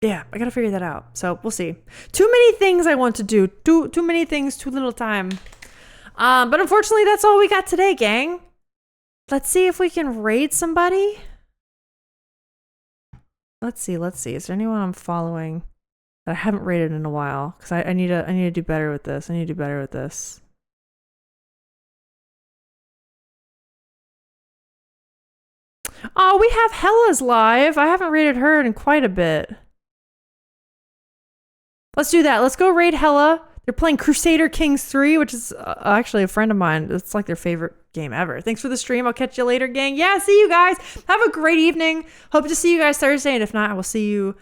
Yeah, I gotta figure that out. So, we'll see. Too many things I want to do. Too many things, too little time. But unfortunately, that's all we got today, gang. Let's see if we can raid somebody. Let's see. Is there anyone I'm following that I haven't rated in a while? Because I need to do better with this. Oh, we have Hella's live. I haven't rated her in quite a bit. Let's do that. Let's go raid Hella. They're playing Crusader Kings 3, which is actually a friend of mine. It's like their favorite game ever. Thanks for the stream. I'll catch you later, gang. Yeah, see you guys. Have a great evening. Hope to see you guys Thursday. And if not, I will see you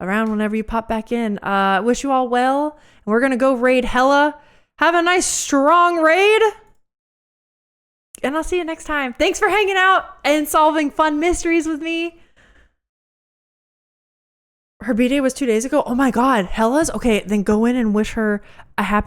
around whenever you pop back in. Wish you all well. And we're going to go raid Hella. Have a nice, strong raid. And I'll see you next time. Thanks for hanging out and solving fun mysteries with me. Her B-Day was 2 days ago. Oh my God. Hella's? Okay, then go in and wish her a happy